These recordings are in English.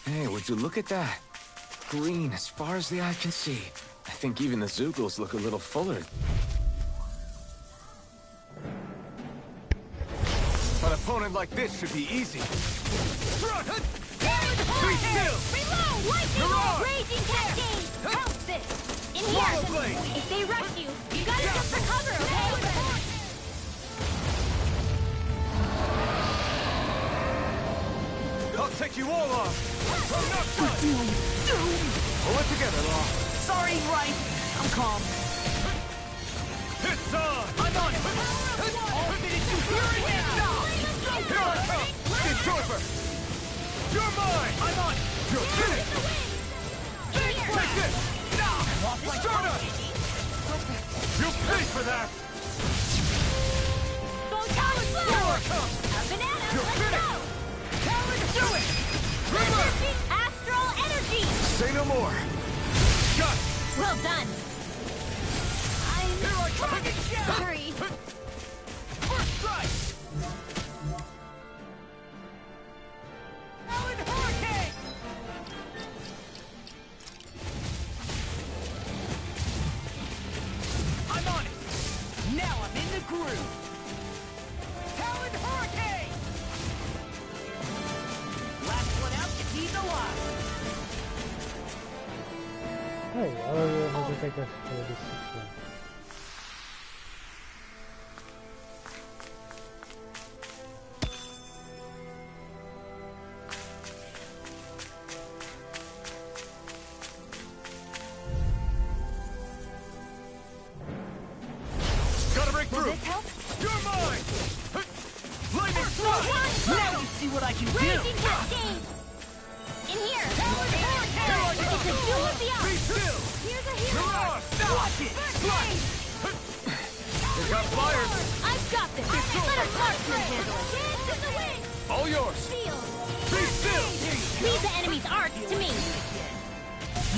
Hey, would you look at that? Green as far as the eye can see. I think even the Zoogles look a little fuller. An opponent like this should be easy. Be still! Reload! Lightning bolt! Raging cascade! Help this! In here! If they rush you, you gotta jump for cover, okay? I'll take you all on! From the front! Pull it together, Law. Sorry, right. I'm calm. It's on! I'm on it! All fitted to here and now! Here I come! Enjoy! You're mine! I'm on it! You're finished! Take this! Start up! You pay for that! Here I come! You're finished! Do it! Astral energy! Say no more! Got it! Well done! Here I come! Sorry. First strike! Alan Hurricane! I'm on it! Now I'm in the groove! Talon Hurricane! Last one out to keep alive! Hey, ahora vamos a tener que hacer disciplina. Gotta break through! This help? You're mine! Lightning strike! Now you see what I can do! Raging cascade! In here! It's a duel of the Be arts! still! Here's a hero! Mirage! Watch it! Slice! They got fires! I've got this! Let a marksman handle it! Dance in the wind! All yours! Field! Be still! Leave the enemy's arts to me!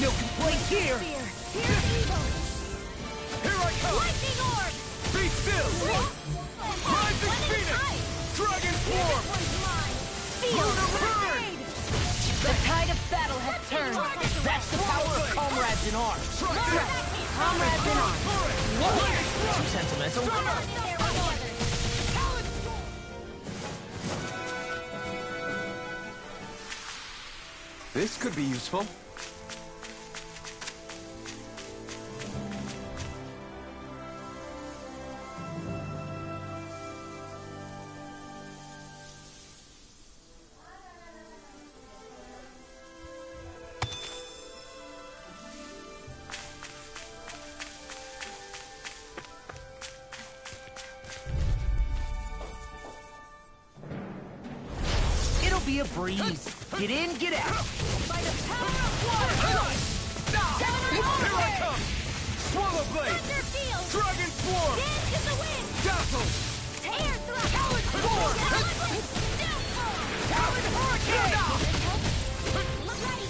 No complaints here! Here's evil! Here I come! Lightning orb! Be still! Rising Phoenix! Dragon Form! Field! Burn! The tide of battle has turned! That's the power of comrades in arms! Comrades in arms! Too sentimental? This could be useful. It'll be a breeze. Get in, get out. By the power of water! Here I come! Swallow Blade! Field! Dragon Form! Dance in the wind! Dazzle! Tear through Talon Form! Talon Hurricane! Look ready!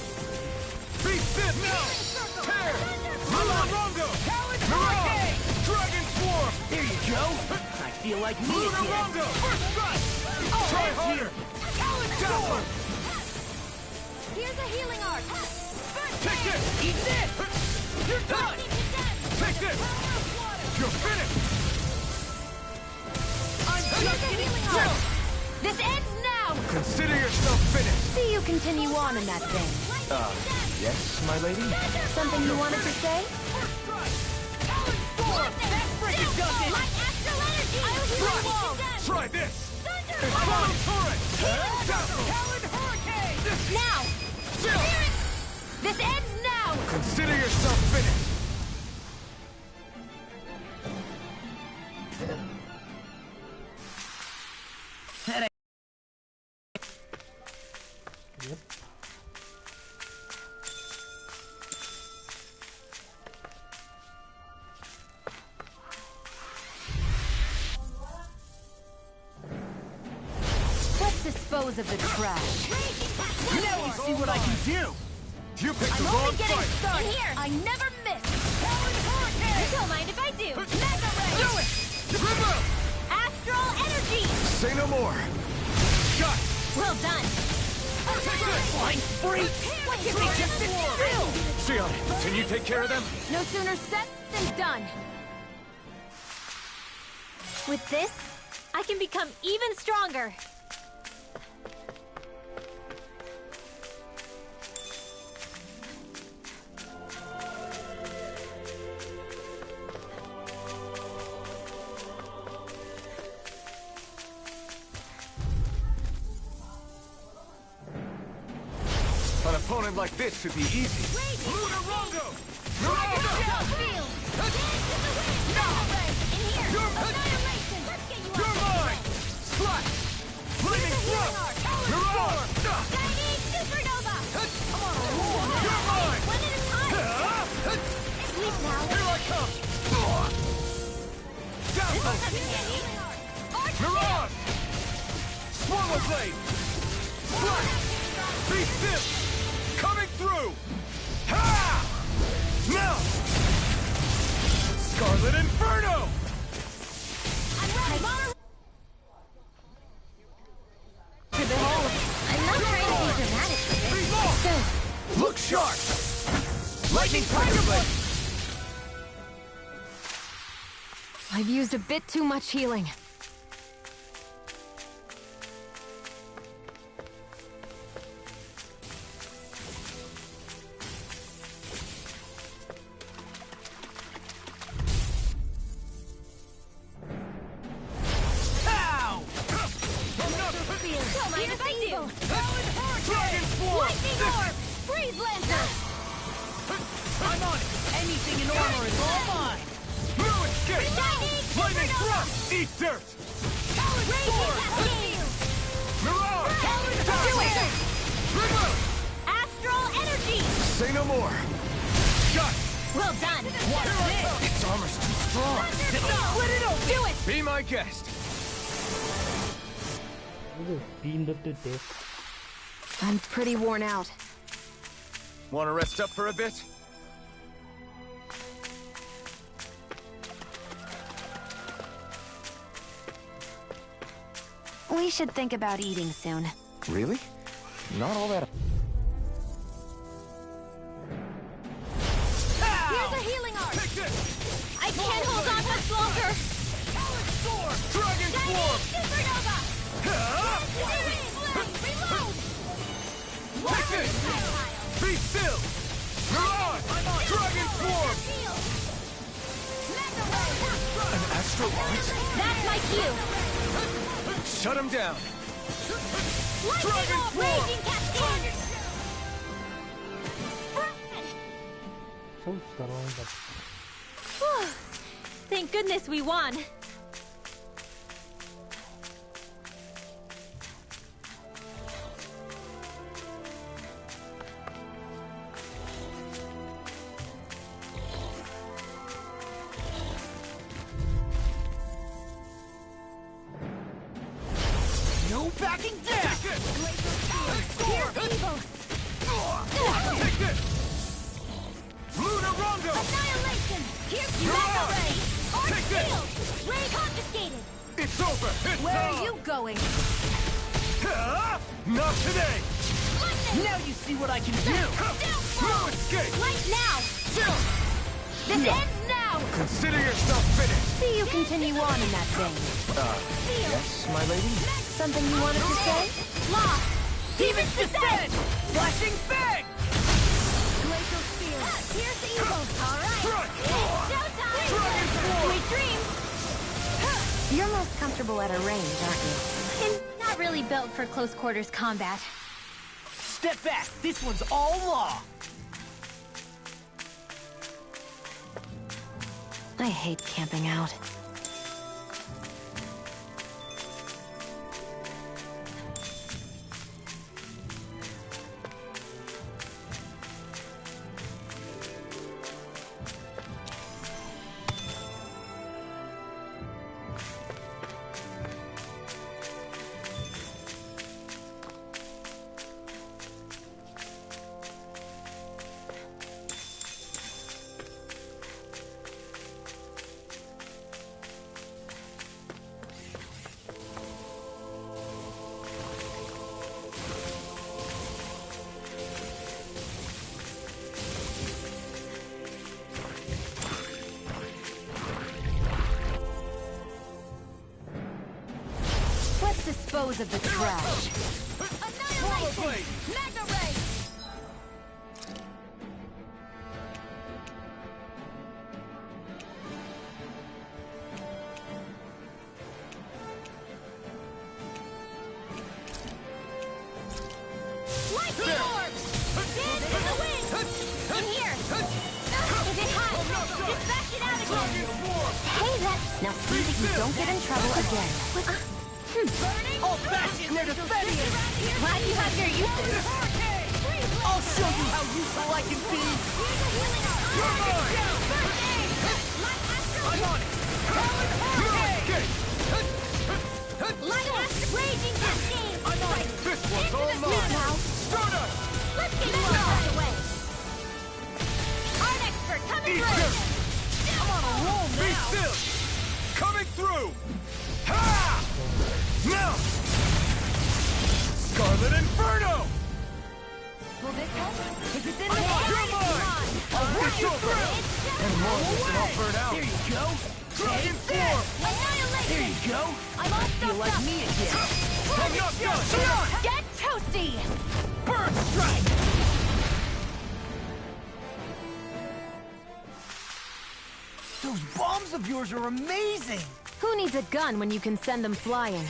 Be stiff now! Tear! Rondo! Talon Mirage! Hurricane! Dragon Form! There you go. I feel like me again. Rondo! First strike! Oh, Try that's harder! Talon Dazzle! Here's a healing art! Take this! Eat this! You're done! Take this! You're finished! I'm just getting Healing art! This ends now! Consider yourself finished! See you continue on in that thing. Yes, my lady? Something you wanted to say? That frickin' does it! Light astral energy! I'll heal you! Try this! Thunder! Infernal Torrent! Dazzle! Talon Hurricane! Now! Chill! This ends now! Consider yourself finished! Yep. Let's dispose of the trash. Now you see what I can do! You picked the I'm wrong only getting fight! started. Here! I never miss! Talon Hurricane! Don't mind if I do! Mega Ray! Do it! Remote! Astral energy! Say no more! Got it! Well done! Flying spree! Why can't they just sit still? Sion, can you take care of them? No sooner said than done. With this, I can become even stronger. An opponent like this should be easy. Luna Rongo! Field! Dance in the wind! In here! You're Annihilation! Let's get you You're out! mine! Slash! Flaming thrust! Mirage! Shining supernova! Come on, you're mine! One at a time! Sleep now! Here I come! Dazzle! Mirage! Swallow blade! Slash! Be still! Coming through! Ha! Now! Scarlet Inferno! I'm not trying to be dramatic with this. Look sharp! Lightning Tiger Blade! I've used a bit too much healing. Dragon Swarm! Lightning Orb! Freeze Lancer! I'm on it! Anything in armor is all mine! Blue Escape! Shining Lightning supernova! Thrust! Eat dirt! Raging Cascade! Mirage! Do it! Remote! Astral Energy! Say no more! Shut! Well done! What's this? Its armor's too strong! Split it open! Do it! Be my guest! This is beamed up to death. I'm pretty worn out. Want to rest up for a bit? We should think about eating soon. Really? Not all that... Here's a healing arm! Take this! I can't hold on much longer! Dragon Swarm! Supernova! Ha! Reload! Take this! Be still! Mirage! Dragon Swarm! An astral arts? That's my cue! Shut him down! Lightning Dragon Orb! Swarm! Raging Cascade! So strong, but Whew. Thank goodness we won! No backing down! Here's evil! Take this! Luna Rondo! Annihilation! Here's Mirage! Mega Ray! Arc Take this! Shield! Ray confiscated! It's over! It's Where on! are you going? Ha! Not today! Lightning! Now you see what I can do! No escape! Light now! This ends now! Consider yourself finished! See you continue on in that vein. Yes, my lady? Something you wanted to say? Lost! Demon's Descent! Flashing Fang! Glacial Spear! Here's the evil! Alright! Strike! It's showtime! Dragon Swarm! Sweet dreams! You're most comfortable at a range, aren't you? I'm not really built for close quarters combat. Step back! This one's all law! I hate camping out. dispose of the trash. Annihilation! Mega Ray! Lightning Orb! Dance in the wind! In here! Is it hot? Just bash it out again! Hey, that... Now see that you don't get in trouble again. Burning? I'll bash you into Fedius! Glad you have your uses! I'll show you how useful I can be! You're mine! First aid! Light Astral... I'm on it! Hurricane! Light Astral... Raging Cascade! I'm on it! This one's all mine! Now, Stardust! let's get you out of the way! Art Expert, coming Eat through! this! I'm on a roll Be now! still! Coming through! Ha! Now! Scarlet Inferno! Will this help? If it's in I'm the on! way, You're mine! I'll It's work you over! through! And more of this and I'll burn out! There you go! Dragon Take this! Form! Annihilation! There you go! I'm all Feel stuffed like up! me again! I'm not done! Get toasty! Bird strike! Those bombs of yours are amazing! Who needs a gun when you can send them flying?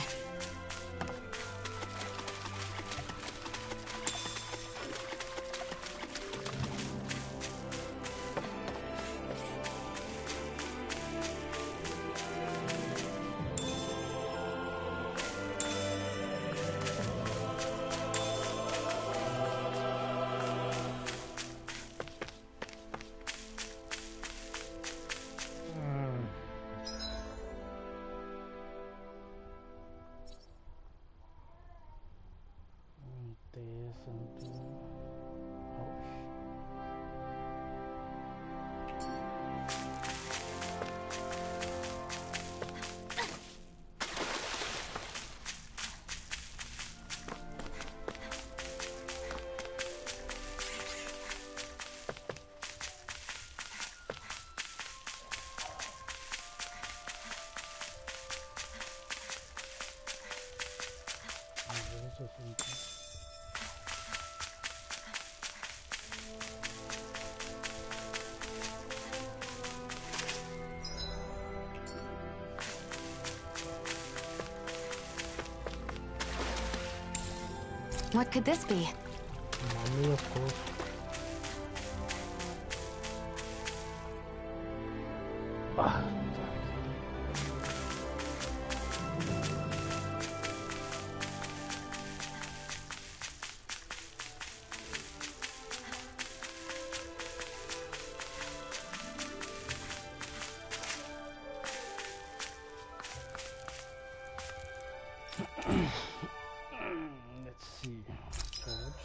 What could this be? Mommy, of course. Ah. Let's see. George.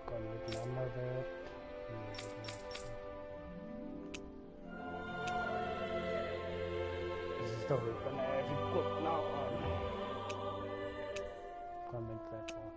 Scarlet Mama there. This is the weapon I have equipped now on. Comment that one.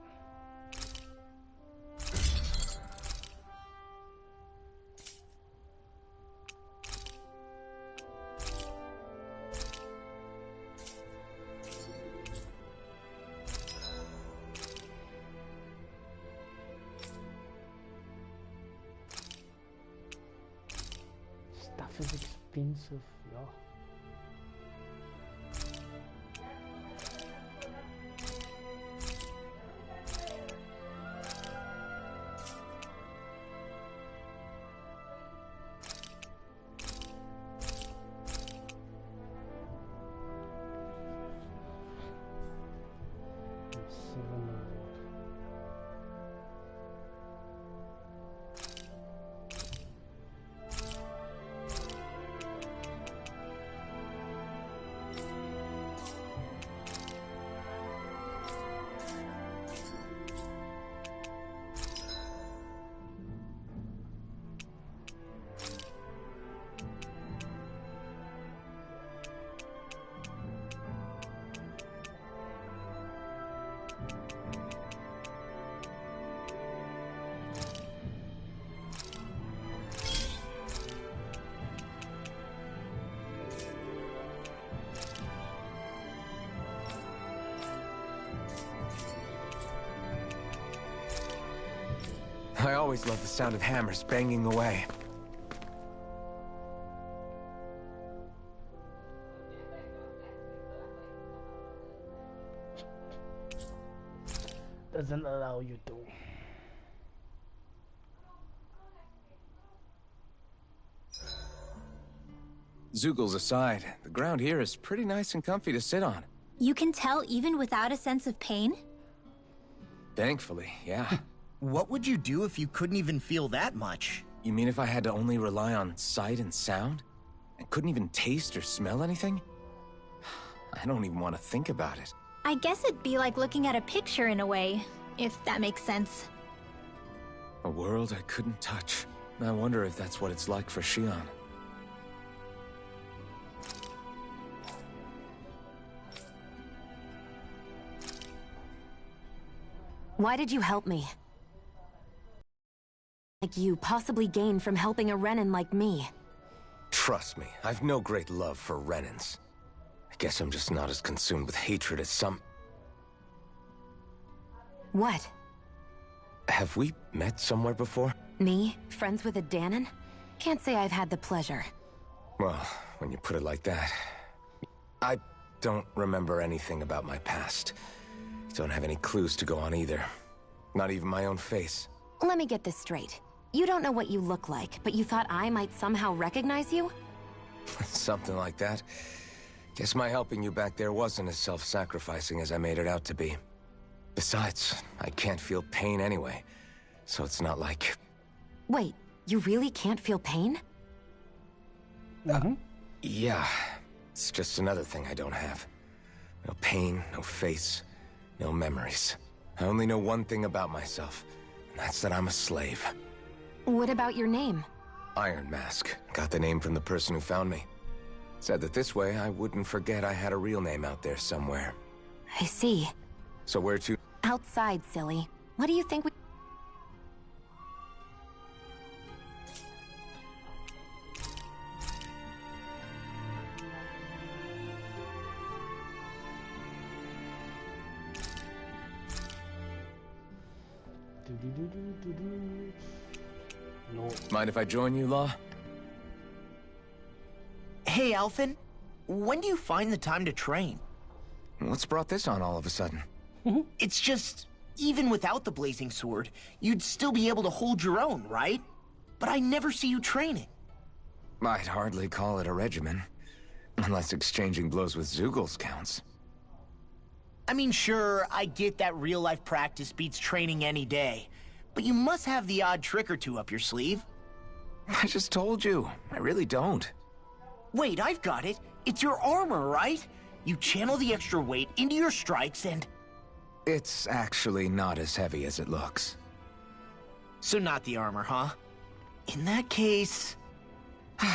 Stuff is expensive, yeah. I always love the sound of hammers banging away. Doesn't allow you to. Zeugles aside, the ground here is pretty nice and comfy to sit on. You can tell even without a sense of pain? Thankfully, yeah. What would you do if you couldn't even feel that much? You mean if I had to only rely on sight and sound? And couldn't even taste or smell anything? I don't even want to think about it. I guess it'd be like looking at a picture in a way, if that makes sense. A world I couldn't touch. I wonder if that's what it's like for Xion. Why did you help me? Like you possibly gain from helping a Renin like me. Trust me, I've no great love for Renins. I guess I'm just not as consumed with hatred as some... What? Have we met somewhere before? Me? Friends with a Danon? Can't say I've had the pleasure. Well, when you put it like that... I don't remember anything about my past. Don't have any clues to go on either. Not even my own face. Let me get this straight. You don't know what you look like, but you thought I might somehow recognize you? Something like that. Guess my helping you back there wasn't as self-sacrificing as I made it out to be. Besides, I can't feel pain anyway, so it's not like... Wait, you really can't feel pain? Yeah, it's just another thing I don't have. No pain, no face, no memories. I only know one thing about myself, and that's that I'm a slave. What about your name? Iron Mask. Got the name from the person who found me. Said that this way I wouldn't forget I had a real name out there somewhere. I see. So where to? Outside, silly. What do you think we... No. Mind if I join you, Law? Hey, Alphen. When do you find the time to train? What's brought this on all of a sudden? It's just, even without the blazing sword, you'd still be able to hold your own, right? But I never see you training. I'd hardly call it a regimen. Unless exchanging blows with Zeugles counts. I mean, sure, I get that real-life practice beats training any day. But you must have the odd trick or two up your sleeve. I just told you. I really don't. Wait, I've got it. It's your armor, right? You channel the extra weight into your strikes and... It's actually not as heavy as it looks. So not the armor, huh? In that case...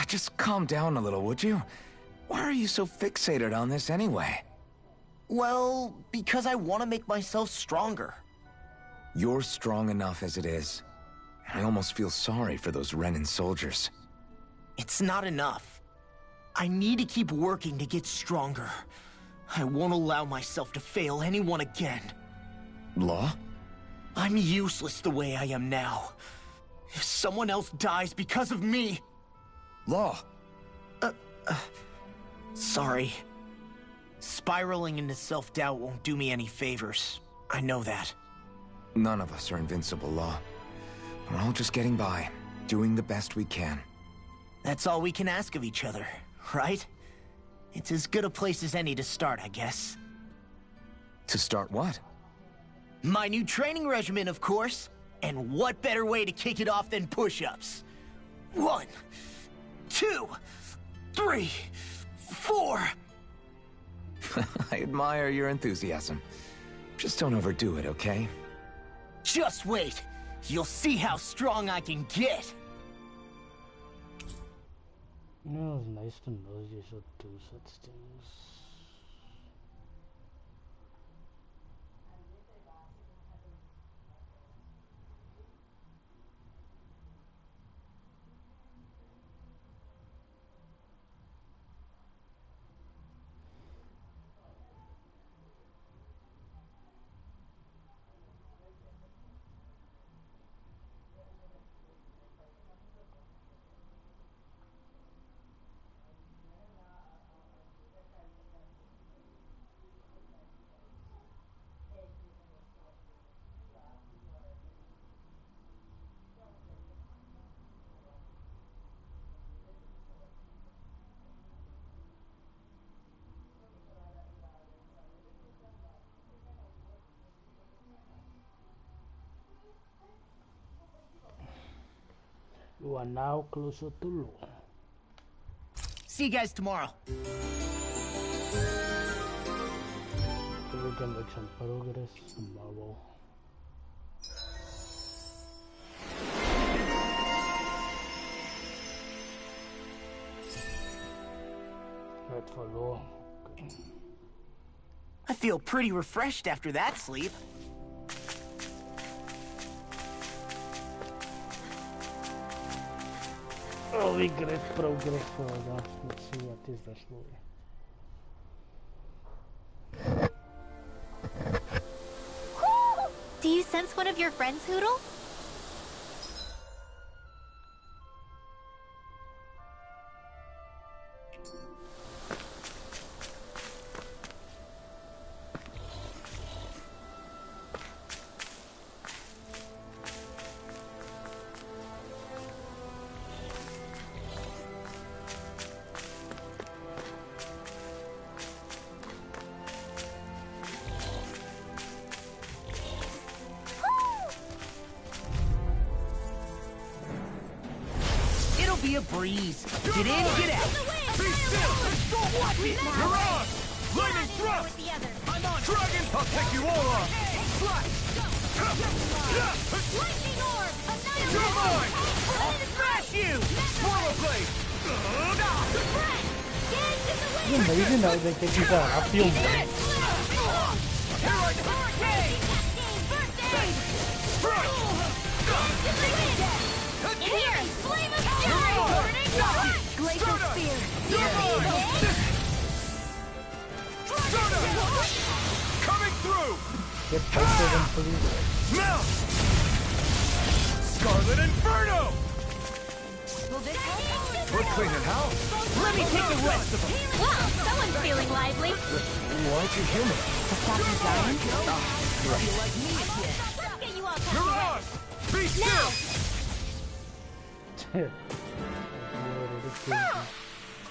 Just calm down a little, would you? Why are you so fixated on this anyway? Well, because I want to make myself stronger. You're strong enough as it is. I almost feel sorry for those Renin soldiers. It's not enough. I need to keep working to get stronger. I won't allow myself to fail anyone again. Law? I'm useless the way I am now. If someone else dies because of me... Law! Sorry. Spiraling into self-doubt won't do me any favors. I know that. None of us are invincible, Law. We're all just getting by, doing the best we can. That's all we can ask of each other, right? It's as good a place as any to start, I guess. To start what? My new training regimen, of course. And what better way to kick it off than push-ups? 1, 2, 3, 4... I admire your enthusiasm. Just don't overdo it, okay? Just wait. You'll see how strong I can get. It was nice to know you should do such things. You are now closer to law. See you guys tomorrow. We can make some progress tomorrow. Right for law. Okay. I feel pretty refreshed after that sleep. Oh, we great progress further. Let's see what is the story. Do you sense one of your friends, Hoodle? Be a breeze. Get in, get out. Be still! Don't watch it! You're on! Lightning thrust! I'm on! Dragon! I'll take you all on! Lightning orb! You're mine! I'll smash you! Swallow blade! Yung amazing na they take it up yung Glacial spear! Coming through! get posted and police. Mount! Scarlet Inferno! We're cleaning house. Let me take the rest of them! Wow, someone's feeling lively! Why'd you human? To stop you dying? Let's get you all back You're together. on! Be still!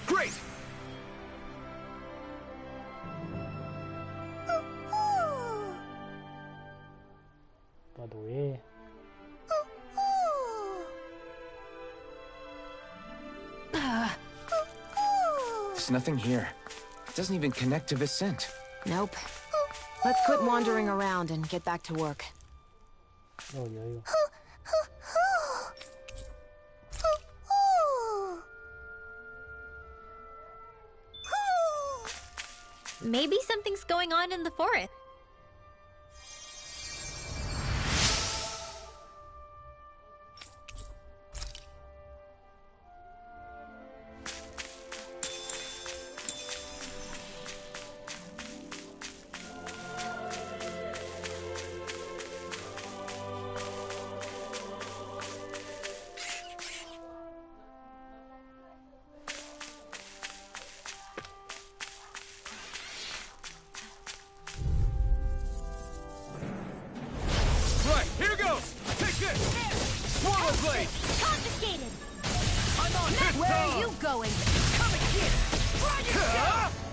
Great! By the way, There's nothing here. It doesn't even connect to Vicent. Nope. Let's quit wandering around and get back to work. oh yeah. Maybe something's going on in the forest. Right, here goes! Take this! Swallow blade! Confiscated! I'm on his Where tongue! are you going? Come and get it!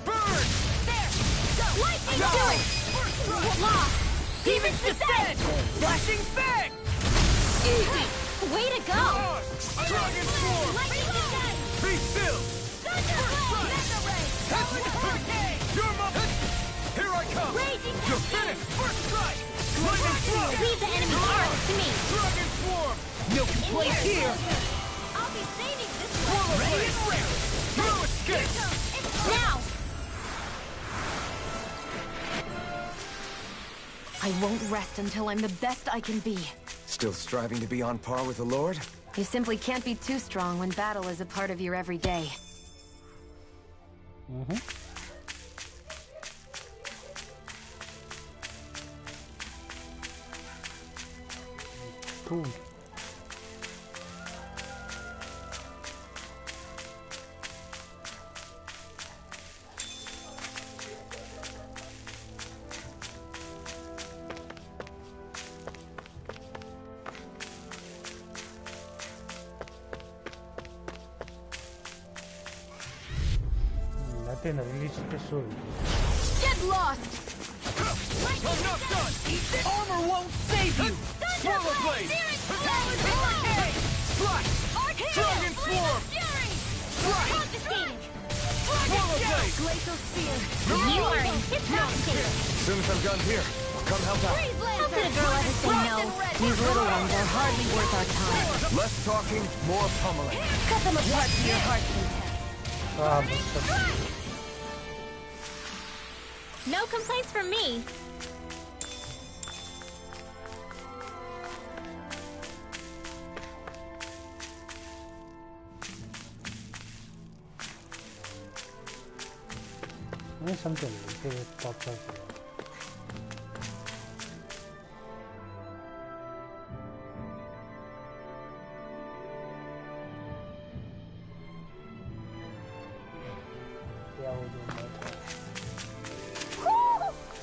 Burn! There! Go! Lightning Go! do it! First strike! Law! Demon's Descent! Flashing Fang! Easy! Way to go! Dragon Swarm! Lightning descent! Be still! Thunder Blade! Mega Ray! Hurricane! You're my... Here I come! Raging You're Tempest! finished! First strike! Lightning Thrust! Leave the enemy arms to me! Dragon Swarm! Milk and place here! I'll be saving this one! Swallow blade! No escape! Now! I won't rest until I'm the best I can be. Still striving to be on par with the Lord? You simply can't be too strong when battle is a part of your everyday. Cool. Natin na-release ka soon. Get lost! I'm not done! Armor won't save you! Swallow blade! Hurricane! Flash! Dragon Swarm! Fury! Confiscating! Glacial Spear. You are incapacitated! As soon as I'm done here, I'll come help out. Freeze How could a Lancer! girl ever say no? These little ones are hardly worth our time. Less talking, more pummeling. Cut them apart to your heart's content. Ah, basta. No complaints from me. Non è sempre lì che tocca il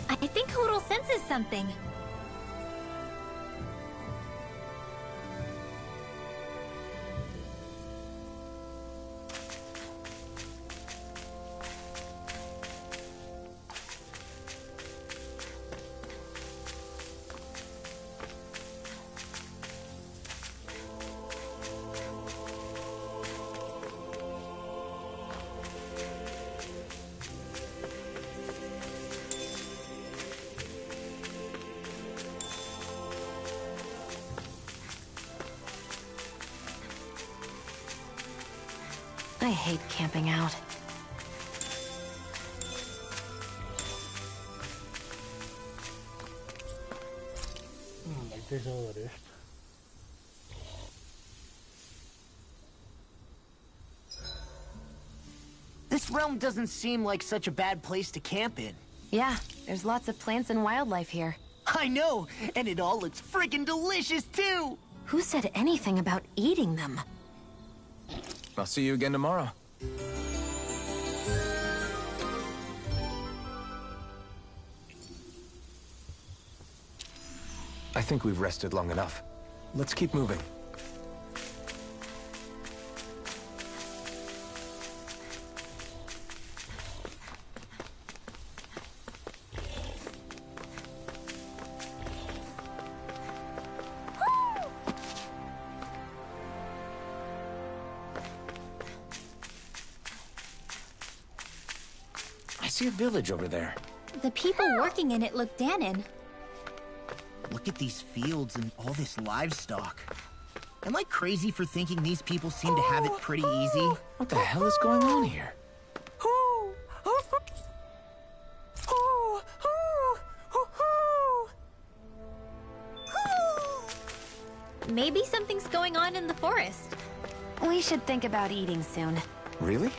I think Hoodle senses something. I hate camping out. il tesoro resto. This realm doesn't seem like such a bad place to camp in. Yeah, there's lots of plants and wildlife here. I know, and it all looks friggin' delicious too! Who said anything about eating them? I'll see you again tomorrow. I think we've rested long enough. Let's keep moving. I see a village over there. The people working in it look Danon. Look at these fields and all this livestock. Am I crazy for thinking these people seem to have it pretty easy? What the hell is going on here? Maybe something's going on in the forest. We should think about eating soon. Really?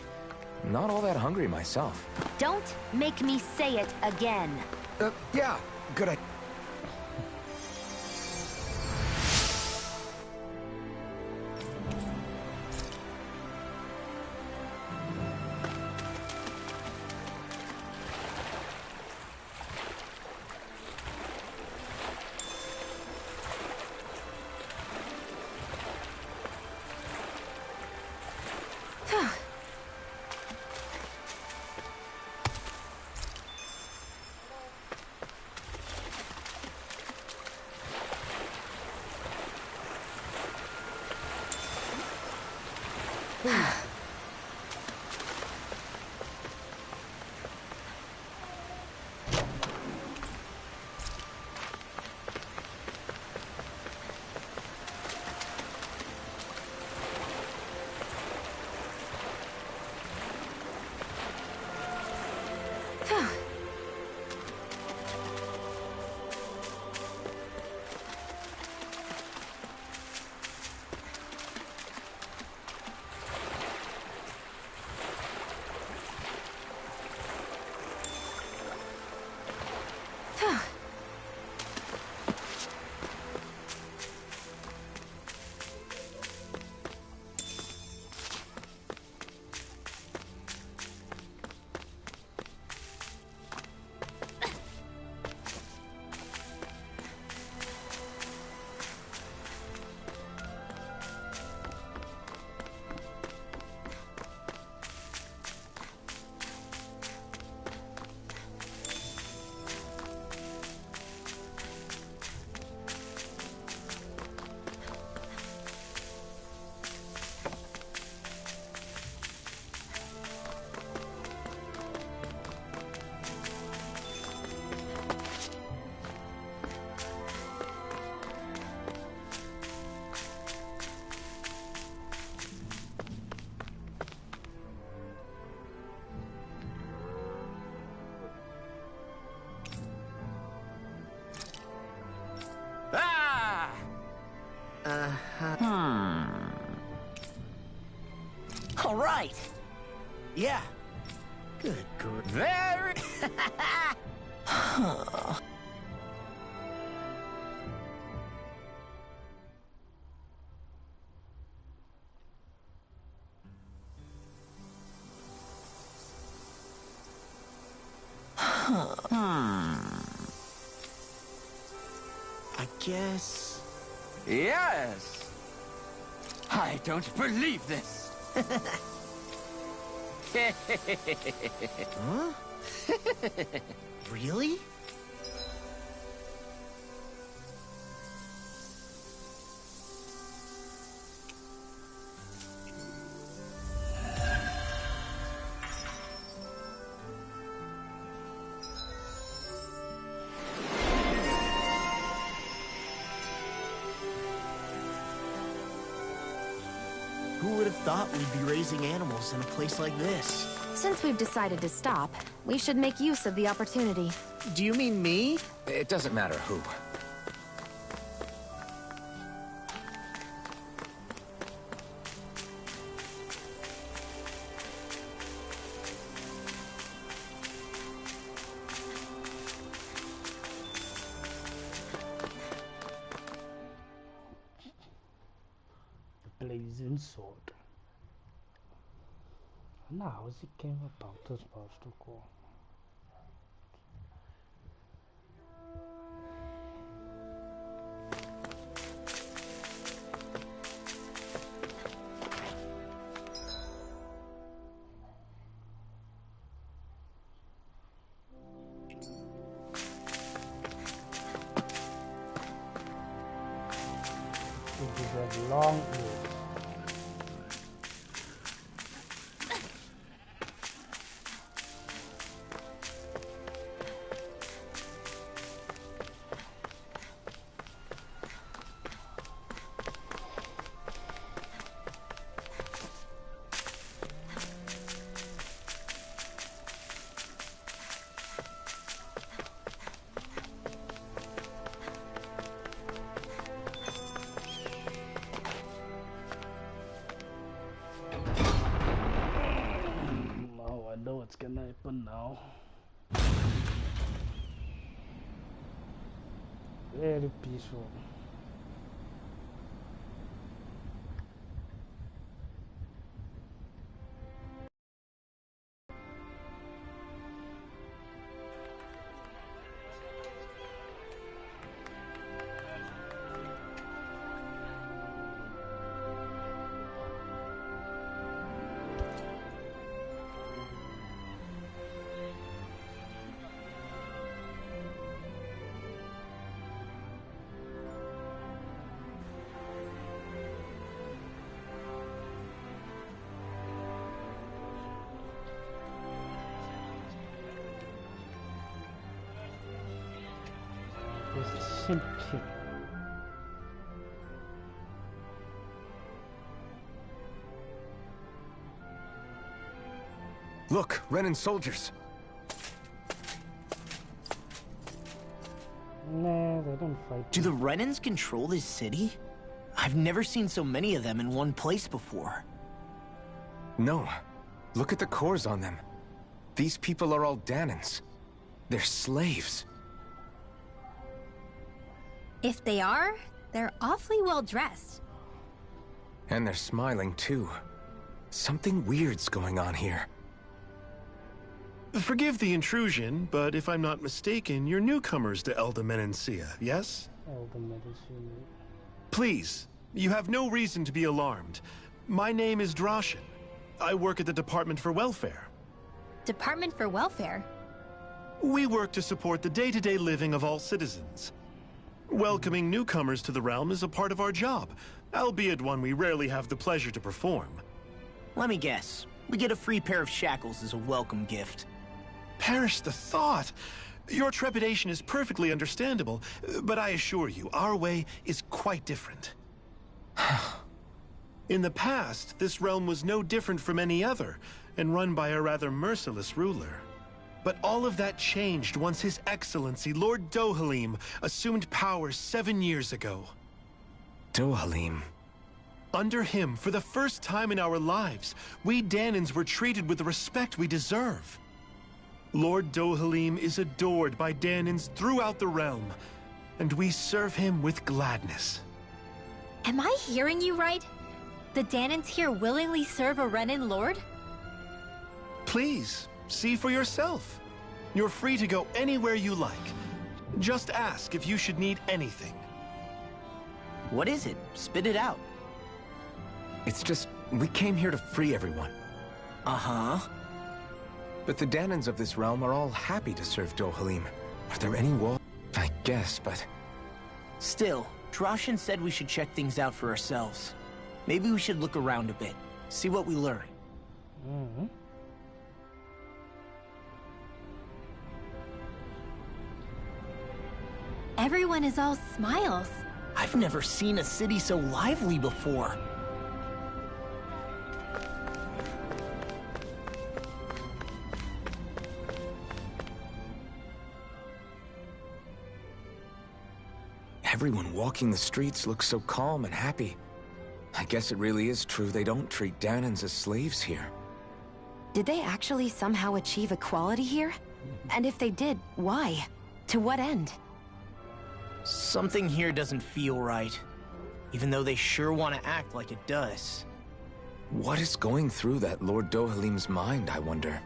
Not all that hungry myself. Don't make me say it again. Yeah, good idea. right. Yeah. Good girl. Very... I guess... Yes! I don't believe this! Huh? Really? Who would have thought we'd be raising animals in a place like this? Since we've decided to stop, we should make use of the opportunity. Do you mean me? It doesn't matter who. Blazing sword. No, how's it came about as supposed to go? It is a long way. I know what's gonna happen now. Very peaceful. It's simply Look, Renan soldiers. nah, they don't fight. Do the Renans control this city? I've never seen so many of them in one place before. No. Look at the cores on them. These people are all Danans. They're slaves. If they are, they're awfully well dressed. And they're smiling, too. Something weird's going on here. Forgive the intrusion, but if I'm not mistaken, you're newcomers to Elda Menancia, yes? Elder medicine. Please, you have no reason to be alarmed. My name is Droshin. I work at the Department for Welfare. Department for Welfare? We work to support the day-to-day living of all citizens. Welcoming newcomers to the realm is a part of our job, albeit one we rarely have the pleasure to perform. Let me guess. We get a free pair of shackles as a welcome gift. Perish the thought! Your trepidation is perfectly understandable, but I assure you, our way is quite different. In the past, this realm was no different from any other, and run by a rather merciless ruler. But all of that changed once His Excellency, Lord Dohalim, assumed power 7 years ago. Dohalim. Under him, for the first time in our lives, we Danans were treated with the respect we deserve. Lord Dohalim is adored by Danans throughout the realm, and we serve him with gladness. Am I hearing you right? The Danans here willingly serve a Renan lord? Please, see for yourself. You're free to go anywhere you like. Just ask if you should need anything. What is it? Spit it out. It's just, we came here to free everyone. Uh-huh. But the Danans of this realm are all happy to serve Dohalim. Are there any walls? I guess, but... Still, Droshin said we should check things out for ourselves. Maybe we should look around a bit, see what we learn. Mhm. Everyone is all smiles. I've never seen a city so lively before. Everyone walking the streets looks so calm and happy. I guess it really is true they don't treat Danans as slaves here. Did they actually somehow achieve equality here? And if they did, why? To what end? Something here doesn't feel right, even though they sure want to act like it does. What is going through that Lord Dohalim's mind, I wonder?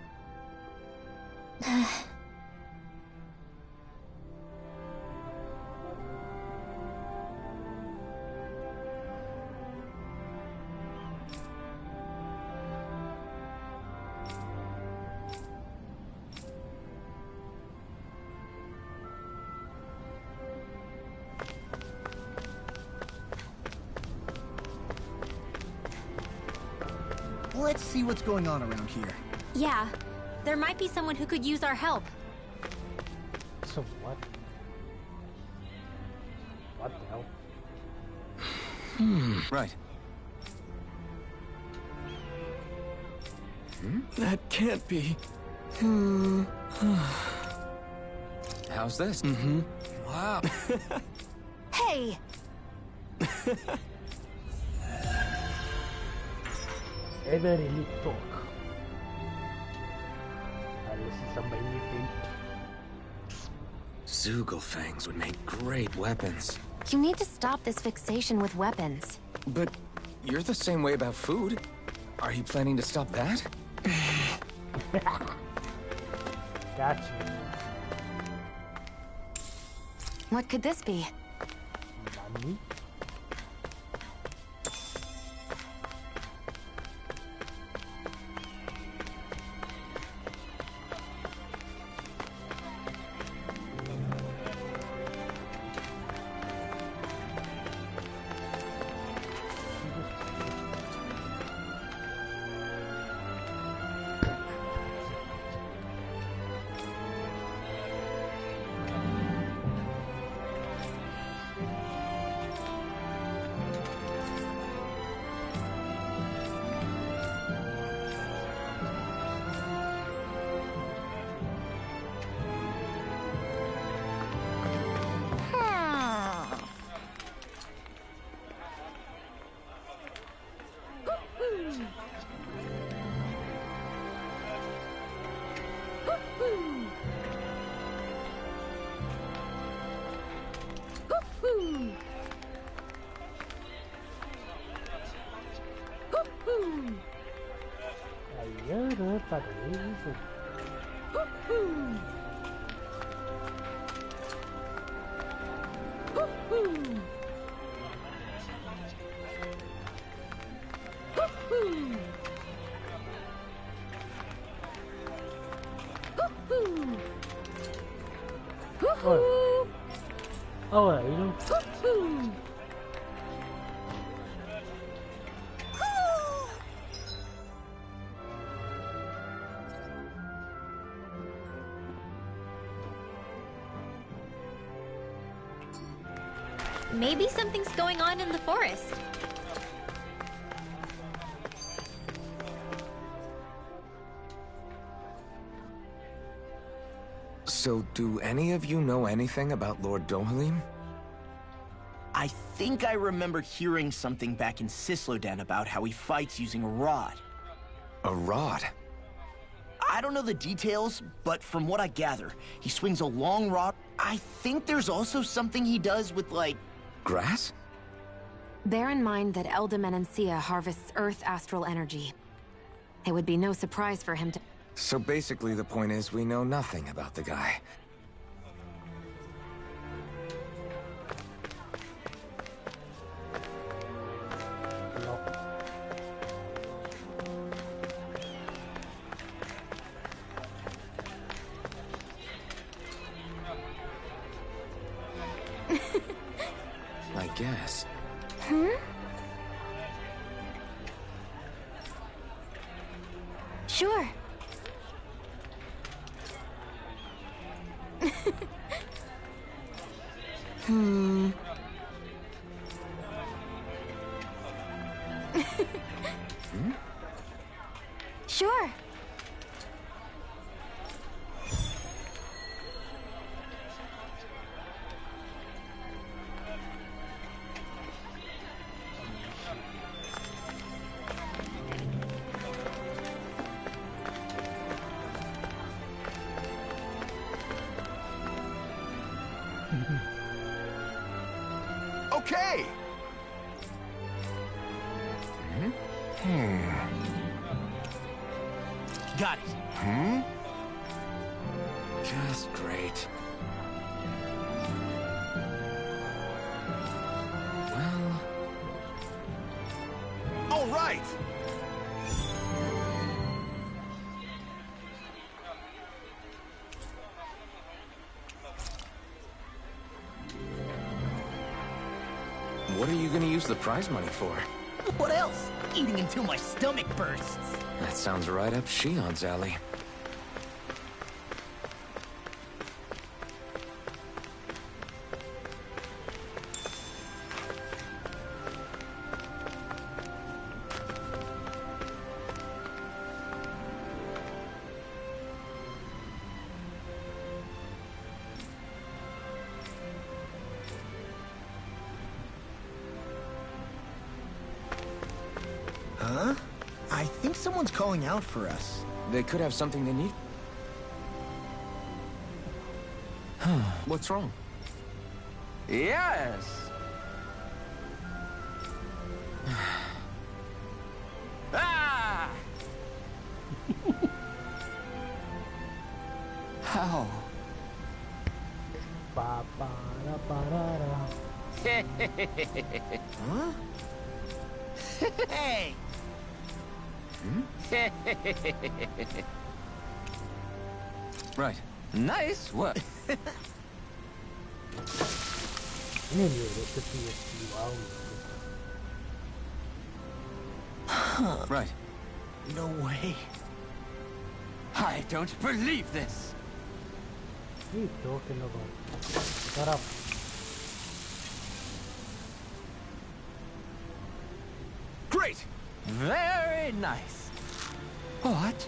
Let's see what's going on around here. Yeah, there might be someone who could use our help. So what? What the hell? Right. That can't be. How's this? Wow. Hey! Every talk. This is somebody you think. Zugelfangs would make great weapons. You need to stop this fixation with weapons. But you're the same way about food. Are you planning to stop that? Gotcha. What could this be? Money? Ayuda para isso. Oh, ayun. Maybe something's going on in the forest. So, do any of you know anything about Lord Dohalim? I think I remember hearing something back in Sisloden about how he fights using a rod. A rod? I don't know the details, but from what I gather, he swings a long rod. I think there's also something he does with, like... Grass? Bear in mind that Eldemenencia harvests Earth astral energy. It would be no surprise for him to... So basically the point is we know nothing about the guy. I guess. Sure. Sure. Okay! Got it. Just great. Well... All right! What are you gonna use the prize money for? What else? Eating until my stomach bursts. That sounds right up Shion's alley. Huh? I think someone's calling out for us. They could have something they need. What's wrong? Yes! Ah! How? Ba-ba-da-ba-da-da. Huh? Hey! Right. Nice work. Ini dia itu PSP. Wow. Right. No way. I don't believe this. What are you talking about? Shut up. Great! Very nice. What?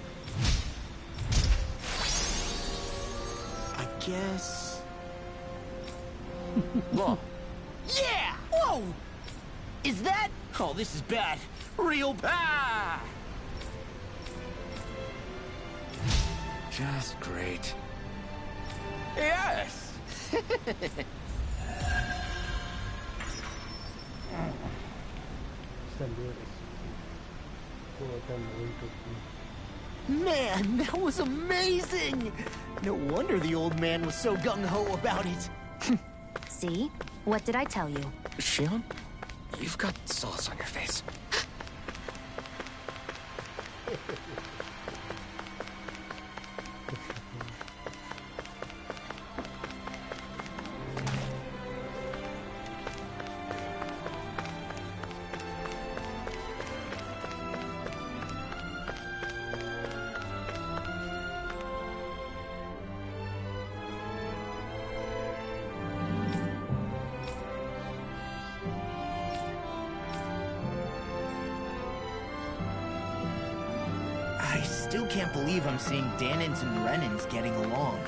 I guess... Whoa. Yeah! Whoa! Is that... Oh, this is bad. Real bad. Ah! Just great. Yes! Man, that was amazing! No wonder the old man was so gung-ho about it. See? What did I tell you? Shion, you've got sauce on your face. I still can't believe I'm seeing Danins and Renins getting along.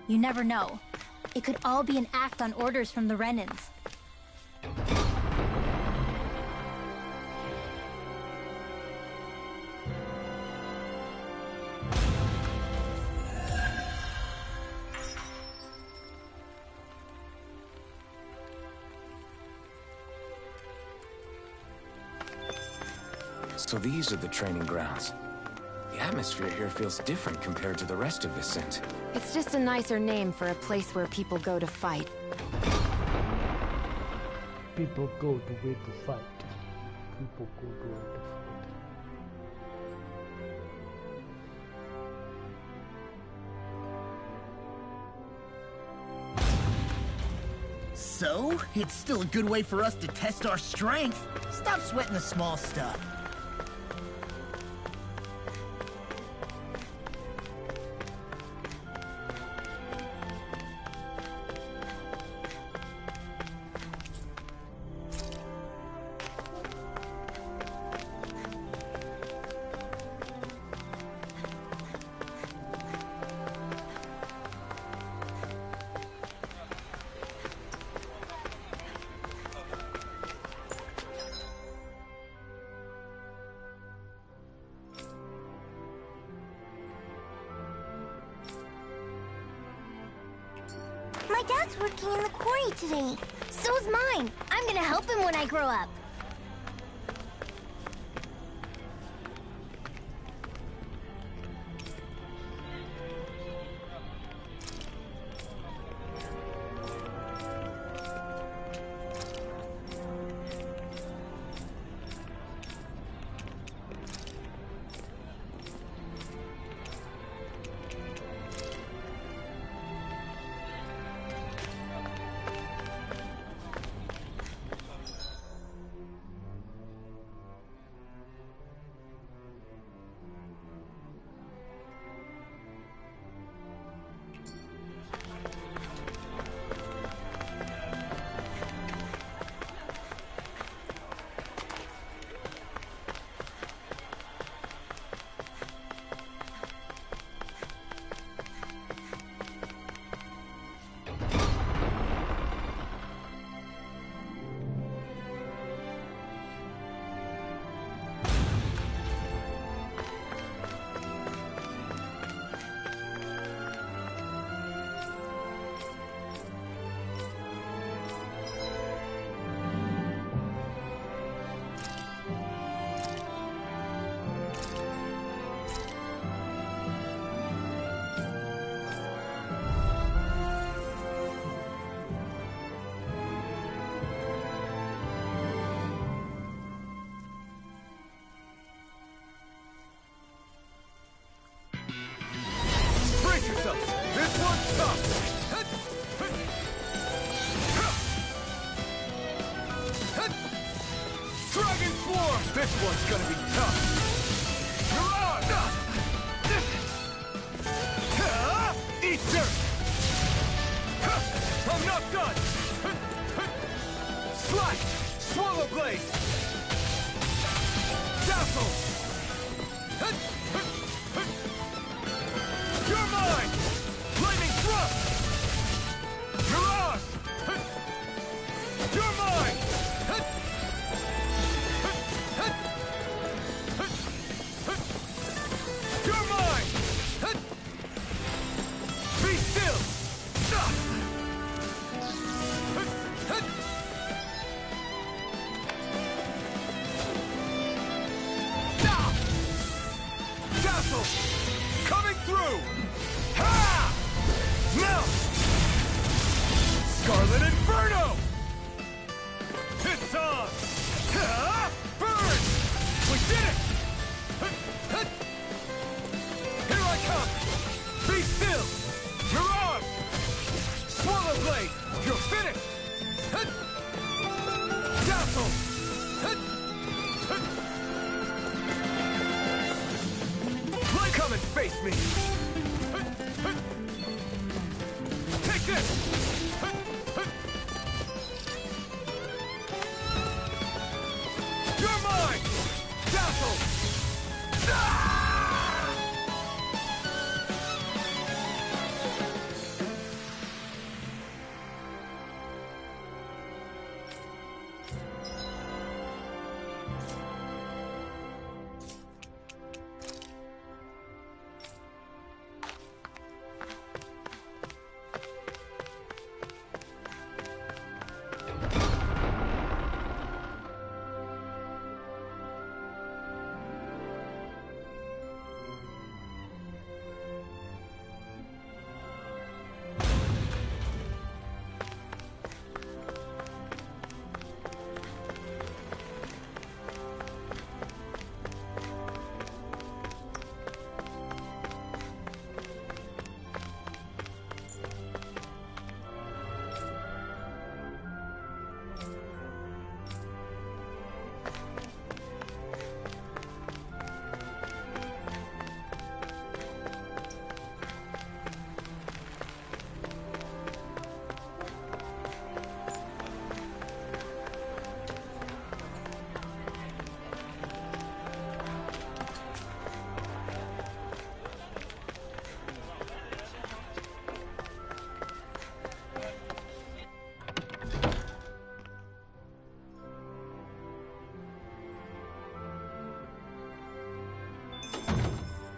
You never know. It could all be an act on orders from the Renans. So these are the training grounds. The atmosphere here feels different compared to the rest of Vicent. It's just a nicer name for a place where people go to fight. People go to where to fight. People go to where to fight. So, it's still a good way for us to test our strength. Stop sweating the small stuff. My dad's working in the quarry today. So's mine. I'm gonna help him when I grow up. This one's tough! Dragon Swarm! This one's gonna be tough! You're on! Eat dirt! I'm not done! Slash! Swallow Blade! Dazzle! You're mine! Lightning Thrust! You're ours! You're mine! You're mine! Be still! Dazzle! Coming through! Ha! Now! Scarlet Inferno! It's on! Ha! Burn! We did it! Here I come! Be still! You're on! Swallow Blade! You're finished! Dazzle! Come and face me! Take this! You're mine! Dazzle! Ah!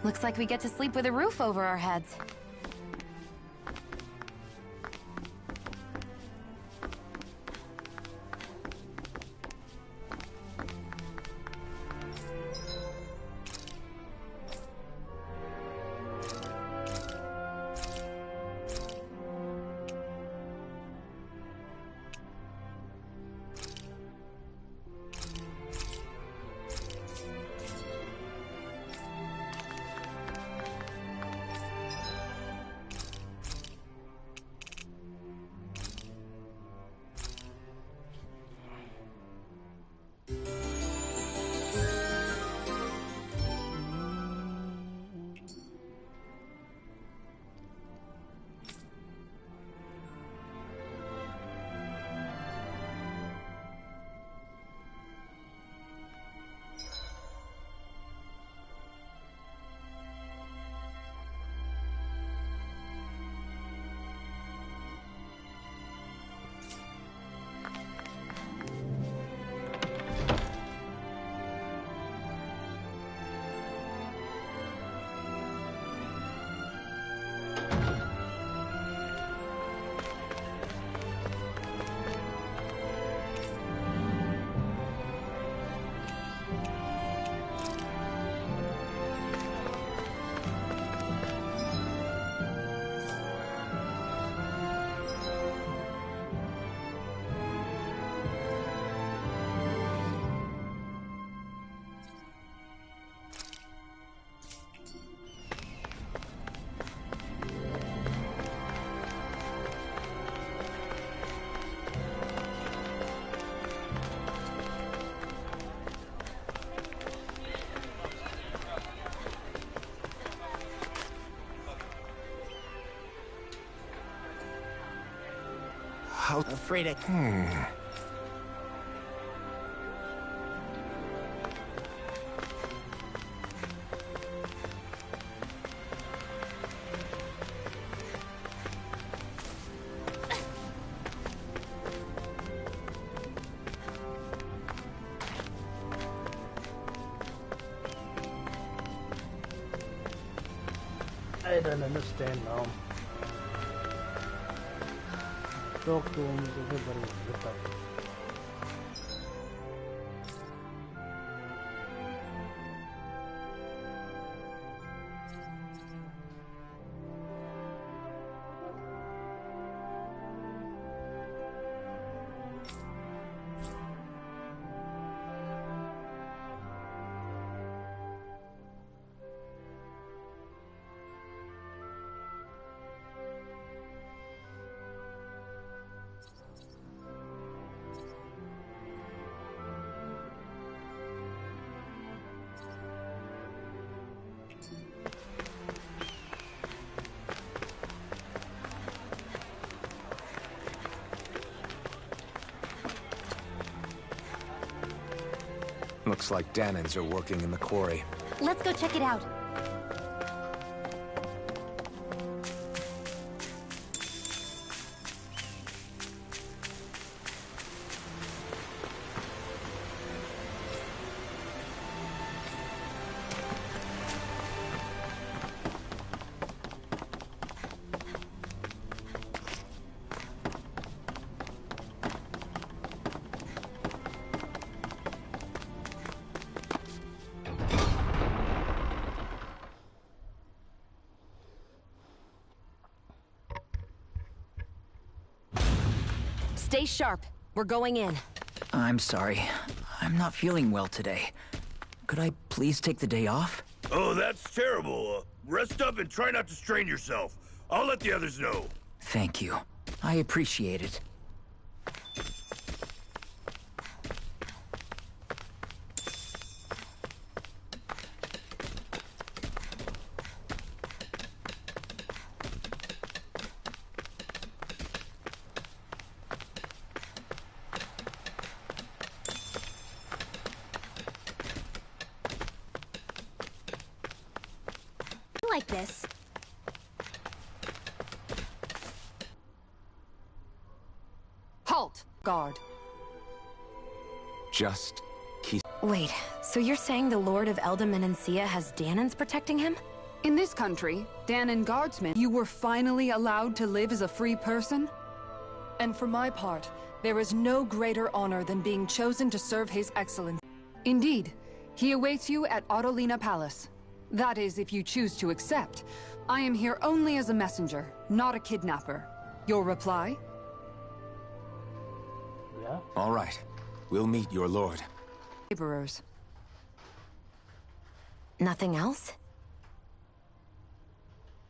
Looks like we get to sleep with a roof over our heads. Afraid I... I don't understand now. Talk to him, everybody get up. Looks like Danins are working in the quarry. Let's go check it out. Stay sharp. We're going in. I'm sorry. I'm not feeling well today. Could I please take the day off? Oh, that's terrible. Rest up and try not to strain yourself. I'll let the others know. Thank you. I appreciate it. Like this. Halt! Guard. Just keep... Wait, So you're saying the Lord of Eldam Menancia has Danans protecting him? In this country, Danon guardsmen, you were finally allowed to live as a free person? And for my part, there is no greater honor than being chosen to serve His Excellency. Indeed, he awaits you at Autolina Palace. That is, if you choose to accept. I am here only as a messenger, not a kidnapper. Your reply? Yeah. All right. We'll meet your lord. Laborers. Nothing else?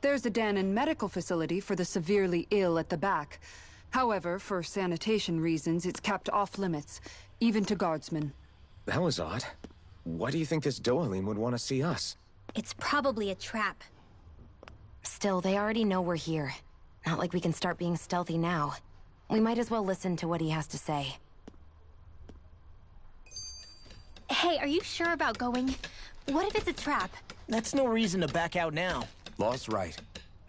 There's a Danon medical facility for the severely ill at the back. However, for sanitation reasons, it's kept off limits, even to guardsmen. That was odd. Why do you think this Dohalim would want to see us? It's probably a trap. Still, they already know we're here. Not like we can start being stealthy now. We might as well listen to what he has to say. Hey, are you sure about going? What if it's a trap? That's no reason to back out now. Law's right.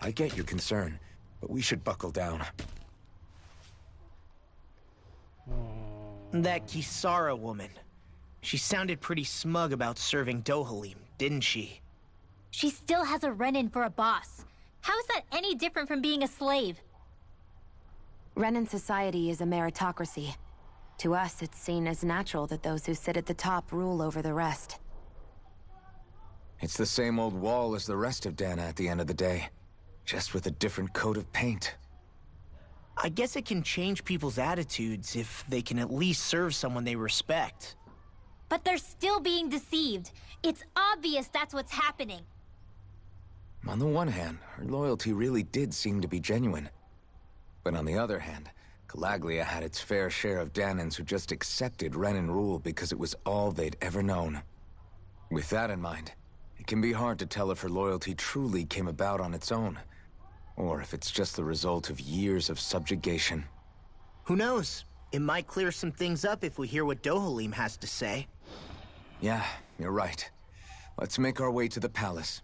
I get your concern, but we should buckle down. That Kisara woman. She sounded pretty smug about serving Dohalim, didn't she? She still has a run-in for a boss. How is that any different from being a slave? Renan society is a meritocracy. To us, it's seen as natural that those who sit at the top rule over the rest. It's the same old wall as the rest of Dana at the end of the day. Just with a different coat of paint. I guess it can change people's attitudes if they can at least serve someone they respect. But they're still being deceived. It's obvious that's what's happening. On the one hand, her loyalty really did seem to be genuine. But on the other hand, Calaglia had its fair share of Danans who just accepted Renan rule because it was all they'd ever known. With that in mind, it can be hard to tell if her loyalty truly came about on its own, or if it's just the result of years of subjugation. Who knows? It might clear some things up if we hear what Dohalim has to say. Yeah, you're right. Let's make our way to the palace.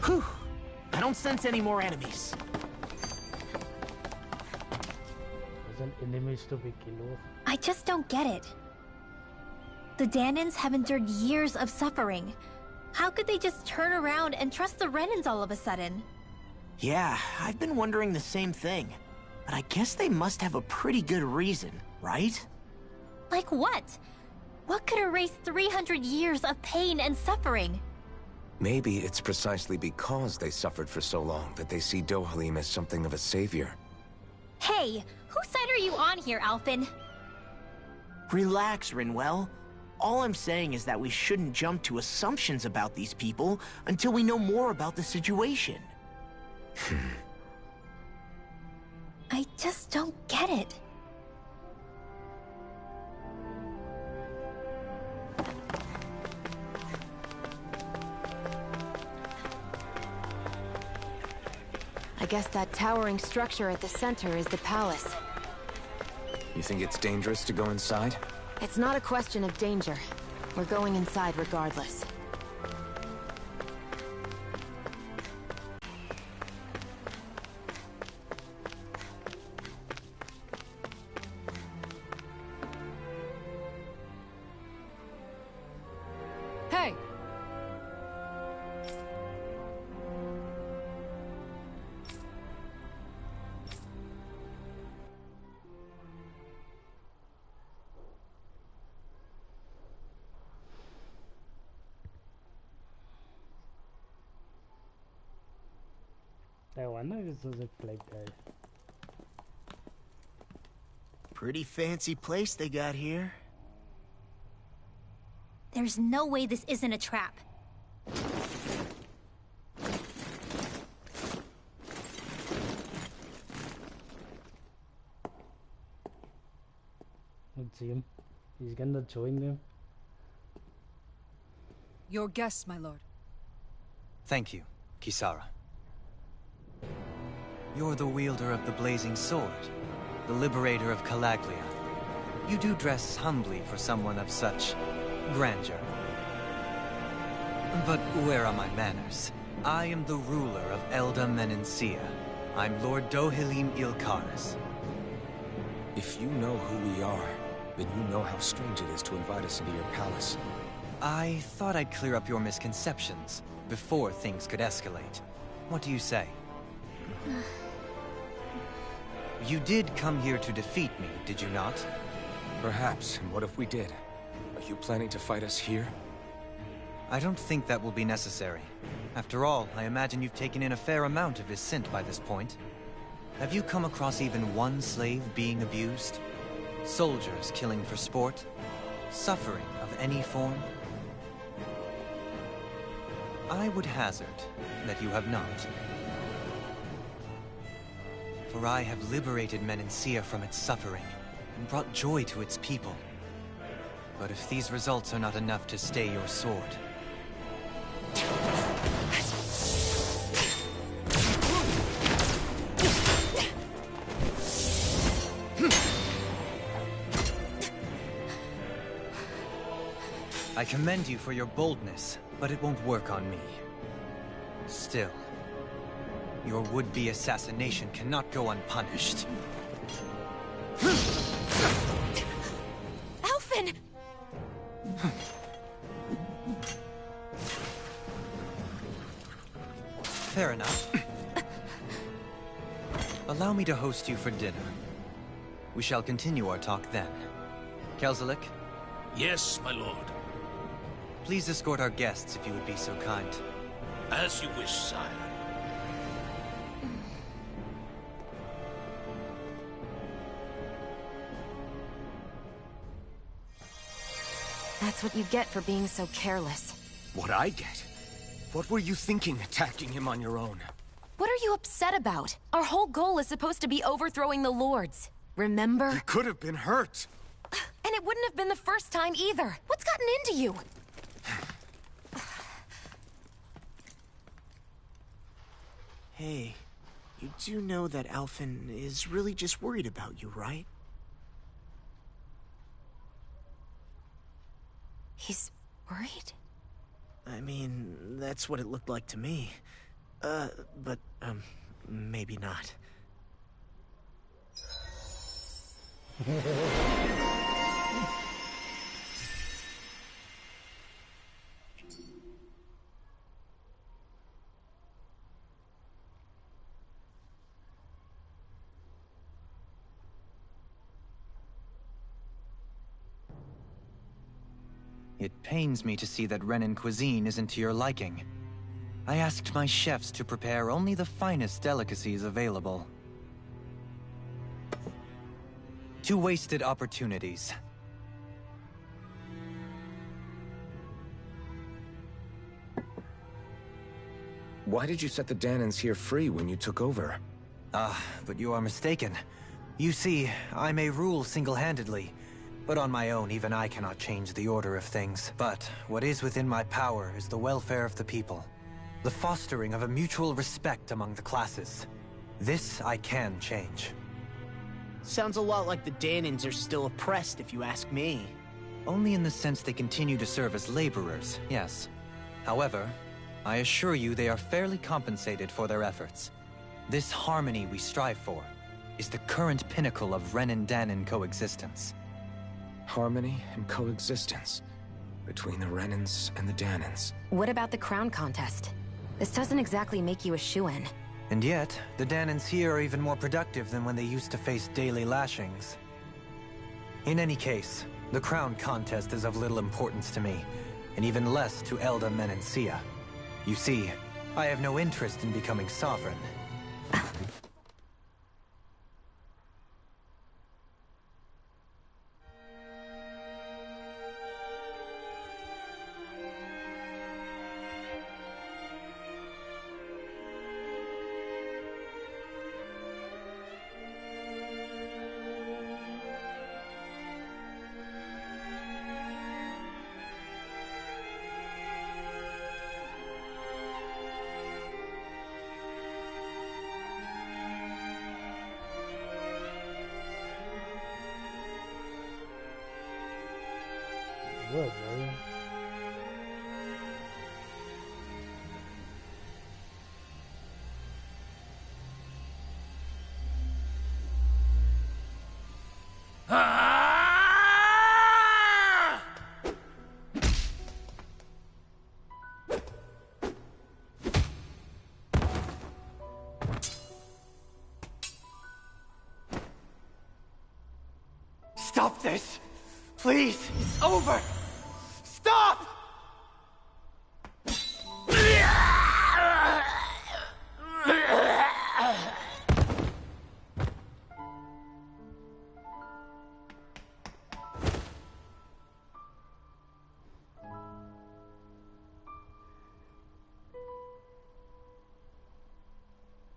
Whew! I don't sense any more enemies. Wasn't enemies to be killed. I just don't get it. The Danans have endured years of suffering. How could they just turn around and trust the Renans all of a sudden? Yeah, I've been wondering the same thing. But I guess they must have a pretty good reason, right? Like what? What could erase 300 years of pain and suffering? Maybe it's precisely because they suffered for so long that they see Dohalim as something of a savior. Hey, whose side are you on here, Alphen? Relax, Rinwell. All I'm saying is that we shouldn't jump to assumptions about these people until we know more about the situation. I just don't get it. I guess that towering structure at the center is the palace. You think it's dangerous to go inside? It's not a question of danger. We're going inside regardless. Hey! I wonder if this is a plague guy. Pretty fancy place they got here. There's no way this isn't a trap. Let's see him. He's gonna join them. Your guests, my lord. Thank you, Kisara. You're the wielder of the blazing sword, the liberator of Calaglia. You do dress humbly for someone of such grandeur. But where are my manners? I am the ruler of Elda Menencia. I'm Lord Dohalim Ilkaris. If you know who we are, then you know how strange it is to invite us into your palace. I thought I'd clear up your misconceptions before things could escalate. What do you say? You did come here to defeat me, did you not? Perhaps, and what if we did? Are you planning to fight us here? I don't think that will be necessary. After all, I imagine you've taken in a fair amount of his scent by this point. Have you come across even one slave being abused? Soldiers killing for sport? Suffering of any form? I would hazard that you have not. For I have liberated Menencia from its suffering and brought joy to its people. But if these results are not enough to stay your sword... I commend you for your boldness, but it won't work on me. Still, your would-be assassination cannot go unpunished. Alphen! Fair enough. Allow me to host you for dinner. We shall continue our talk then. Kelzelik? Yes, my lord. Please escort our guests if you would be so kind. As you wish, sire. That's what you get for being so careless. What I get? What were you thinking, attacking him on your own? What are you upset about? Our whole goal is supposed to be overthrowing the Lords. Remember? He could have been hurt. And it wouldn't have been the first time either. What's gotten into you? Hey, you do know that Alphen is really just worried about you, right? He's worried? I mean, that's what it looked like to me. But maybe not. It pains me to see that Renan cuisine isn't to your liking. I asked my chefs to prepare only the finest delicacies available. 2 wasted opportunities. Why did you set the Danans here free when you took over? But you are mistaken. You see, I may rule single-handedly, but on my own, even I cannot change the order of things. But what is within my power is the welfare of the people. The fostering of a mutual respect among the classes. This I can change. Sounds a lot like the Danans are still oppressed, if you ask me. Only in the sense they continue to serve as laborers, yes. However, I assure you they are fairly compensated for their efforts. This harmony we strive for is the current pinnacle of Renan-Danan coexistence. Harmony and coexistence between the Renans and the Danans. What about the crown contest? This doesn't exactly make you a shoo-in. And yet, the Danans here are even more productive than when they used to face daily lashings. In any case, the crown contest is of little importance to me, and even less to Elda Menencia. You see, I have no interest in becoming sovereign. good, right? Stop this! Please! It's over! Stop!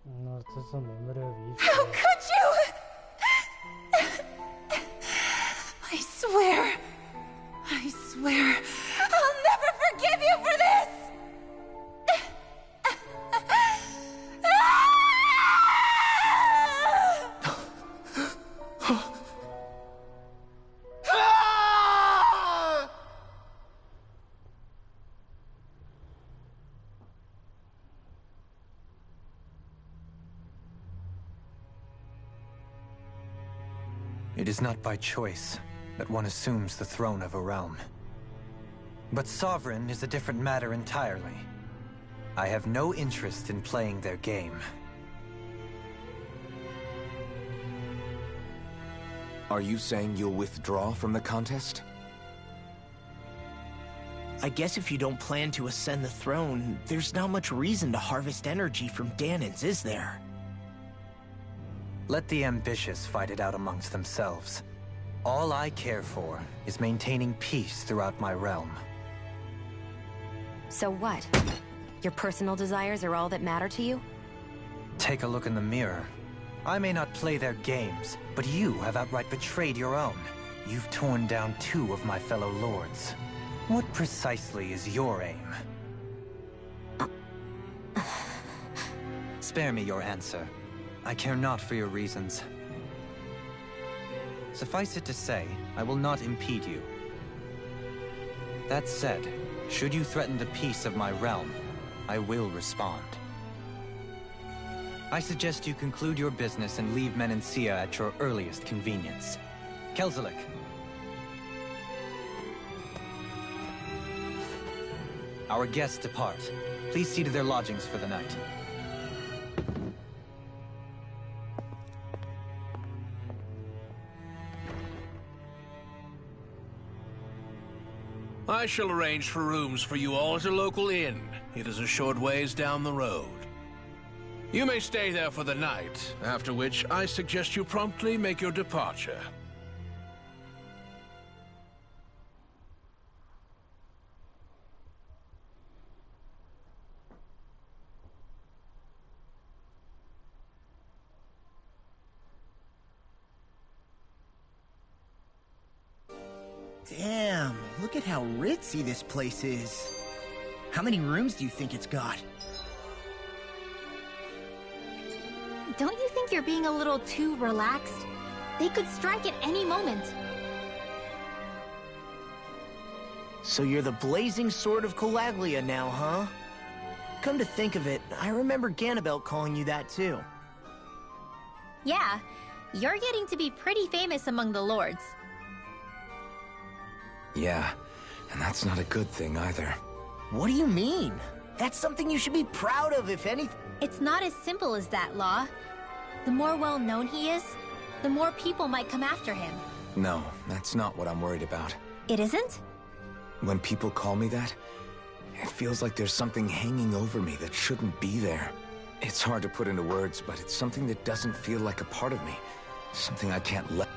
No, esto es un número de vista. How could you? I swear, I'll never forgive you for this! It is not by choice that one assumes the throne of a realm. But sovereign is a different matter entirely. I have no interest in playing their game. Are you saying you'll withdraw from the contest? I guess if you don't plan to ascend the throne, there's not much reason to harvest energy from Danins, is there? Let the ambitious fight it out amongst themselves. All I care for is maintaining peace throughout my realm. So what? Your personal desires are all that matter to you? Take a look in the mirror. I may not play their games, but you have outright betrayed your own. You've torn down 2 of my fellow lords. What precisely is your aim? Spare me your answer. I care not for your reasons. Suffice it to say, I will not impede you. That said, should you threaten the peace of my realm, I will respond. I suggest you conclude your business and leave Menancia at your earliest convenience. Kelzelik. Our guests depart. Please see to their lodgings for the night. I shall arrange for rooms for you all at a local inn. It is a short ways down the road. You may stay there for the night, after which I suggest you promptly make your departure. Damn, look at how ritzy this place is. How many rooms do you think it's got? Don't you think you're being a little too relaxed? They could strike at any moment. So you're the blazing sword of Colaglia now, huh? Come to think of it, I remember Ganabelt calling you that too. Yeah, you're getting to be pretty famous among the lords. Yeah, and that's not a good thing either. What do you mean? That's something you should be proud of, if anything. It's not as simple as that, Law. The more well-known he is, the more people might come after him. No, that's not what I'm worried about. It isn't? When people call me that, it feels like there's something hanging over me that shouldn't be there. It's hard to put into words, but it's something that doesn't feel like a part of me. Something I can't let...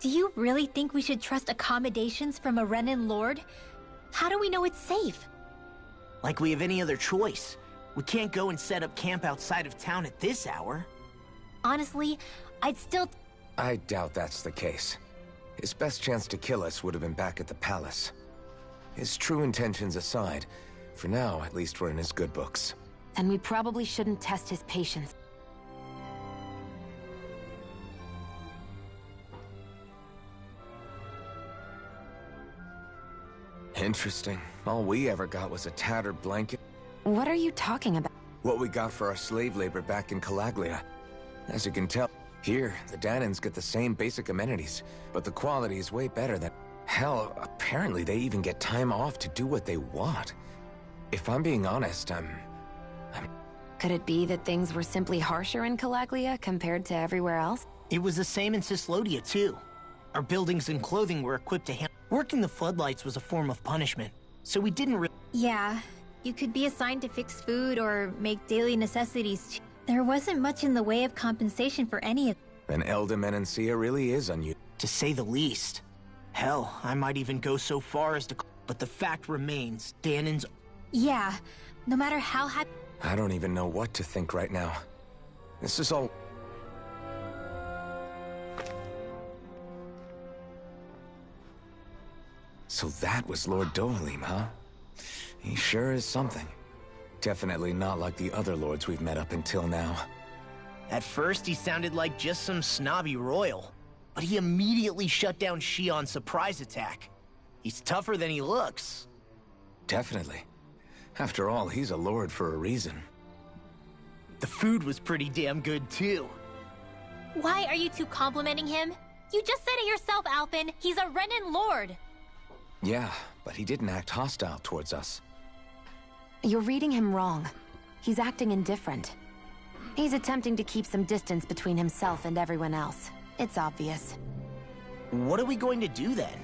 Do you really think we should trust accommodations from a Renan Lord? How do we know it's safe? Like we have any other choice. We can't go and set up camp outside of town at this hour. Honestly, I'd still... I doubt that's the case. His best chance to kill us would have been back at the palace. His true intentions aside, for now, at least we're in his good books. Then we probably shouldn't test his patience. Interesting. All we ever got was a tattered blanket. What are you talking about? What we got for our slave labor back in Calaglia. As you can tell, here, the Danans get the same basic amenities, but the quality is way better than... Hell, apparently they even get time off to do what they want. If I'm being honest, I'm... Could it be that things were simply harsher in Calaglia compared to everywhere else? It was the same in Cislodia, too. Our buildings and clothing were equipped to handle... Working the floodlights was a form of punishment, so we didn't Yeah, you could be assigned to fix food or make daily necessities. There wasn't much in the way of compensation for any of... Then Elda Menancia really is unusual. To say the least. Hell, I might even go so far as to... But the fact remains, Danan's... Yeah, no matter how happy... I don't even know what to think right now. This is all... So that was Lord Dohalim, huh? He sure is something. Definitely not like the other lords we've met up until now. At first, he sounded like just some snobby royal. But he immediately shut down Shion's surprise attack. He's tougher than he looks. Definitely. After all, he's a lord for a reason. The food was pretty damn good, too. Why are you two complimenting him? You just said it yourself, Alphen. He's a Renan Lord. Yeah, but he didn't act hostile towards us. You're reading him wrong. He's acting indifferent. He's attempting to keep some distance between himself and everyone else. It's obvious. What are we going to do then?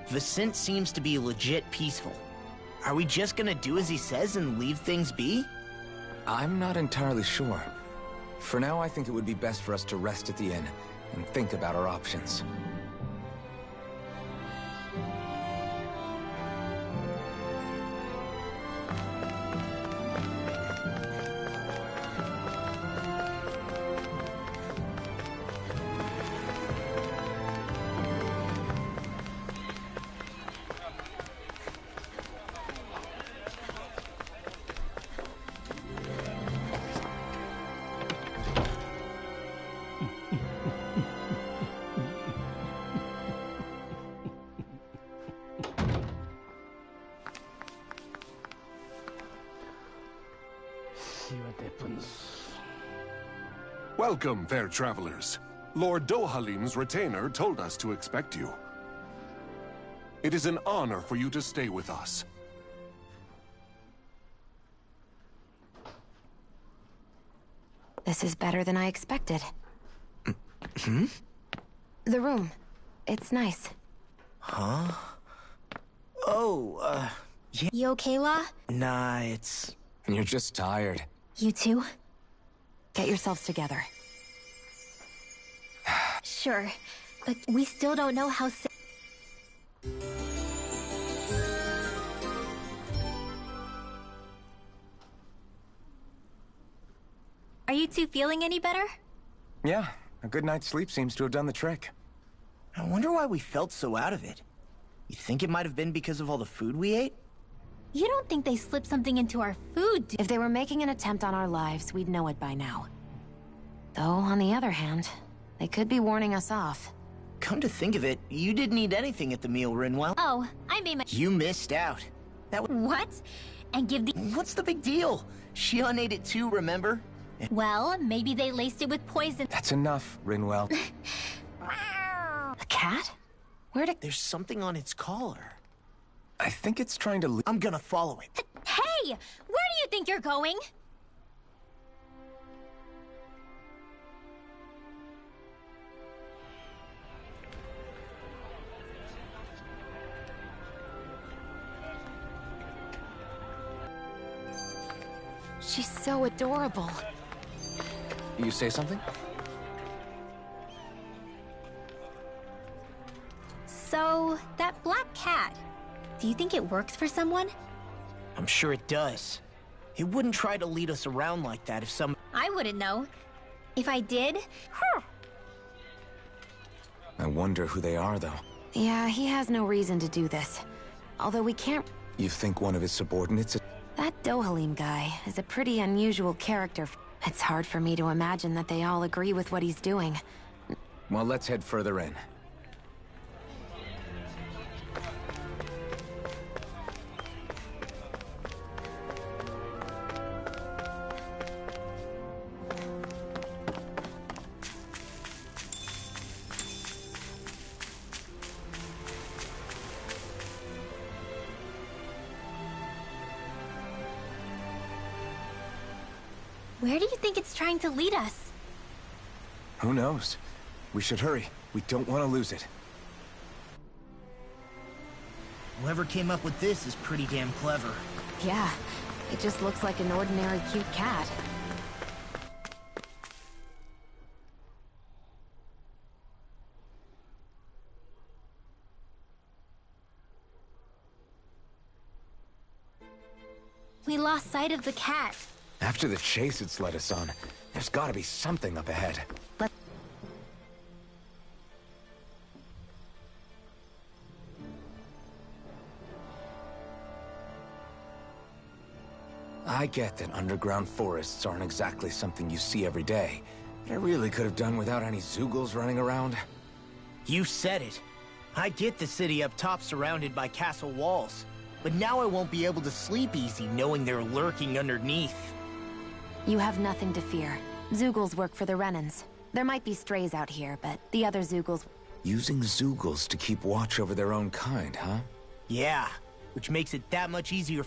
Vicent seems to be legit peaceful. Are we just gonna do as he says and leave things be? I'm not entirely sure. For now, I think it would be best for us to rest at the inn and think about our options. Welcome, fair travelers. Lord Dohalim's retainer told us to expect you. It is an honor for you to stay with us. This is better than I expected. The room. It's nice. Huh? Oh, yeah. You okay, La? Nah, it's... You're just tired. You too? Get yourselves together. Sure, but we still don't know how Are you two feeling any better? Yeah, a good night's sleep seems to have done the trick. I wonder why we felt so out of it. You think it might have been because of all the food we ate? You don't think they slipped something into our food, do If they were making an attempt on our lives, we'd know it by now. Though, on the other hand, they could be warning us off. Come to think of it, you didn't eat anything at the meal, Rinwell. Oh, I made my... You missed out. That was... What? And give the... What's the big deal? Shion ate it too, remember? Well, maybe they laced it with poison. That's enough, Rinwell. A cat? Where did... There's something on its collar. I think it's trying to... I'm gonna follow it. Hey! Where do you think you're going? She's so adorable. You say something? Do you think it works for someone? I'm sure it does. It wouldn't try to lead us around like that if some... I wouldn't know. If I did, I wonder who they are, though. Yeah, he has no reason to do this. Although we can't... You think one of his subordinates... That Dohalim guy is a pretty unusual character. It's hard for me to imagine that they all agree with what he's doing. Well, let's head further in. where do you think it's trying to lead us? Who knows? We should hurry. We don't want to lose it. Whoever came up with this is pretty damn clever. Yeah, it just looks like an ordinary cute cat. We lost sight of the cat. After the chase it's led us on, there's gotta be something up ahead. I get that underground forests aren't exactly something you see every day. But I really could have done without any Zeugles running around. You said it. I get the city up top surrounded by castle walls. But now I won't be able to sleep easy knowing they're lurking underneath. You have nothing to fear. Zeugles work for the Renans. There might be strays out here, but the other Zeugles... Using Zeugles to keep watch over their own kind, huh? Yeah, which makes it that much easier.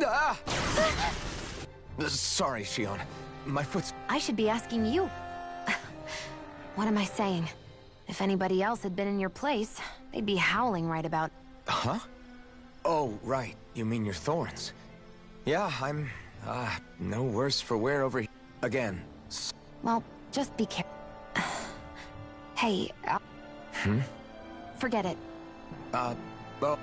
Ah! Sorry, Shion. My foot's... I should be asking you. What am I saying? If anybody else had been in your place, they'd be howling right about... Huh? Oh, right. You mean your thorns. Yeah, I'm... no worse for wear over... Again. Well, just be careful. Hey, forget it. Well...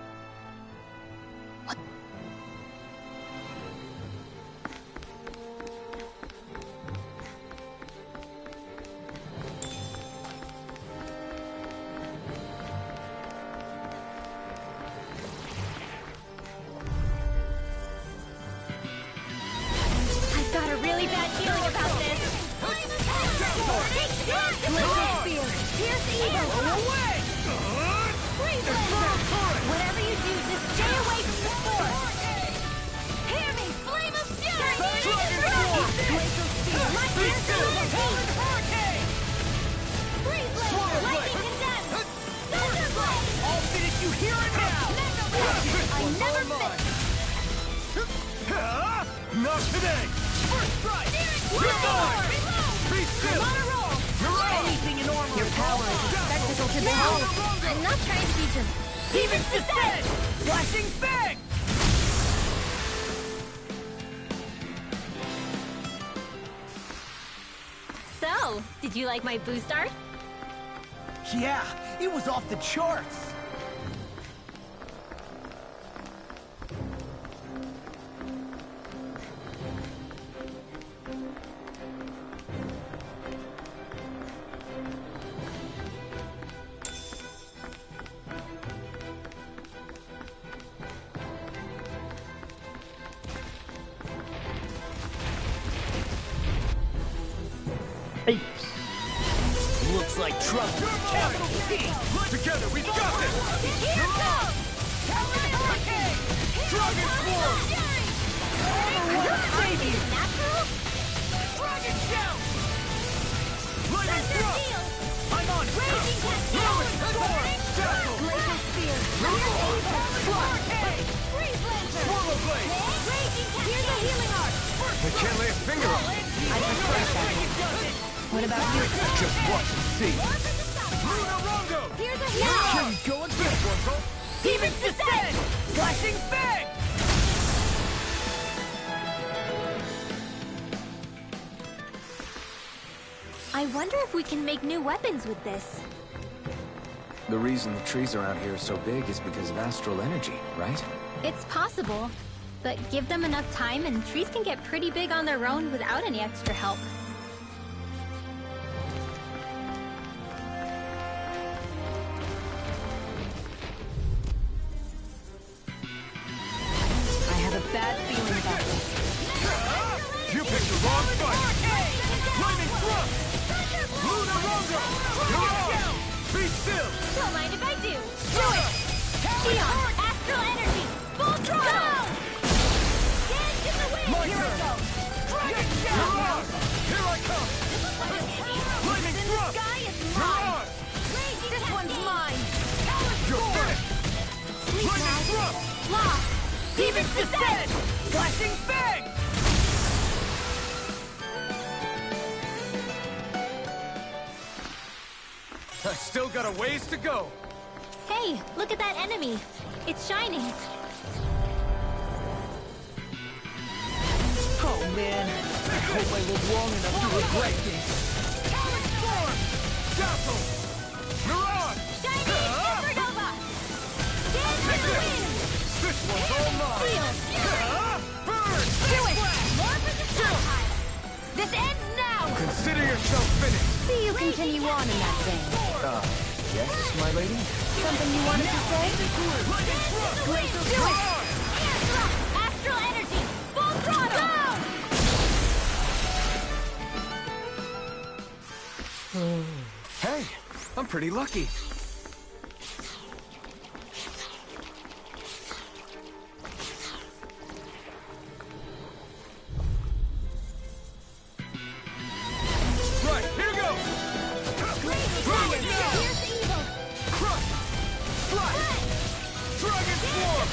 Not today! First strike! You're mine! Be still! I'm on a roll! You're on! Anything in order. Your power is a spectacle to behold. I'm not trying to be just... Demon Descent! Flashing Fang! So, did you like my boost art? Yeah, it was off the charts! Looks like trouble. Capital T! Together, we've got this! Here it comes! Hurricane! Dragon Force! Baby! Natural? Dragon Shout! Lightning Thrust! I'm on! Raging Lumen Storm! Tackle! Glacial Spear! Hurricane! Freeze Lantern! Swallow Blade! Raging Here's a healing art! I can't lay a finger on it. I prefer that. What about you? Just watch and see. Luna Rongo! Here's a healing art! Go and get one, Cole! Demon Descent! Flashing Fang! I wonder if we can make new weapons with this. The reason the trees around here are so big is because of astral energy, right? It's possible, but give them enough time and trees can get pretty big on their own without any extra help. I have a bad feeling about this. You picked the wrong fight! Flaming thrust! Lunar Rongo! You're out! Be still! Don't mind if I do. Do it! Shion, astral energy! Full throttle! Dance in the wind! Here I go! Dragon Shout! Here I come! Flaming This thrust! guy is You're mine! on! This one's mine! You're finished! Sleep Flaming now. thrust! Lock! Demon's Descent! Flashing bang! I still got a ways to go. Hey, look at that enemy. It's shining. Oh man, I hope I live long enough to regret this. Dazzle! Mirage! Shining supernova! Dance in the wind! This one's all mine! Burn! Do it! More for the sky! This ends now! Consider yourself finished. See you continue on in that vein. Yes, my lady? Something you wanted to say? Do it! Air thrust! Astral energy! Full throttle! Hey, I'm pretty lucky. Right, here goes! Fluid now! Here's the evil! Crush! Flash! Dragon Swarm!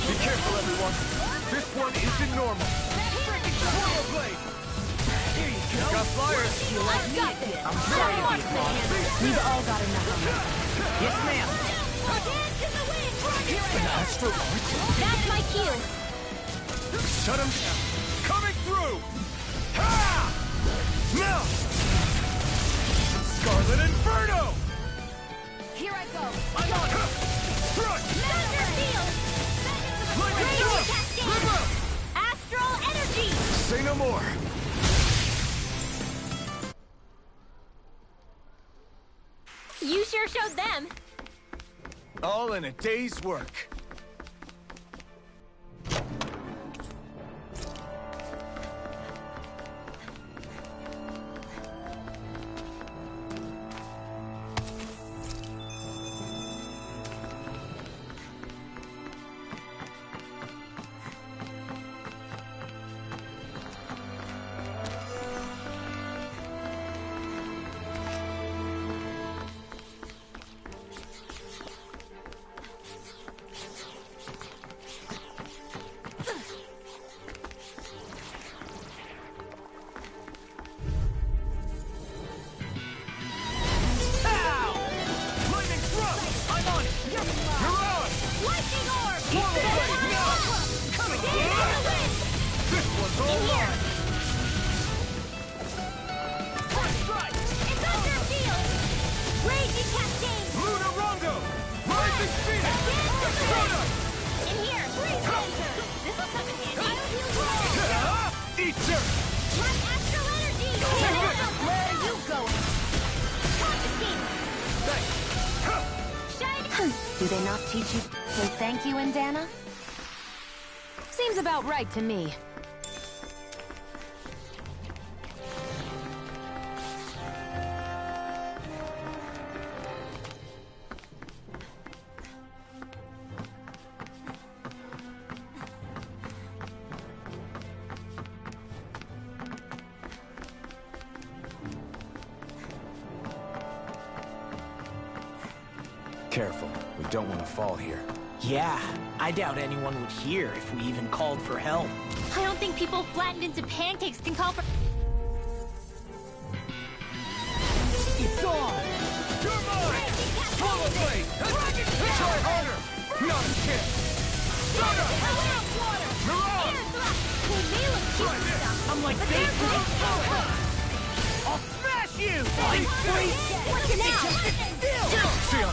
Be careful, everyone. This one isn't normal. Coil Blade! Here you go. Got flyers. I've got this! I'm sorry to be a bother. We've all got enough of this. Yes, ma'am. Dance in the wind! Astro Art? That's my cue! Shut him down. Coming through! Ha! Now! Scarlet Inferno! Here I go! I'm on it! Thrust! Thunder Field! Lightning Raging Thrust! Cascade! River! Astral energy! Say no more. You sure showed them. All in a day's work. Lightning Thrust! I'm on it! You're on! Lightning orb! Swallow Blade, now! Coming in the wind! This one's all Here! mine! First strike! It's Thunder Field! Raging Cascade! Lunar Rongo! Rising Phoenix! Product! In here! This will come in handy! Eater! My astral energy! Where are you going? Confiscate! Thanks! Shining! Do they not teach you to say thank you in Dana? Seems about right to me. Careful, we don't want to fall here. Yeah, I doubt anyone would hear if we even called for help. I don't think people flattened into pancakes can call for... It's on! You're mine! Swallow Blade! Try harder! Not a chance! Product! Mirage! They may look cute and stuff, I'm like but bait they're for great the power! you! What's now? Still!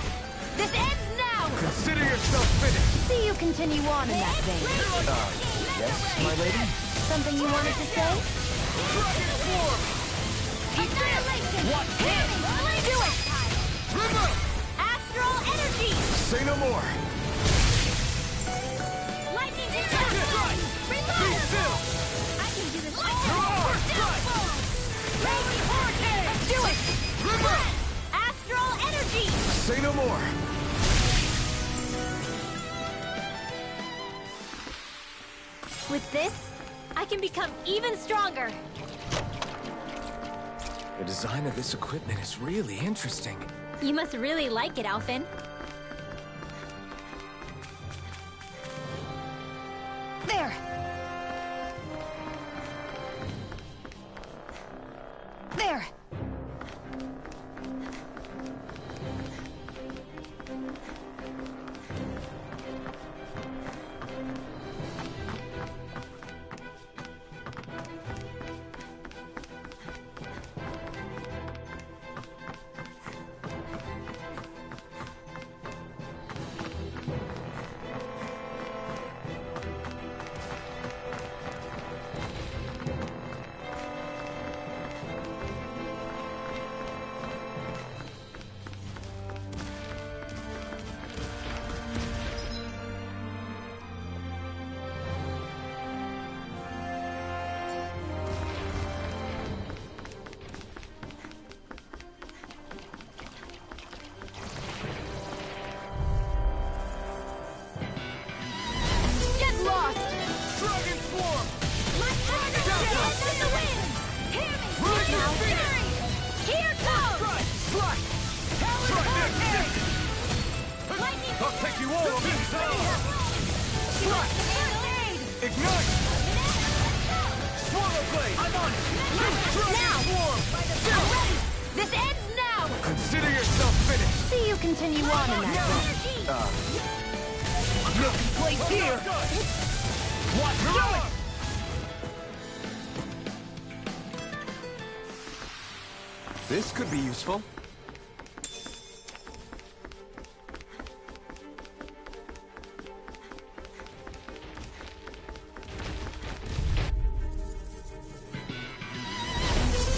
This ends now! Consider yourself finished! See you continue on in that vein. Yes, my lady? Something you wanted to say? Dragon form! Annihilation! What? Do it! Remove! Astral energy! Say no more! Lightning Be reload! still! I can do this. Raging hurricane! Do it! Remove! Astral energy! Say no more! With this, I can become even stronger. The design of this equipment is really interesting. You must really like it, Alphen. There! There! I'll take you all on this Strike! Ignite! Swallow blade! I'm on it! Dragon form! I'm ready! This ends now! Consider yourself finished! See you continue on in that vein. Milky place here! Watch out! This could be useful.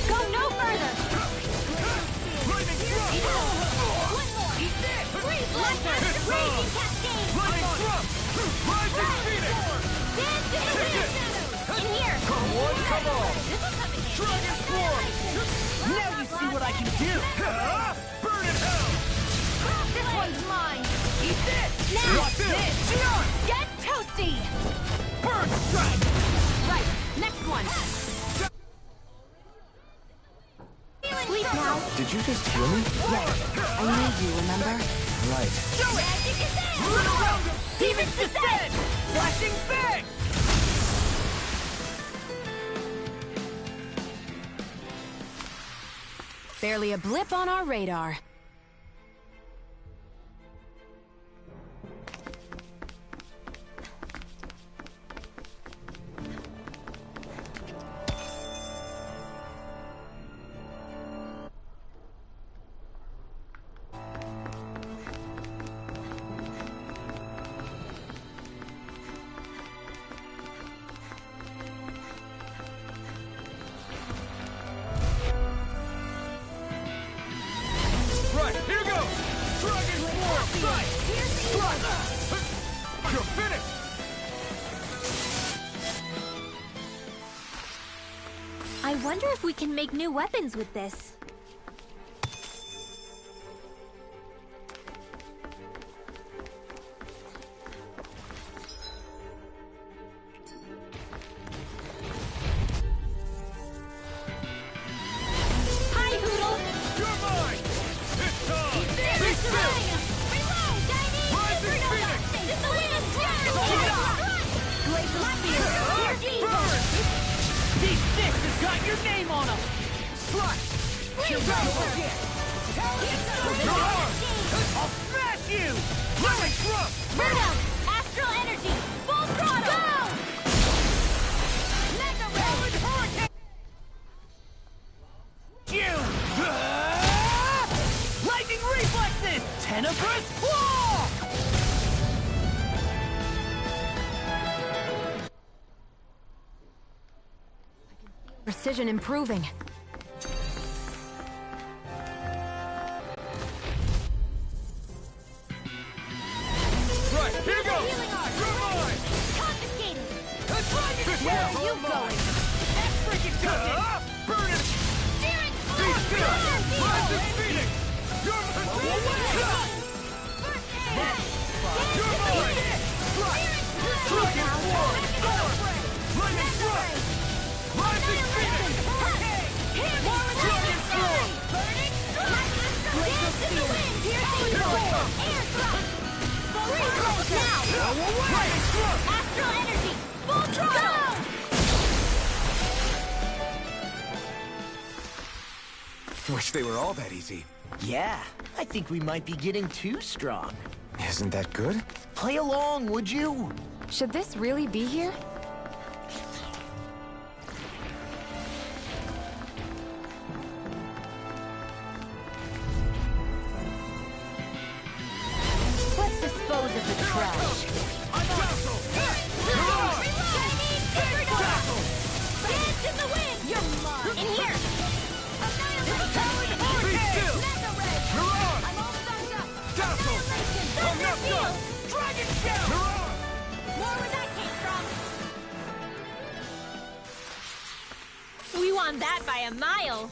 Go no further! Lightning thrust! One more! Freeze blaster! Raging cascade! Lightning thrust! Rising phoenix! Dance to the wind! In here! Come one, come all! Dragon form! Now you see what I can do! Burn in hell! This one's mine! Eat this! Now! Watch this! Get toasty! Burn strike! Right, next one! Sleep now. Did you just hear me? Yes. I need you, remember? Right. Do it! Magic is in! Demon's descent! Flashing bang! Barely a blip on our radar. Right, here goes! Dragon form! Strike! Strike! You're finished! I wonder if we can make new weapons with this. Hi, Hoodle! You're mine! It's time! Be still! Reload! Chinese Rising supernova! phoenix! It's the wind! Glacial spear! Here, Burn! Deep Six has got your name on them! Slash! Your arm! I'll smash you! Lightning thrust! Burnout! Astral energy! Full throttle! Go! Mega ray! You! precision improving. Right, here you go! Healing art! You're mine! Confiscated! Where are you going? That freaking does it! Burn it! Steering Be still! Rise You're and Phoenix! You're mine! You're mine! Dragon Swarm! Lightning Thrust! Rising Phoenix! Dragon Swarm! Dance in the wind! Here's the evil! Air thrust! Freeze blade now! Lightning Thrust! Astral energy! Full throttle! Wish they were all that easy. Yeah, I think we might be getting too strong. Isn't that good? Play along, would you? Should this really be here? Let's dispose of the trash. Dance in the wind! You're mine! In here! Be still! You're on! I'm all sucked up! Dazzle! Thunder Enough field! done! Dragon shell! You're on! More where that came from! We won that by a mile!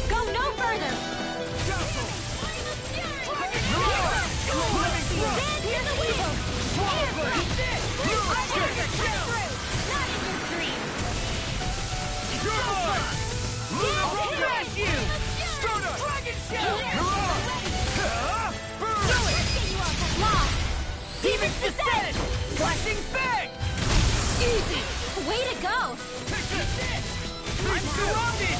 Go no further! Dazzle! Dragon You're on! Lightning Thrust! Dance in the wind! Swallow blade! Dragon shell! Not in your dreams! You're mine! Luna Here Rondo! at you! Stardust! Dragon shell! You're on! Burn! Lost! Demons descended! Flashing fang! Easy! Way to go! Take this! I'm surrounded!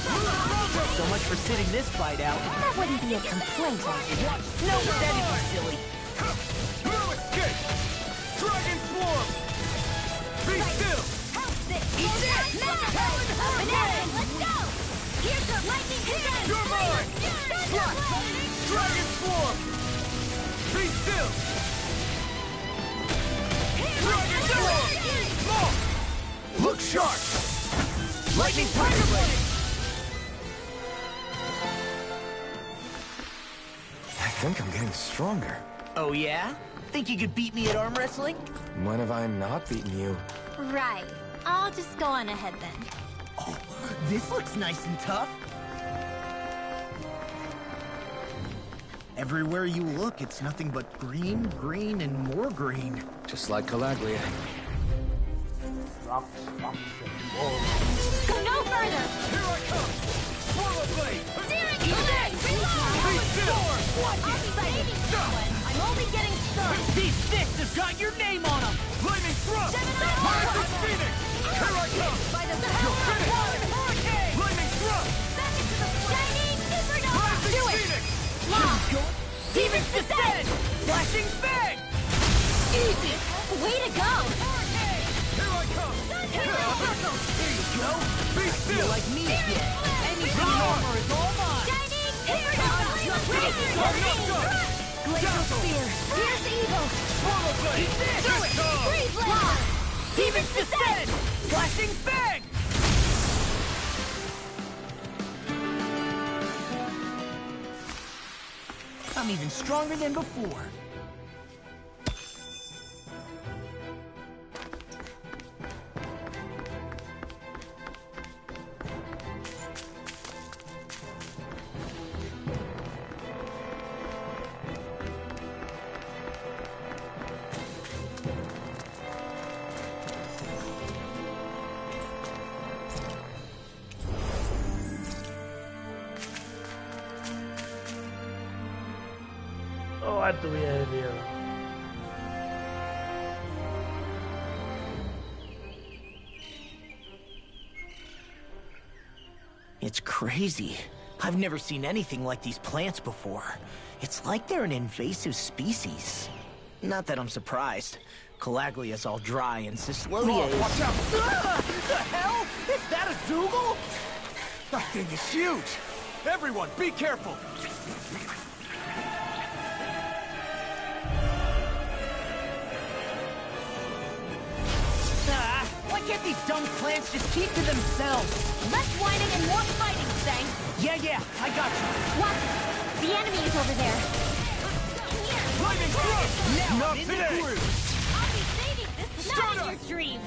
Luna Rondo! So much for sitting this fight out. That wouldn't be a complaint, No, that'd be silly. No escape! Dragon Swarm! Be still! Let's go! Here's the lightning descent! You're mine! Dragon Swarm! Be still! Dragon Swarm! Lock! Look sharp! Lightning Tiger Blade! I think I'm getting stronger. Oh yeah? Think you could beat me at arm wrestling? When have I not beaten you? Right. I'll just go on ahead then. Oh, this looks nice and tough. Everywhere you look, it's nothing but green, green, and more green. Just like Calaglia. Rocks, and walls. Go no further! Here I come! Swallow Blade! Steering blade! Reload! Be still! I'll be saving someone! I'm only getting started! These fists have got your name on them! Lightning Thrust! Gemini! Rising Phoenix! Here I come! By the You're finished! hurricane! Lightning Thrust! Back into the shining supernova! Rising Do it! Phoenix! Lost! Demons descended! Flashing fang! Easy! Way to go! Here I come! There you go. Be Feel still! like me again. Anything in armor is all mine! Shining supernova! Glacial Spear. Here's evil! Swallow Blade! Do it! Freeze blade! Demons descended! Flashing fang! I'm even stronger than before. Oh, what do we have here? It's crazy. I've never seen anything like these plants before. It's like they're an invasive species. Not that I'm surprised. Calaglia's all dry and Cyslodia is... Watch out! The hell? Is that a Zoogle? That thing is huge! Everyone, be careful! can't these dumb plants just keep to themselves? Less whining and more fighting, Sang. Yeah, I got you. Watch it. The enemy is over there. Lightning thrust! Now Not I'm in the today! groove. I'll be saving this not in your dreams.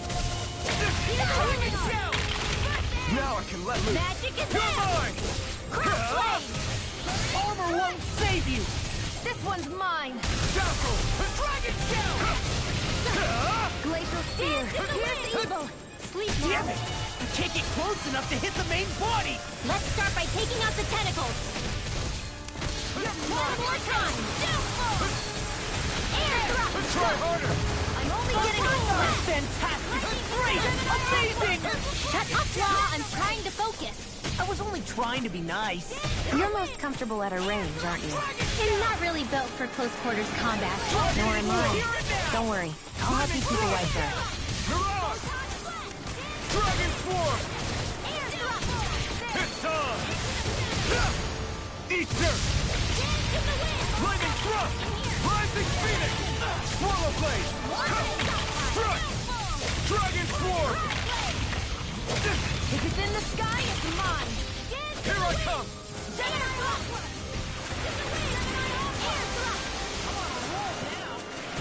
Now I can let loose. Magic is You're out. mine! Cross blade. Armor won't save you. This one's mine! Dazzle! Dragon Shell! Glacial Spear! Here's evil. Sleep now. Damn it! I can't get close enough to hit the main body. Let's start by taking out the tentacles. One more time. Air thrust. Try harder! I'm only getting started. Fantastic! Great! Amazing! Shut up, Law. I'm trying to focus. I was only trying to be nice. You're most comfortable at a range, aren't you? I'm not really built for close quarters combat. Nor am I. Don't worry. I'll help you keep away first. Mirage! Dragon Swarm! Air thrust. It's on! Easter! Lightning Thrust! Rising Phoenix! Swallow Blade! Thrust! Dragon Swarm! If it's in the sky, it's mine! Here I come!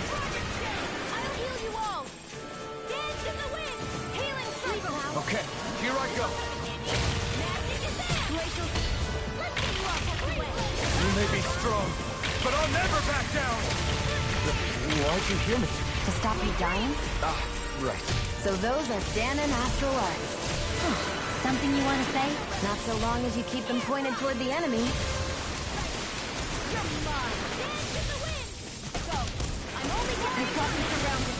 I'll heal you all. Dance in the wind. Healing cycle. Okay, here I go. Magic is there. Glacial. Let's get you all tucked away. You may be strong, but I'll never back down! Why'd you hear me? To stop you dying? Ah, right. So those are Dan and Astral Arts. Something you want to say? Not so long as you keep them pointed toward the enemy. You're mine. Dance in the wind. Go. I'm only getting surrounded.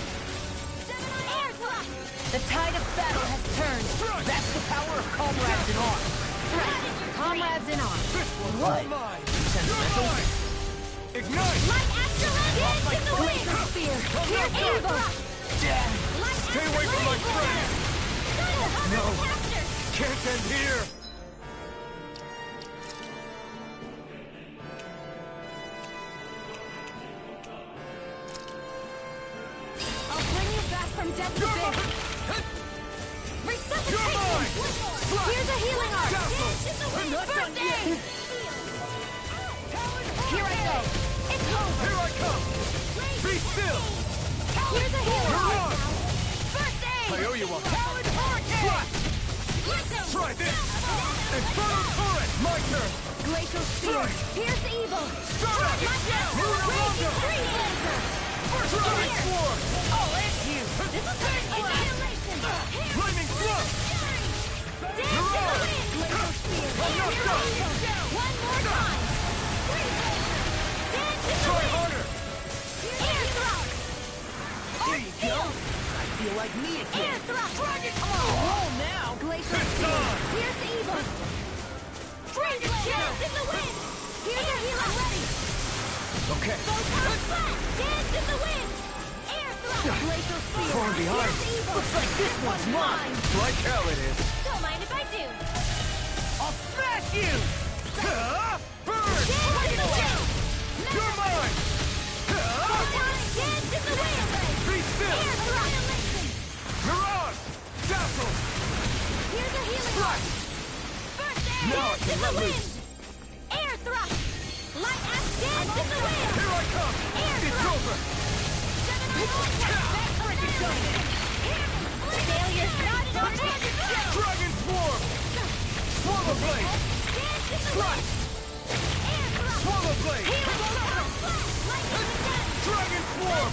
Air thrust. The tide of battle has turned. That's the power of comrades in arms. Right. Comrades in arms. What? Mine! Sentimental? Ignite! Light astral dance in the wind. Glacial Spear! Here's Air evil. Light Stay away from my friend! No! Can't end here! I'll bring you back from death to bit. You're mine! Here's a healing arc. I'm not done yet! Here I go. It's over. Here I come! Be still! Here's a healing arc. Mirage! First aid. I owe you one! Talon Hurricane. Try this! Inferno Turret! My turn! Glacial Spear. Here's evil. Start it! Lunar Rondo! Dragon Swarm! Oh, it's you. This is annihilation. Lightning Thrust! Mirage! I'm not done! One more time. Try harder! Air thrust. There you go. I feel like me Air again. thrust. Come on, roll now. Glacial It's Spear. on! Here's evil. Dragon dance in the wind. Here's a healing ready. Okay. Photon blast. Dance in the wind. Air thrust. Glacial Spear. Falling behind. Here's evil. Looks like this one's mine. Like hell it is. Don't mind if I do. I'll smash you. Burn! Dance in the wind. You're mine! Dance in the wind. Be still! Air thrust. Mirage! Dazzle! Here's a healing arc. First aid. Now I Dance can in the let wind. loose. Air thrust. Light ass dance in the wind. Here I come! Air It's thrust. over! Failure's not an option. Dragon Swarm! Swallow Blade! Dance in the wind. Air thrust. Swallow Blade! Dragon Swarm!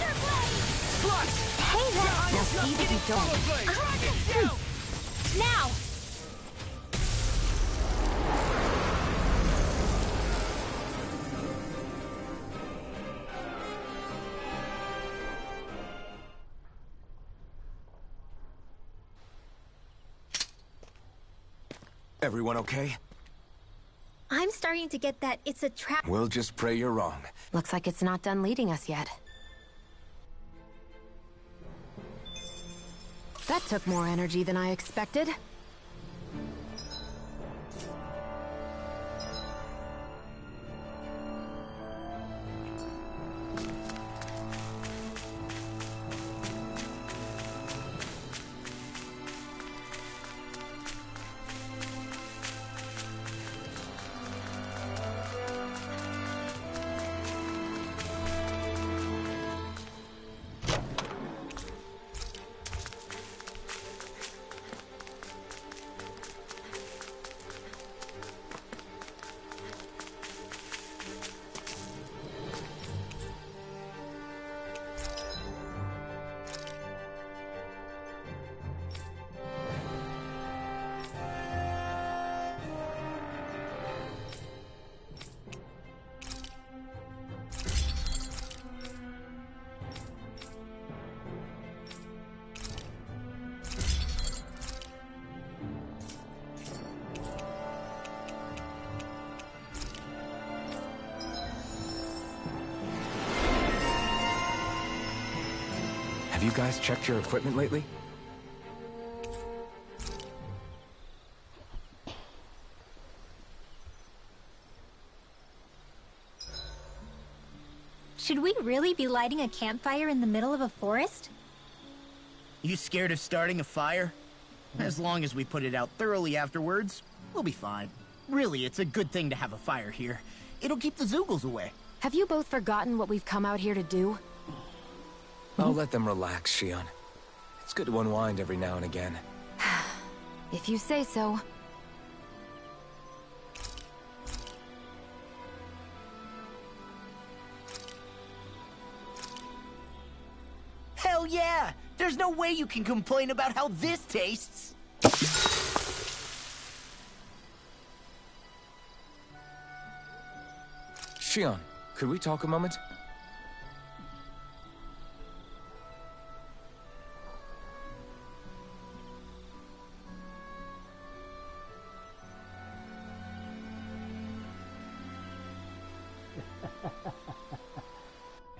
Flash! Hey, now see that you Swallow don't. Blade! Dragon shell. Now. Everyone okay? I'm starting to get that it's a trap. We'll just pray you're wrong. Looks like it's not done leading us yet. That took more energy than I expected. Have you guys checked your equipment lately? Should we really be lighting a campfire in the middle of a forest? You scared of starting a fire? As long as we put it out thoroughly afterwards, we'll be fine. Really, it's a good thing to have a fire here. It'll keep the Zoogles away. Have you both forgotten what we've come out here to do? I'll let them relax, Shion. It's good to unwind every now and again. If you say so. Hell yeah! There's no way you can complain about how this tastes! Shion, could we talk a moment?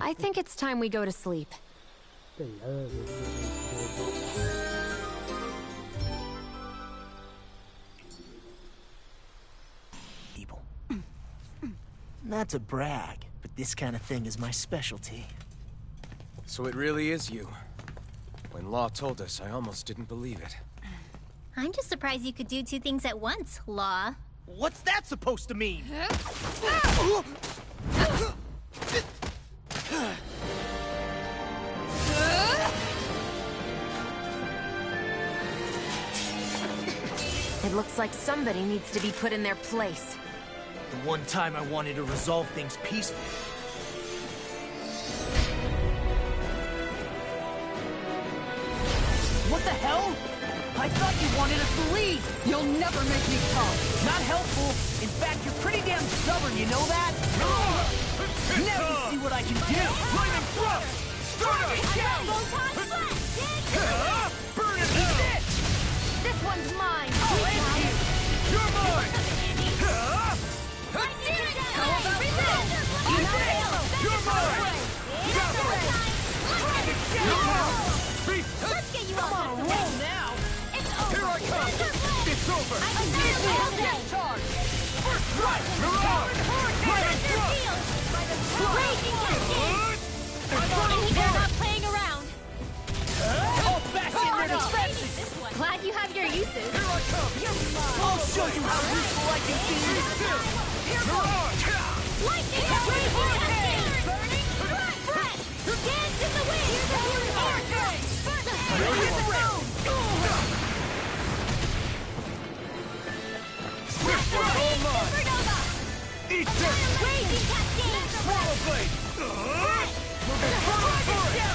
I think it's time we go to sleep. People. Not to brag, but this kind of thing is my specialty. So it really is you. When Law told us, I almost didn't believe it. I'm just surprised you could do two things at once, Law. What's that supposed to mean? It looks like somebody needs to be put in their place. The one time I wanted to resolve things peacefully. What the hell? I thought you wanted us to leave! You'll never make me talk! Not helpful! In fact, you're pretty damn stubborn, you know that? Now you see what I can do! Lightning thrust! Stardust! Burn it down! This one's mine! You're mine! You're mine! Let's get you I'm on a roll now! It's over! Here I come! It's over! I can Charge! First strike! Mirage! Lightning thrust! Raging Cascade! They're not playing around. All back in their defenses! Glad you have your uses. Here I come! I'll show you how useful I can be! Mirage! Lightning Raging Cascade! Burning Breath! Dance in the wind! Ready in the room! This one's all mine! Supernova! Eat this! Raging Cascade! Swallow blade! Moving further for it!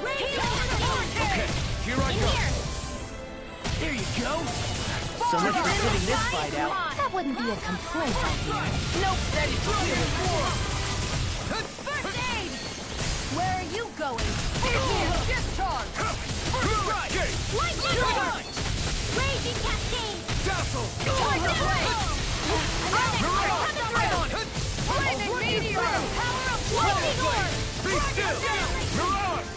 Raging Cascade! Here I go! There you go! So much for putting this fight out. That wouldn't be a complaint, I hear. Nope, that is really First aid! Where are you going? Discharge! Lightning Bolt! Raging Cascade! Dazzle! Tiger Blade! Flaming meteor! Lightning Orb! Be still! Mirage!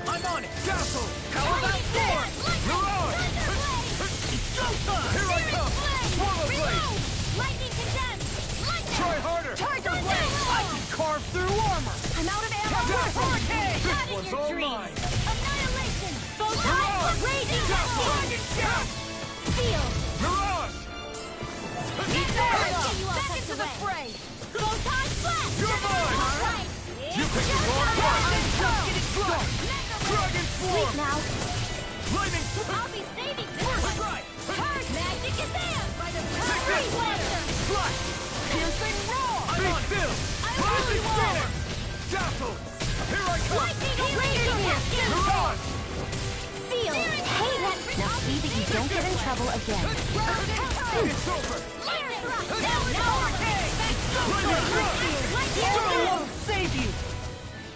I'm on it! Dazzle! How about this? Mirage! It's showtime! Here I come! Swallow blade! Lightning Condensed! Try harder! Tiger Blade! I can carve through armor! I'm out of ammo! Dazzle! Hurricane! This Not in one's your all dreams! mine! Annihilation! Photon! Mirage! Raging Dazzle! Cascade! Steel! Mirage! Back into the fray! Photon Blast! You're mine! Alright! You picked the wrong one! Dragon Sleep Swarm! now! Lightning! I'll be saving this First one! strike! Hard Magic is there! By the Take Tree this! Blaster! Slash! Piercing Roar! Be still! Blazing Storm! Dazzle! Here I come! Lightning Raging Cascade! Mirage! Seal! Hate it! Now see that you don't get in trouble again. It's over! Lightning Thrust! Hurricane! Lightning Thrust! Storm won't save you!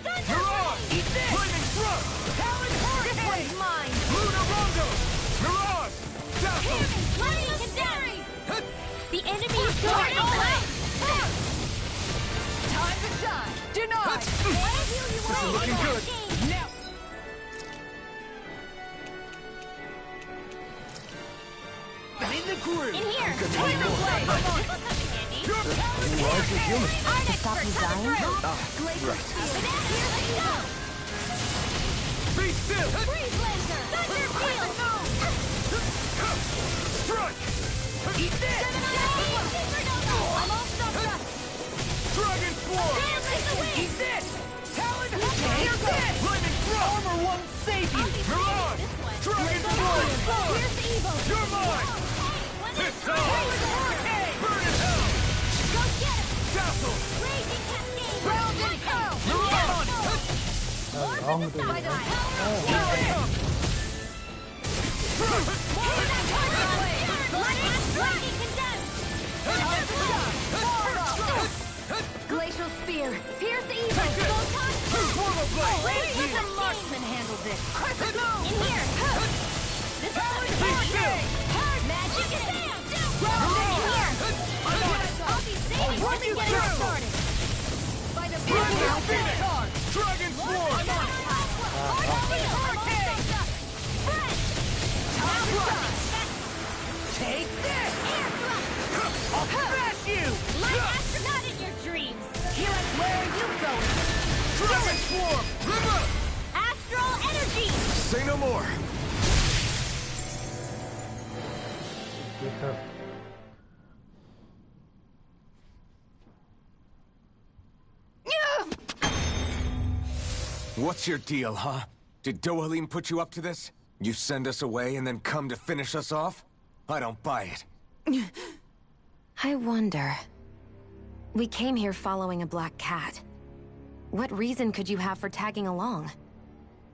Mirage! Lightning Thrust! Talon Hurricane! Mine! Luna Rondo! Mirage! Dazzle! Lightning Condensed! The enemy is going away! Time to shine! Do denied! This is looking good. Now! In the groove. In here. Toilet blade. To stop you dying? Right. Be still. Freeze laser. Thunder field. Strike. Eat this. I'm all stuffed up. Dragon Swarm. Eat this. Talon. Here's this. Lightning Thrust. Armor won't save you. Mirage. Dragon Swarm. Here's the evil. You're mine. This time. Burn in hell. Go get it. Dazzle. Raging cascade. Round and pound! Glacial spear. Pierce evil. Let the marksman handle this. In here. This is magic and sand. In here. I'll be saving when we get it started. By the Dragon Swarm. Take this! I'll crush you! Like astronaut in your dreams! Where are you going? Dragon Swarm. River. Astral energy! Say no more. What's your deal, huh? Did Dohalim put you up to this? You send us away and then come to finish us off? I don't buy it. I wonder. We came here following a black cat. What reason could you have for tagging along?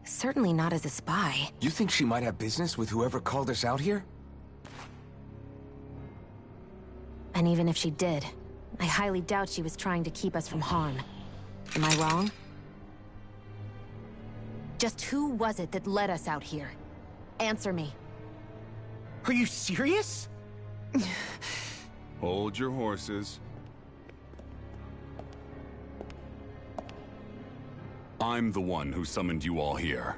Certainly not as a spy. You think she might have business with whoever called us out here? And even if she did, I highly doubt she was trying to keep us from harm. Am I wrong? Just who was it that led us out here? Answer me. Are you serious? Hold your horses. I'm the one who summoned you all here.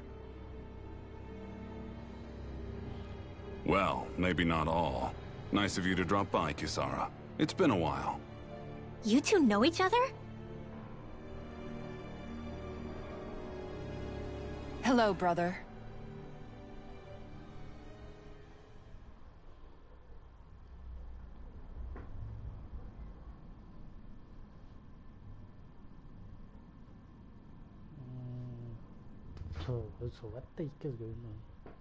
Well, maybe not all. Nice of you to drop by, Kisara. It's been a while. You two know each other? Hello, brother. So what the heck is going on?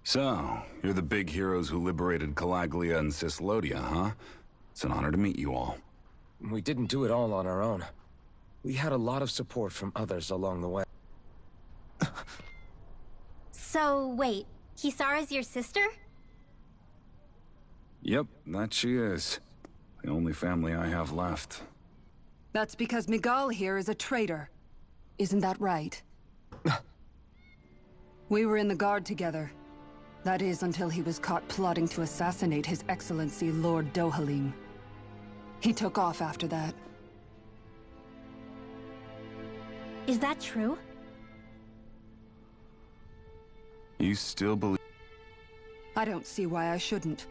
So, you're the big heroes who liberated Calaglia and Cislodia, huh? It's an honor to meet you all. We didn't do it all on our own. We had a lot of support from others along the way. So, wait. Kisara's your sister? Yep, that she is. The only family I have left. That's because Miguel here is a traitor. Isn't that right? We were in the Guard together. That is, until he was caught plotting to assassinate His Excellency Lord Dohalim. He took off after that. Is that true? You still believe... I don't see why I shouldn't.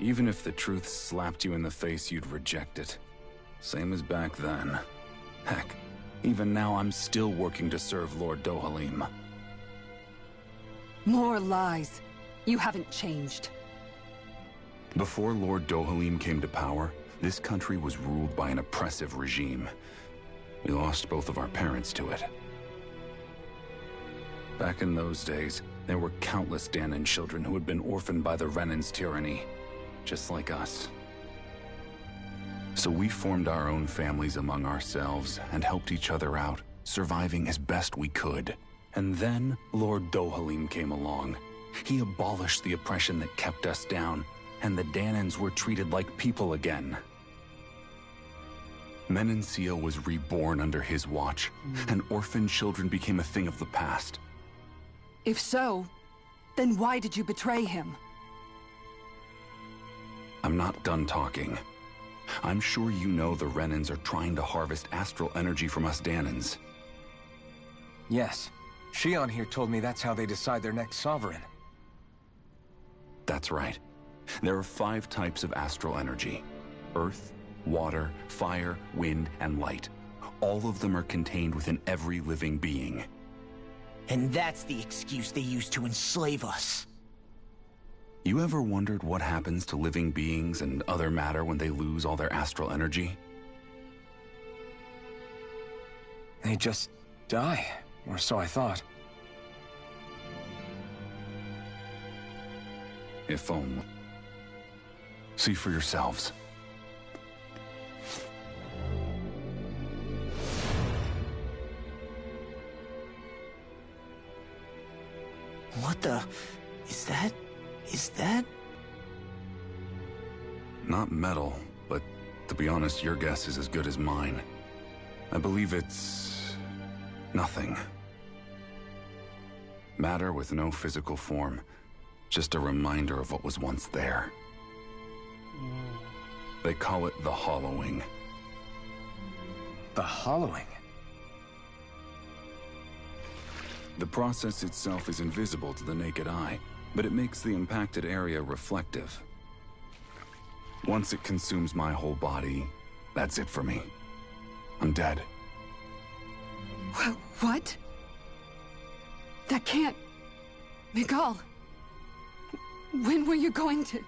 Even if the truth slapped you in the face, you'd reject it. Same as back then. Heck, even now I'm still working to serve Lord Dohalim. More lies. You haven't changed. Before Lord Dohalim came to power, this country was ruled by an oppressive regime. We lost both of our parents to it. Back in those days, there were countless Danon children who had been orphaned by the Renan's tyranny, just like us. So we formed our own families among ourselves and helped each other out, surviving as best we could. And then Lord Dohalim came along. He abolished the oppression that kept us down, and the Danons were treated like people again. Menencia was reborn under his watch, and orphaned children became a thing of the past. If so, then why did you betray him? I'm not done talking. I'm sure you know the Renans are trying to harvest astral energy from us Danins. Yes. Shion here told me that's how they decide their next sovereign. That's right. There are 5 types of astral energy. Earth, water, fire, wind, and light. All of them are contained within every living being. And that's the excuse they use to enslave us. You ever wondered what happens to living beings and other matter when they lose all their astral energy? They just die, or so I thought. If only. See for yourselves. What the... Is that... Not metal, but to be honest, your guess is as good as mine. I believe it's... nothing. Matter with no physical form. Just a reminder of what was once there. They call it the hollowing. The hollowing? The process itself is invisible to the naked eye, but it makes the impacted area reflective. Once it consumes my whole body, that's it for me. I'm dead. What? That can't... Miguel... When were you going to...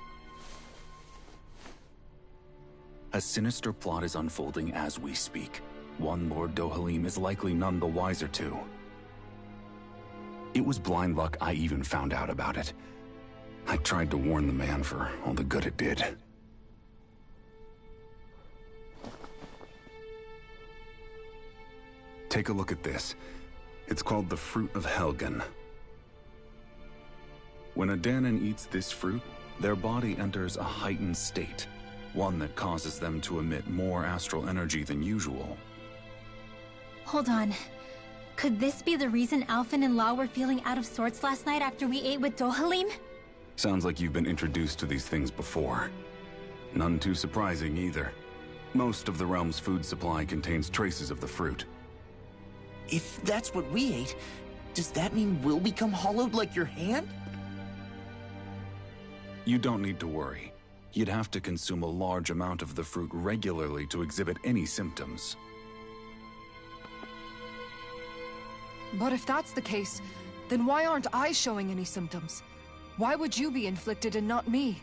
A sinister plot is unfolding as we speak. One Lord Dohalim is likely none the wiser to. It was blind luck I even found out about it. I tried to warn the man for all the good it did. Take a look at this. It's called the Fruit of Helgen. When a Danon eats this fruit, their body enters a heightened state, one that causes them to emit more astral energy than usual. Hold on. Could this be the reason Alphen and Law were feeling out of sorts last night after we ate with Dohalim? Sounds like you've been introduced to these things before. None too surprising either. Most of the realm's food supply contains traces of the fruit. If that's what we ate, does that mean we'll become hollowed like your hand? You don't need to worry. You'd have to consume a large amount of the fruit regularly to exhibit any symptoms. But if that's the case, then why aren't I showing any symptoms? Why would you be inflicted and not me?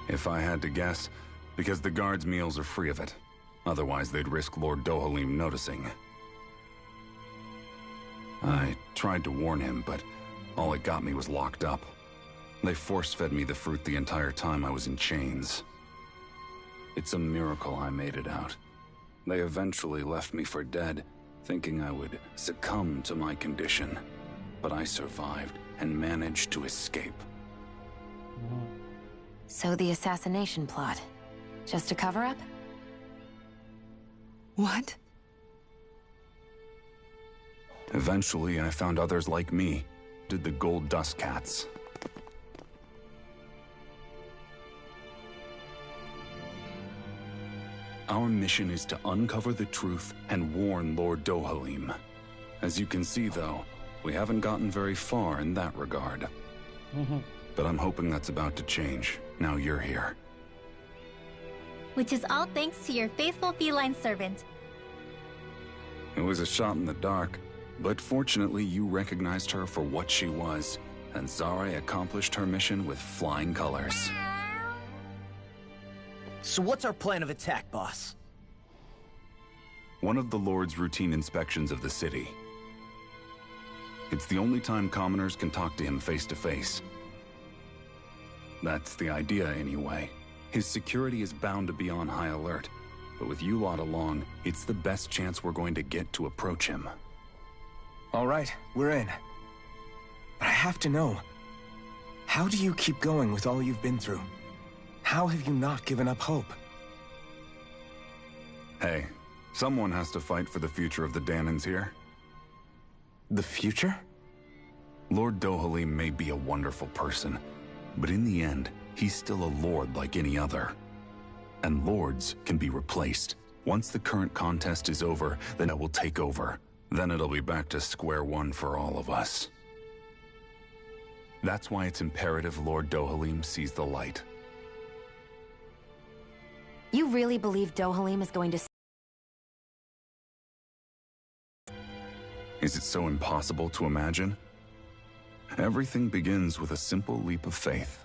If I had to guess, because the guards' meals are free of it. Otherwise, they'd risk Lord Dohalim noticing. I tried to warn him, but all it got me was locked up. They force-fed me the fruit the entire time I was in chains. It's a miracle I made it out. They eventually left me for dead, thinking I would succumb to my condition. But I survived and managed to escape. So the assassination plot, just a cover-up? What? Eventually, I found others like me, did the Gold Dust Cats. Our mission is to uncover the truth and warn Lord Dohalim. As you can see, though, we haven't gotten very far in that regard. But I'm hoping that's about to change, now you're here. Which is all thanks to your faithful feline servant. It was a shot in the dark, but fortunately you recognized her for what she was, and Zare accomplished her mission with flying colors. So what's our plan of attack, boss? One of the Lord's routine inspections of the city. It's the only time commoners can talk to him face to face. That's the idea, anyway. His security is bound to be on high alert, but with you lot along, it's the best chance we're going to get to approach him. All right, we're in. But I have to know, how do you keep going with all you've been through? How have you not given up hope? Hey, someone has to fight for the future of the Danons here. The future? Lord Dohalim may be a wonderful person, but in the end, he's still a lord like any other. And lords can be replaced. Once the current contest is over, then it will take over. Then it'll be back to square one for all of us. That's why it's imperative Lord Dohalim sees the light. You really believe Dohalim is going to... Is it so impossible to imagine? Everything begins with a simple leap of faith.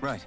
Right.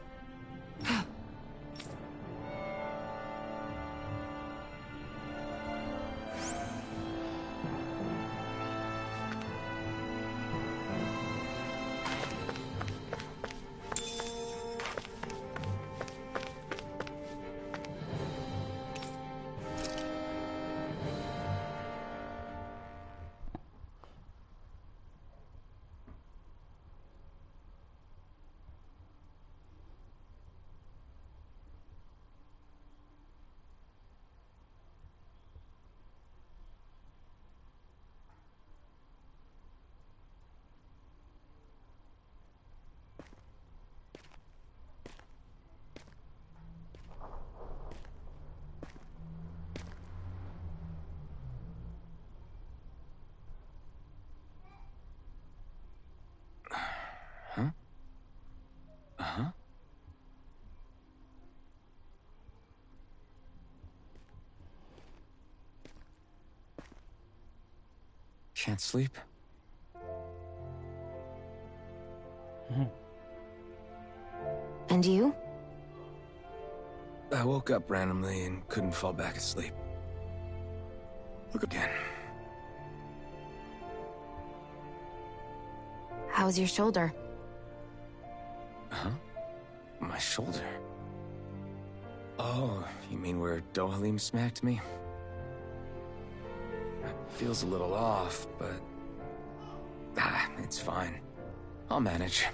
Huh? Uh-huh. Can't sleep? And you? I woke up randomly and couldn't fall back asleep. Look again. How's your shoulder? Huh? My shoulder? Oh, you mean where Dohalim smacked me? It feels a little off, but... it's fine. I'll manage.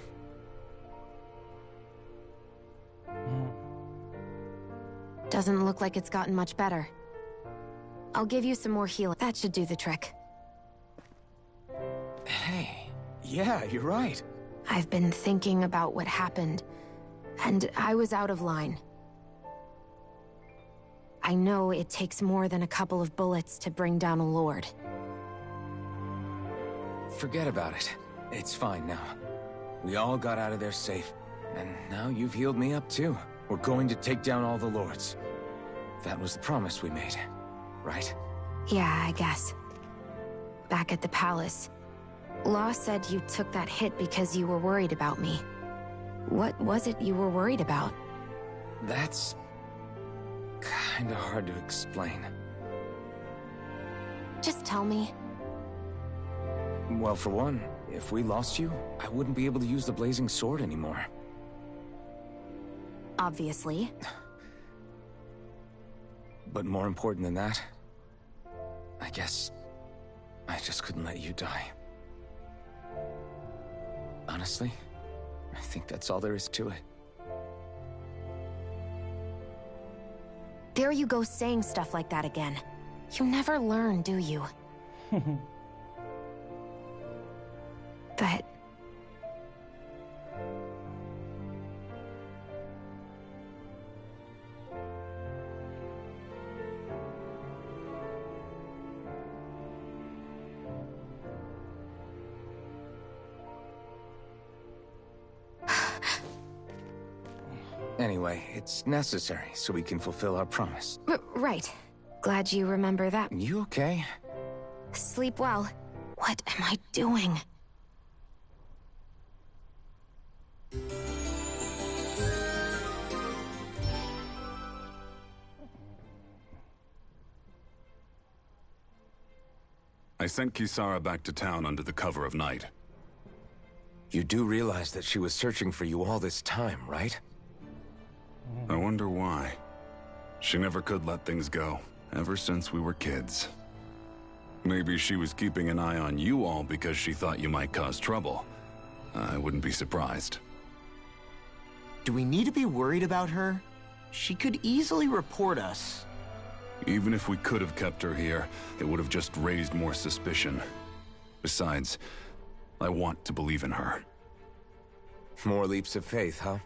Doesn't look like it's gotten much better. I'll give you some more healing. That should do the trick. Hey, yeah, you're right. I've been thinking about what happened, and I was out of line. I know it takes more than a couple of bullets to bring down a lord. Forget about it. It's fine now. We all got out of there safe, and now you've healed me up too. We're going to take down all the lords. That was the promise we made, right? Yeah, I guess. Back at the palace, Law said you took that hit because you were worried about me. What was it you were worried about? That's... kinda hard to explain. Just tell me. Well, for one, if we lost you, I wouldn't be able to use the blazing sword anymore. Obviously. But more important than that, I guess I just couldn't let you die. Honestly, I think that's all there is to it. There you go saying stuff like that again. You never learn, do you? But... Anyway, it's necessary so we can fulfill our promise. Right. Glad you remember that. You okay? Sleep well. What am I doing? I sent Kisara back to town under the cover of night. You do realize that she was searching for you all this time, right? I wonder why. She never could let things go, ever since we were kids. Maybe she was keeping an eye on you all because she thought you might cause trouble. I wouldn't be surprised. Do we need to be worried about her? She could easily report us. Even if we could have kept her here, it would have just raised more suspicion. Besides, I want to believe in her. More leaps of faith, huh?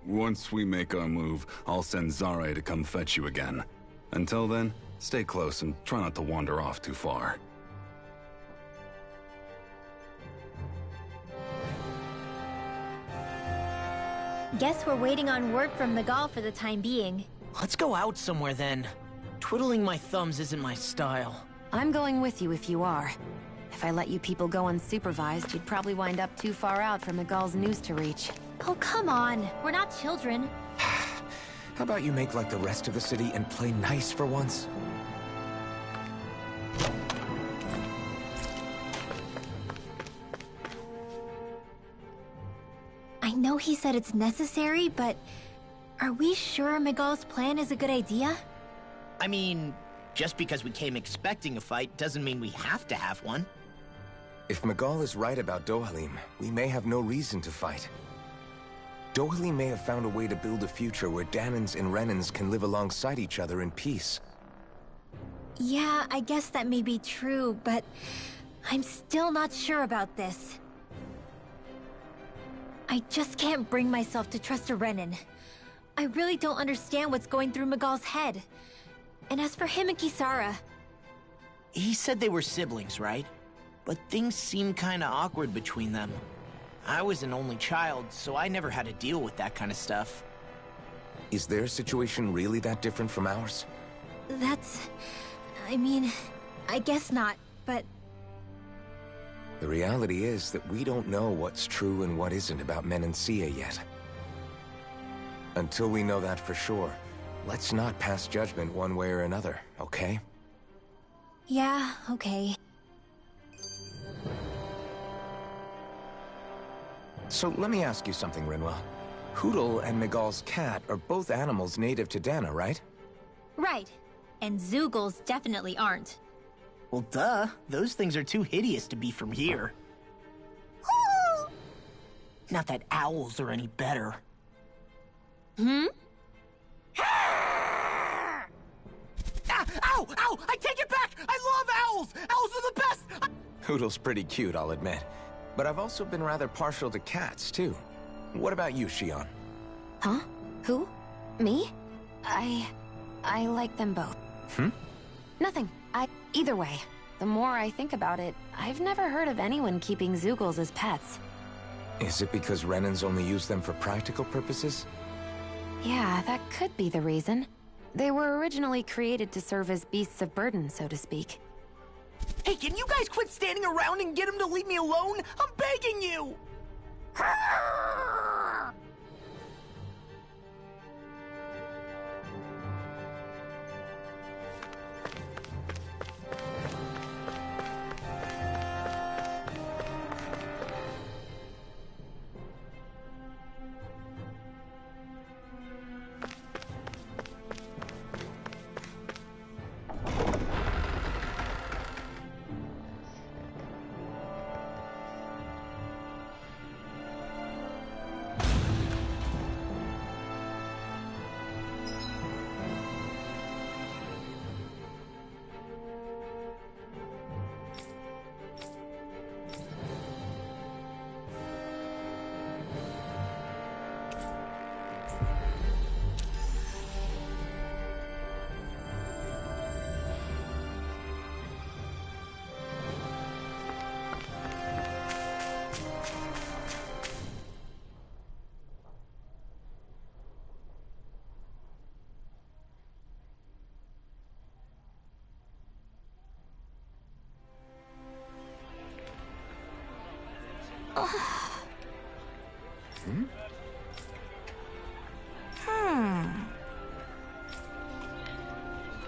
Once we make our move, I'll send Zare to come fetch you again. Until then, stay close and try not to wander off too far. Guess we're waiting on word from Miguel for the time being. Let's go out somewhere then. Twiddling my thumbs isn't my style. I'm going with you if you are. If I let you people go unsupervised, you'd probably wind up too far out for Miguel's news to reach. Oh, come on. We're not children. How about you make like the rest of the city and play nice for once? I know he said it's necessary, but are we sure Miguel's plan is a good idea? I mean, just because we came expecting a fight doesn't mean we have to have one. If Miguel is right about Dohalim, we may have no reason to fight. Dohalim may have found a way to build a future where Danins and Renins can live alongside each other in peace. Yeah, I guess that may be true, but I'm still not sure about this. I just can't bring myself to trust a Renin. I really don't understand what's going through Miguel's head. And as for him and Kisara... He said they were siblings, right? But things seem kinda awkward between them. I was an only child, so I never had to deal with that kind of stuff. Is their situation really that different from ours? That's... I mean, I guess not, but... The reality is that we don't know what's true and what isn't about Menancia yet. Until we know that for sure, let's not pass judgment one way or another, okay? Yeah, okay. So let me ask you something, Rinwell. Hootle and Miguel's cat are both animals native to Dana, right? Right. And Zoogles definitely aren't. Well, duh. Those things are too hideous to be from here. Not that owls are any better. Hmm? Ah, ow! Ow! I take it back! I love owls! Owls are the best! Hootle's pretty cute, I'll admit. But I've also been rather partial to cats, too. What about you, Shion? Huh? Who? Me? I like them both. Nothing. Either way, the more I think about it, I've never heard of anyone keeping Zoogles as pets. Is it because Renins only use them for practical purposes? Yeah, that could be the reason. They were originally created to serve as beasts of burden, so to speak. Hey, can you guys quit standing around and get him to leave me alone? I'm begging you!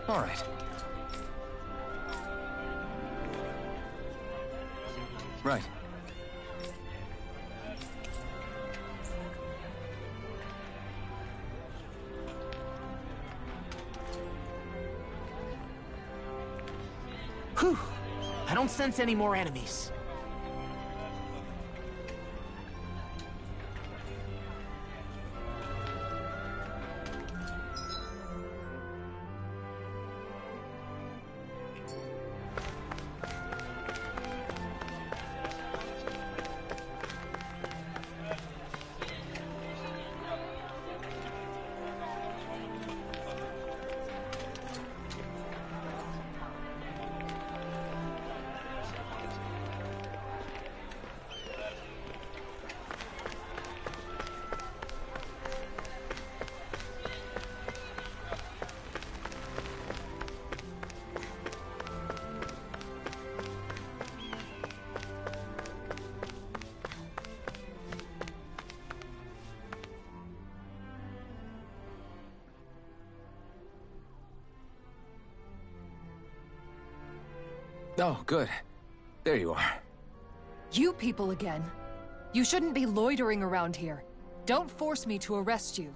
All right. Right. Whew. I don't sense any more enemies. Oh, good. There you are. You people again. You shouldn't be loitering around here. Don't force me to arrest you.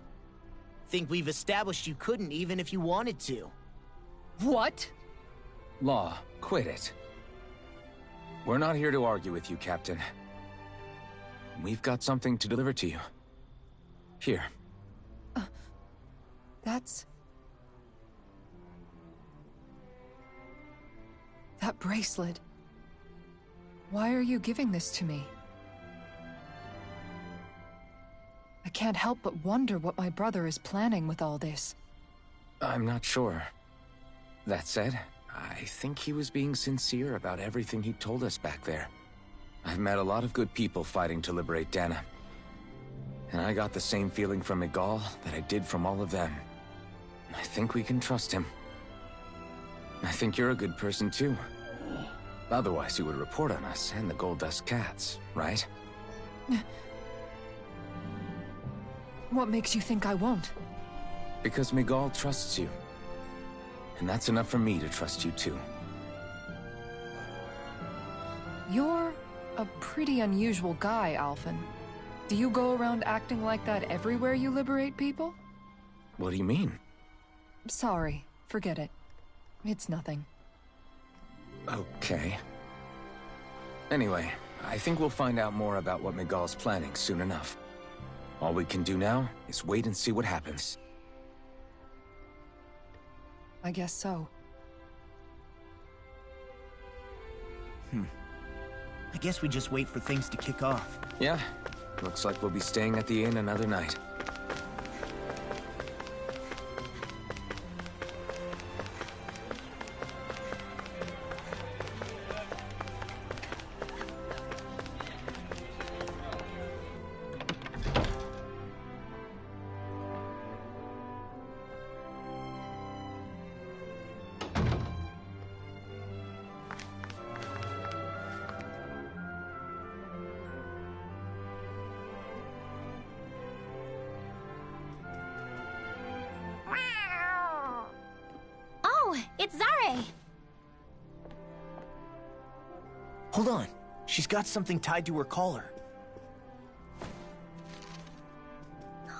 Think we've established you couldn't even if you wanted to. What? Law, quit it. We're not here to argue with you, Captain. We've got something to deliver to you. Here. That's... That bracelet. Why are you giving this to me? I can't help but wonder what my brother is planning with all this. I'm not sure. That said, I think he was being sincere about everything he told us back there. I've met a lot of good people fighting to liberate Dana. And I got the same feeling from Miguel that I did from all of them. I think we can trust him. I think you're a good person too. Otherwise you would report on us and the Gold Dust Cats, right? What makes you think I won't? Because Miguel trusts you. And that's enough for me to trust you too. You're a pretty unusual guy, Alphen. Do you go around acting like that everywhere you liberate people? What do you mean? Sorry, forget it. It's nothing. Okay. Anyway, I think we'll find out more about what Miguel's planning soon enough. All we can do now is wait and see what happens. I guess so. I guess we just wait for things to kick off. Yeah, looks like we'll be staying at the inn another night. It's Zare! Hold on. She's got something tied to her collar.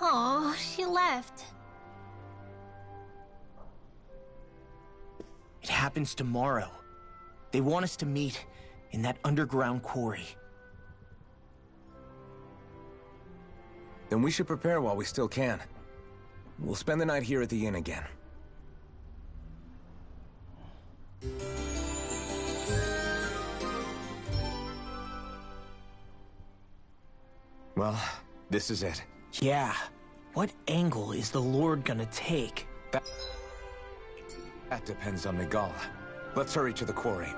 Oh, she left. It happens tomorrow. They want us to meet in that underground quarry. Then we should prepare while we still can. We'll spend the night here at the inn again. Well, this is it. Yeah. What angle is the Lord gonna take? That depends on Miguel. Let's hurry to the quarry.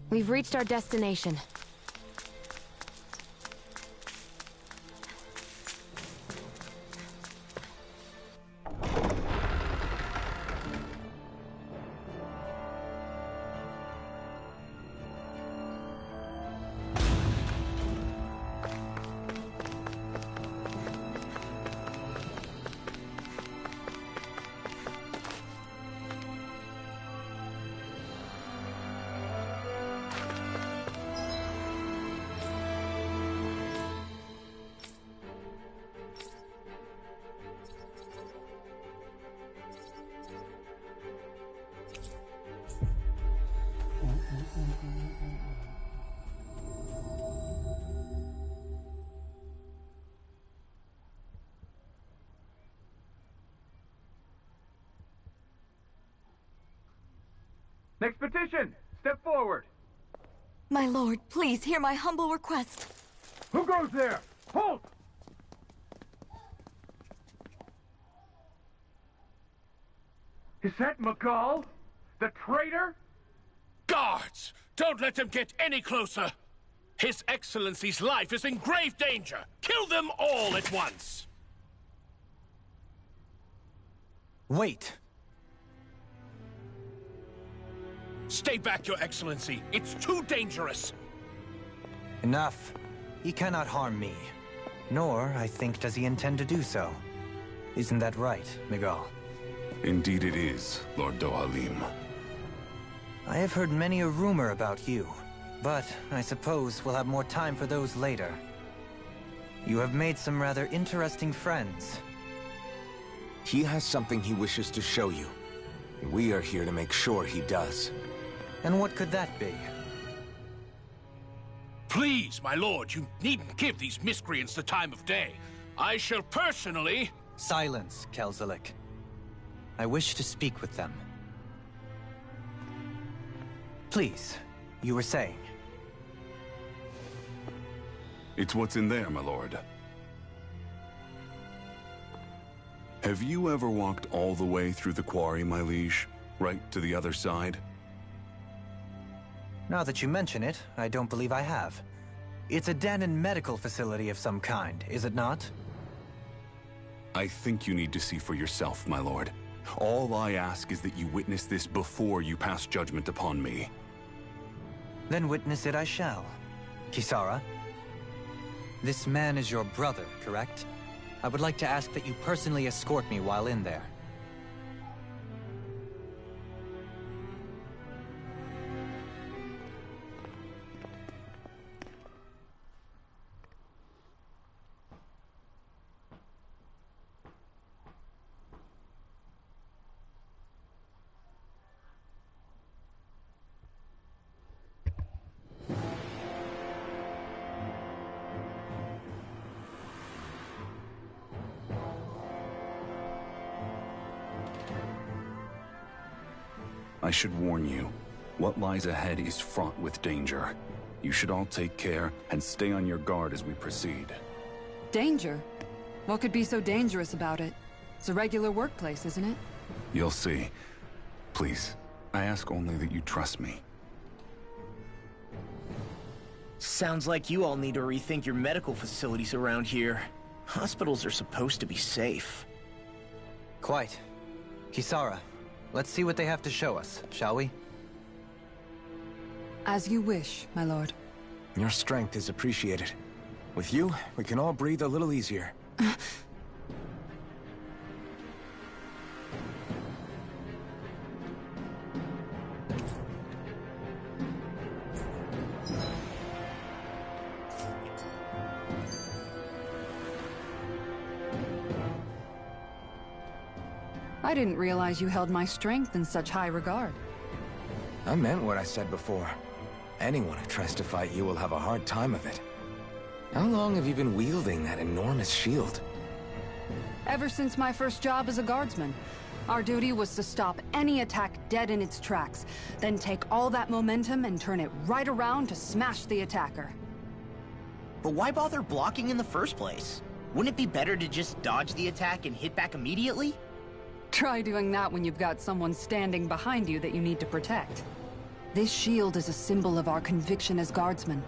We've reached our destination. Next petition! Step forward! My lord, please hear my humble request. Who goes there? Halt! Is that McCall? The traitor? Guards! Don't let them get any closer! His Excellency's life is in grave danger! Kill them all at once! Wait! Stay back, Your Excellency! It's too dangerous! Enough. He cannot harm me. Nor, I think, does he intend to do so. Isn't that right, Miguel? Indeed it is, Lord Dohalim. I have heard many a rumor about you, but I suppose we'll have more time for those later. You have made some rather interesting friends. He has something he wishes to show you. We are here to make sure he does. And what could that be? Please, my lord, you needn't give these miscreants the time of day. I shall personally... Silence, Kelzelik. I wish to speak with them. Please, you were saying. It's what's in there, my lord. Have you ever walked all the way through the quarry, my liege? Right to the other side? Now that you mention it, I don't believe I have. It's a Danon medical facility of some kind, is it not? I think you need to see for yourself, my lord. All I ask is that you witness this before you pass judgment upon me. Then witness it I shall. Kisara? This man is your brother, correct? I would like to ask that you personally escort me while in there. I should warn you, what lies ahead is fraught with danger. You should all take care and stay on your guard as we proceed. Danger? What could be so dangerous about it? It's a regular workplace, isn't it? You'll see. Please, I ask only that you trust me. Sounds like you all need to rethink your medical facilities around here. Hospitals are supposed to be safe. Quite. Kisara, let's see what they have to show us, shall we? As you wish, my lord. Your strength is appreciated. With you, we can all breathe a little easier. I didn't realize you held my strength in such high regard. I meant what I said before. Anyone who tries to fight you will have a hard time of it. How long have you been wielding that enormous shield? Ever since my first job as a guardsman. Our duty was to stop any attack dead in its tracks, then take all that momentum and turn it right around to smash the attacker. But why bother blocking in the first place? Wouldn't it be better to just dodge the attack and hit back immediately? Try doing that when you've got someone standing behind you that you need to protect. This shield is a symbol of our conviction as guardsmen.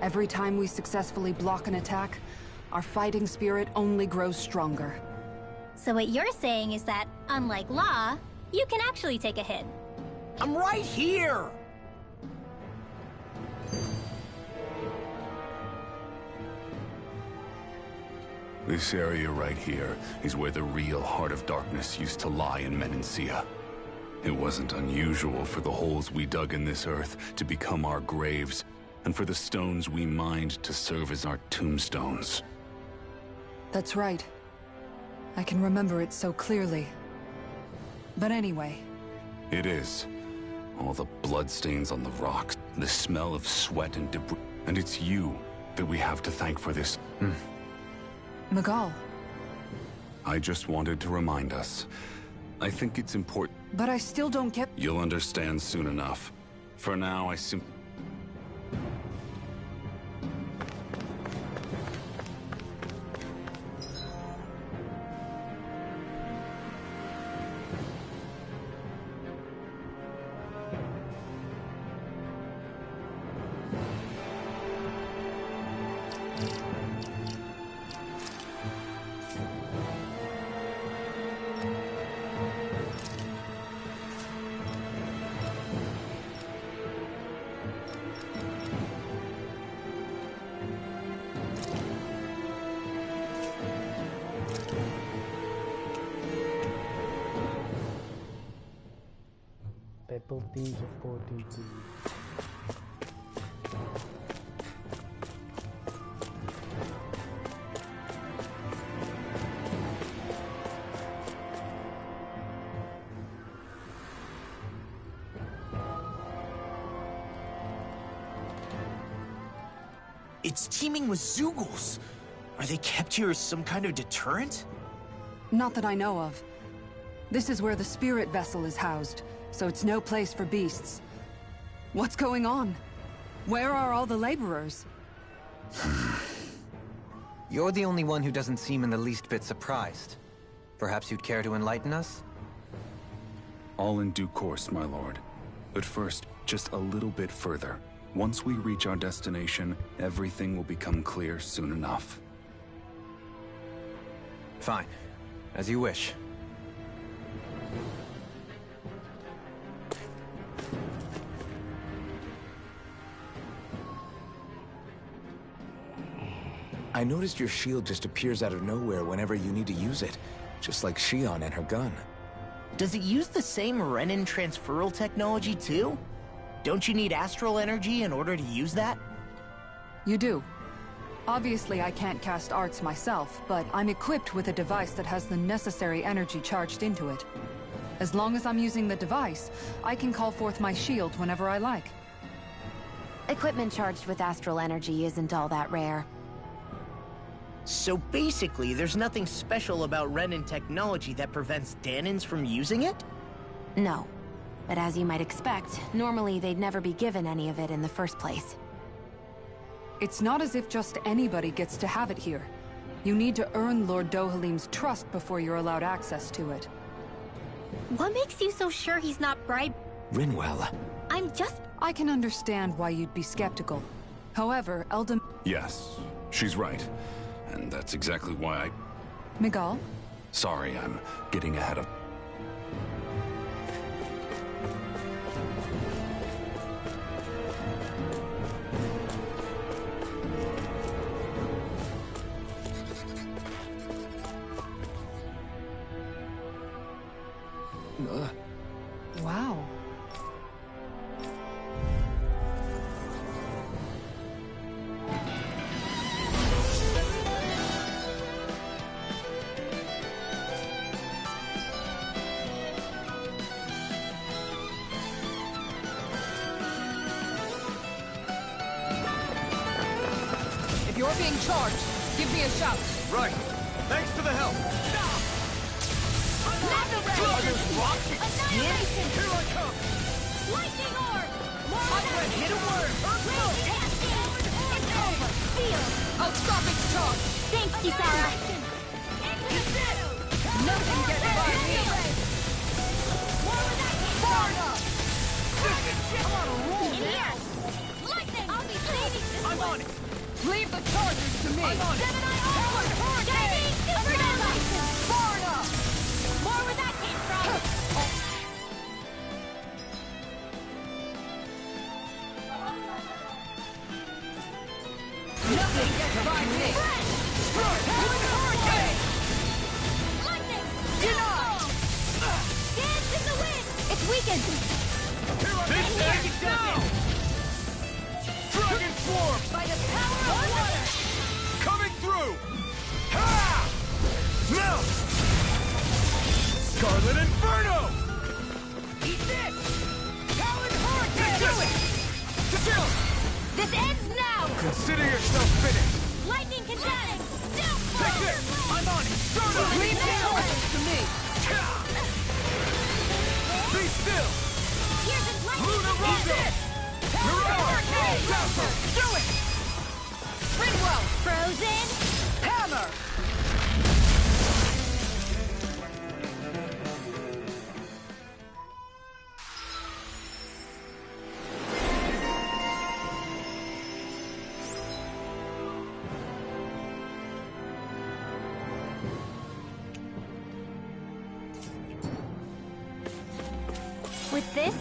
Every time we successfully block an attack, our fighting spirit only grows stronger. So what you're saying is that, unlike Law, you can actually take a hit. I'm right here! This area right here is where the real Heart of Darkness used to lie in Menancia. It wasn't unusual for the holes we dug in this earth to become our graves, and for the stones we mined to serve as our tombstones. That's right. I can remember it so clearly. But anyway... It is. All the bloodstains on the rocks, the smell of sweat and debris. And it's you that we have to thank for this. Miguel. I just wanted to remind us. I think it's important. But I still don't get... You'll understand soon enough. For now, I simply... Pebble Teas of 42. It's teeming with Zeugles. Are they kept here as some kind of deterrent? Not that I know of. This is where the spirit vessel is housed, so it's no place for beasts. What's going on? Where are all the laborers? You're the only one who doesn't seem in the least bit surprised. Perhaps you'd care to enlighten us? All in due course, my lord. But first, just a little bit further. Once we reach our destination, everything will become clear soon enough. Fine. As you wish. I noticed your shield just appears out of nowhere whenever you need to use it, just like Shion and her gun. Does it use the same Renin transferal technology too? Don't you need astral energy in order to use that? You do. Obviously, I can't cast arts myself, but I'm equipped with a device that has the necessary energy charged into it. As long as I'm using the device, I can call forth my shield whenever I like. Equipment charged with astral energy isn't all that rare. So basically, there's nothing special about Renin technology that prevents Danins from using it? No. But as you might expect, normally they'd never be given any of it in the first place. It's not as if just anybody gets to have it here. You need to earn Lord Dohalim's trust before you're allowed access to it. What makes you so sure he's not bribed? Rinwell. I can understand why you'd be skeptical. However, Eldam... Yes, she's right. And that's exactly why I... Miguel? Sorry, I'm getting ahead of... Wow. If you're being charged, give me a shout. Right. Thanks for the help. Annihilation! Here I come! Lightning orb! Hit a word! It's over! Feel! I'll stop its charge. Thanks, Kisara! Nothing gets by me. Far enough! Come on, I'm on it! Leave the charges to me! I'm on it! Gemini onward! Shining super license! Far enough! More where that came from! Nothing gets by me! Lightning! Denied! Dance in the wind! It's weakened! This Here, is down! Dragon Swarm! by the power of water! Coming through! Ha! Now! Scarlet Inferno! Eat this! Talon Hurricane! Do it! Chill! This ends now! Consider yourself finished! Lightning condensing! Still Take this! I'm on it! Leave the charges to me! Be still! Here's his lightning Luna Rondo! Hurricane! Castle! Do it! Rinwell! Frozen! Hammer! With this,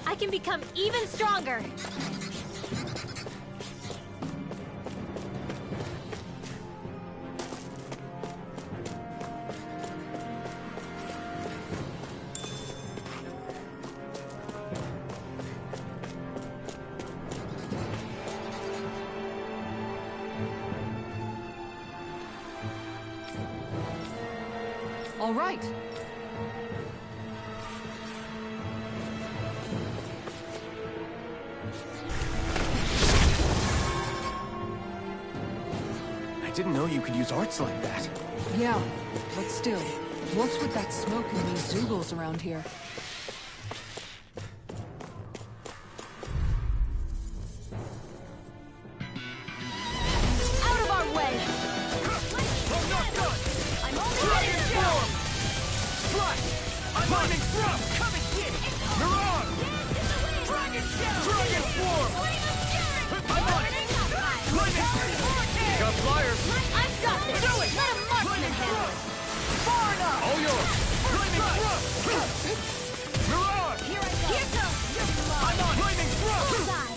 I can become even stronger! All right. I didn't know you could use arts like that. Yeah, but still, what's with that smoke and these Zoogles around here? Out of our way! I'm not done! I'm only Dragon getting Swarm! Strike! I'm lightning thrust! Come and get it! Mirage! Dragon Shell! Dragon Swarm! I'm on it! Lightning! Got flyers! I've got this! Do it! Let him marksman handle it! Far enough! All yours! Lightning thrust! Mirage! Here I go! Here goes! I'm on lightning thrust! Bullseye!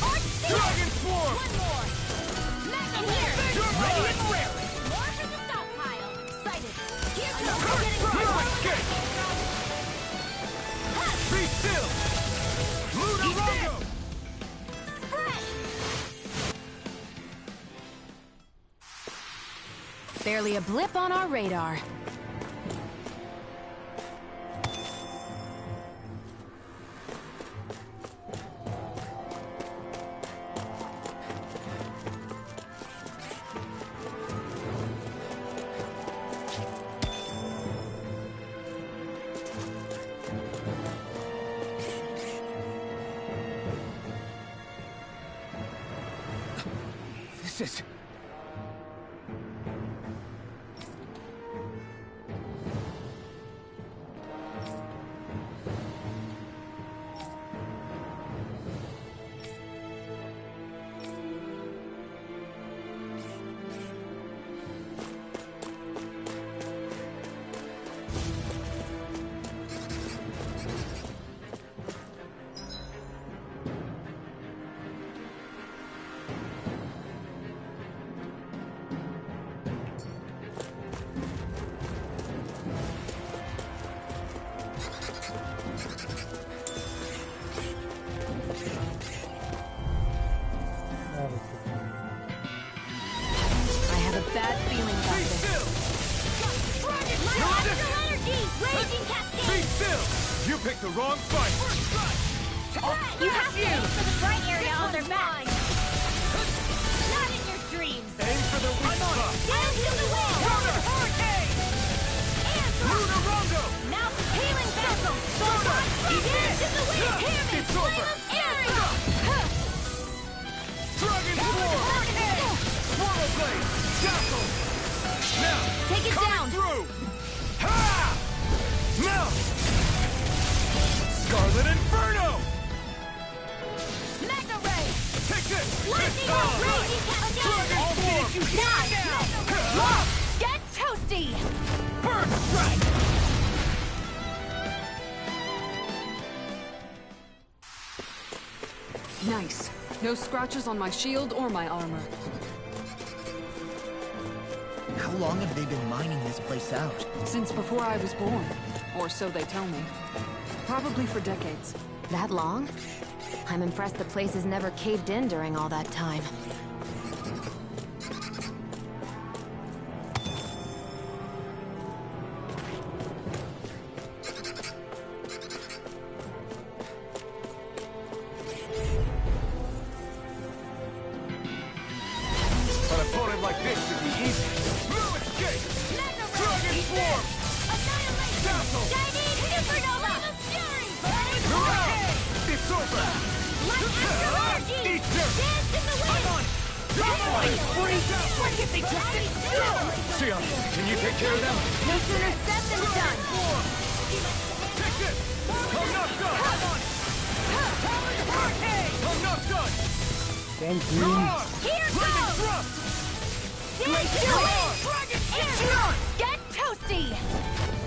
Arch Steel! Dragon Swarm! One more! And here! You're ready and raring! More from the stockpile! Sighted! Here goes! Escape! Be still! Luna Rondo! Spread! Barely a blip on our radar. This is... I have a bad feeling about Be this. still! Astral energy! Raging cascade! Be still! You picked the wrong fight! You have to aim for the bright area on their back! Not in your dreams! Aim for the weak spot! Down to the wall! Counter! Hurricane! And Luna Rondo! now healing vessel! Dance in the wind! Pyramid! It's over! Flame of area! Dragon Swarm! Swallow Blade! Castle! Now! Take it coming down! through! Ha! Now! Scarlet Inferno! Mega Ray! Take this! Lightning It's Get toasty! Burn strike! Nice. No scratches on my shield or my armor. How long have they been mining this place out? Since before I was born. Or so they tell me. Probably for decades. That long? I'm impressed the place has never caved in during all that time. An opponent like this should be easy. No escape! Dragon form! Castle! Supernova! Fury! Hurrah! It's over! Light astral energy! Eat dirt! Dance in the wind! I'm on it! Why can't they just sit still? Sion, can you take care of them? No sooner said than done. Take this! I'm not done! I'm on it! I'm not done! Thank You're you. on! Here Lightning goes! thrust! Dance in the You're wind! on! Dragon Action! Get toasty!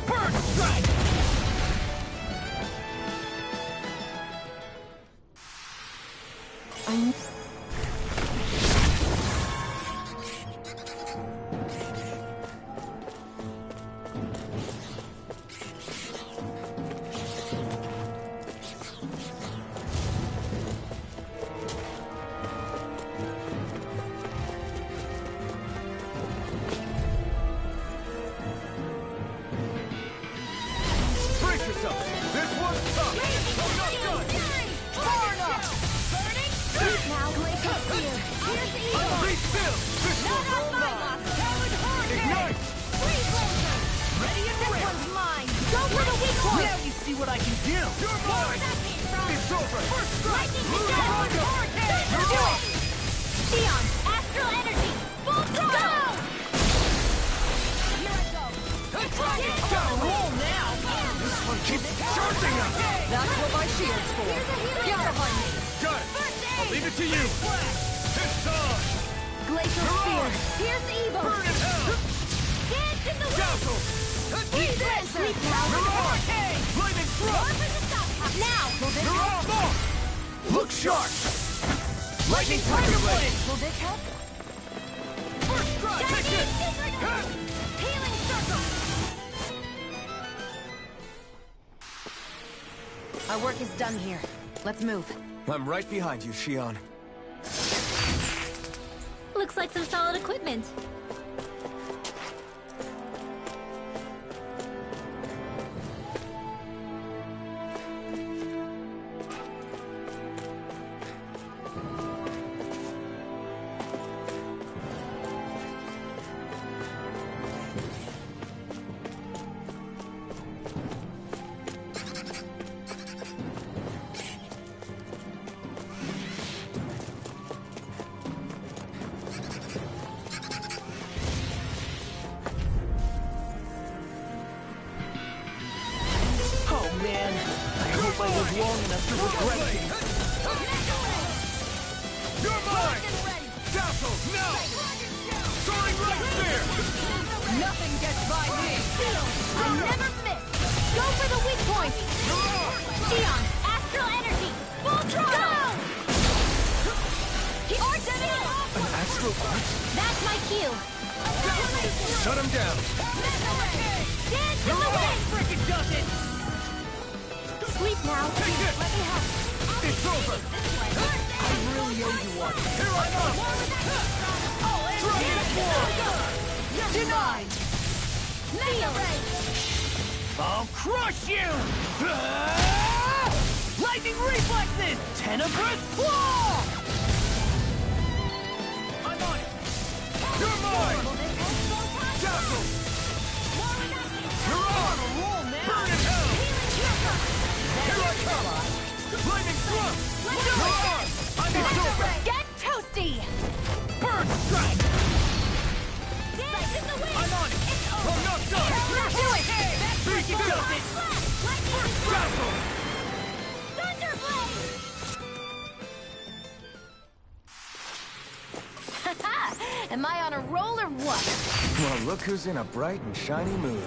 Burn strike! Brace yourself! This one's tough! I'm not done! Far enough! Now, Glacier Spear! Here's the eagle! Be still! This one's all mine! Ignite! Ready and ready! This one's mine! Go for the weak point! Now you see what I can do! You're mine! It's over! First strike! Lightning Hurrah! Let's do it! Sion, astral energy! Full throttle! Here I go! Gotta roll now! This one keeps charging us! That's what my shield's for. Get behind me. Got it! I'll leave it to you! It's on! Glacial Spear! Here's evil! Burn in hell! Dance in the wind! Dazzle! Breathe in! Sleep now! Lightning thrust! Now! You're on! More! Look sharp! Lightning tiger blade! Will this help? First strike! Take this! Healing circle! Our work is done here. Let's move. I'm right behind you, Sion. Looks like some solid equipment. Oh man, I hope I live long enough to regret it. You're mine! Dazzle! Now! Soaring right there! Nothing gets by me! I never miss! Go for the weak point! Sion, astral energy! Full throttle! Go! An astral art? That's my cue! Shut him down! Dance in the wind! Frickin' does it! Sleep now! Take this! Let me help! It's over! I really owe you one. Here I come! Dragon form! Denied! I'll crush you! Lightning reflexes! Tenebrous claw! I'm on it! You're mine! Dazzle! You're on! Burn in hell! Here I come! Lightning thrust! You're on! I'm over! Get toasty! Burn strike! Dance in the wind! I'm on it! I'm not done! Do it! Beat does it! Dazzle! Thunderblade! Am I on a roll or what? Well, look who's in a bright and shiny mood.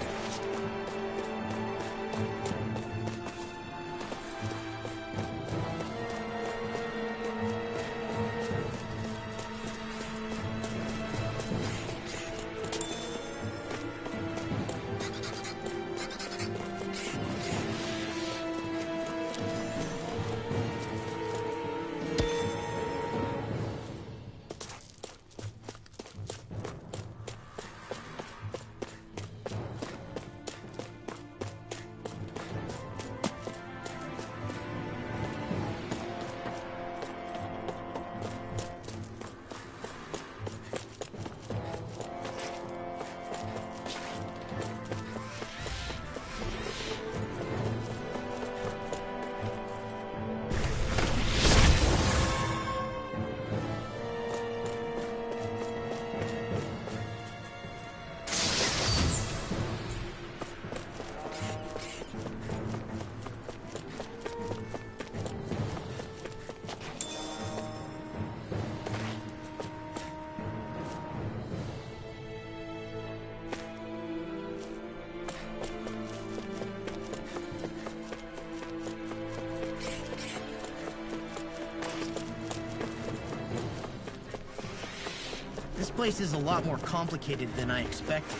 This place is a lot more complicated than I expected.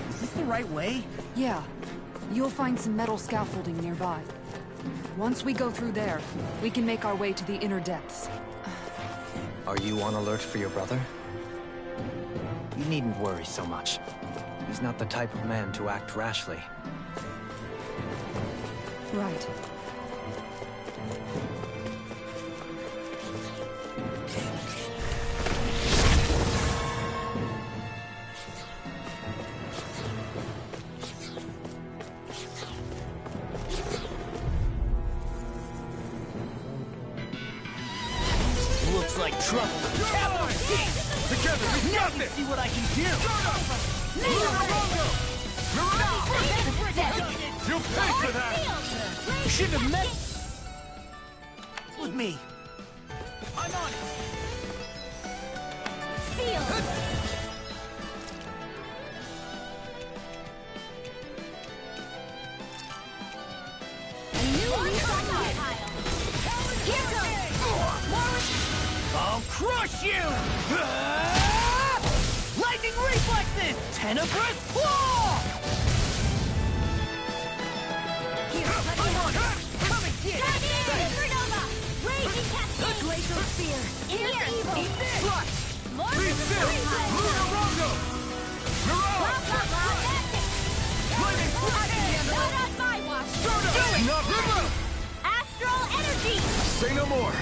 Is this the right way? Yeah. You'll find some metal scaffolding nearby. Once we go through there, we can make our way to the inner depths. Are you on alert for your brother? You needn't worry so much. He's not the type of man to act rashly. Right. Looks like trouble. Capital T! Together, we got this! See what I can do! You'll pay for that! You shouldn't have messed with me. I'm on it. Seal! I'll crush you! Lightning reflexes! Tenebrous claw! I'm on it! Come and get it! Supernova! Raging Cascade! Glacial Spear! Inner Evil! Eat this! Lord Be still! Luna Rongo! Lightning Not on my watch! Not river! Astral Energy! Say no more!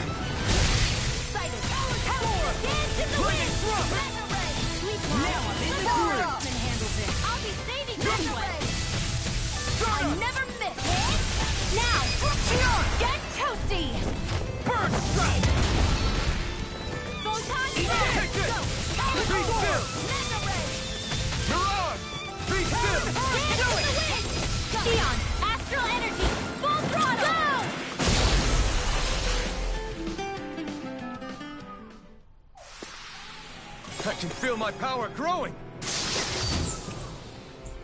Excited! Power! Dance in the wind! Mega Ray! Sweet Now I'm in the groove! Can handle this! I'll be saving this way! I never miss! Now! Get toasty! Burn strike! Photon Take Blast! this! Go! Be still! Mega Ray! Mirage! Be still! Dance in the wind! Neon! Astral Energy! Full throttle! Go! I can feel my power growing!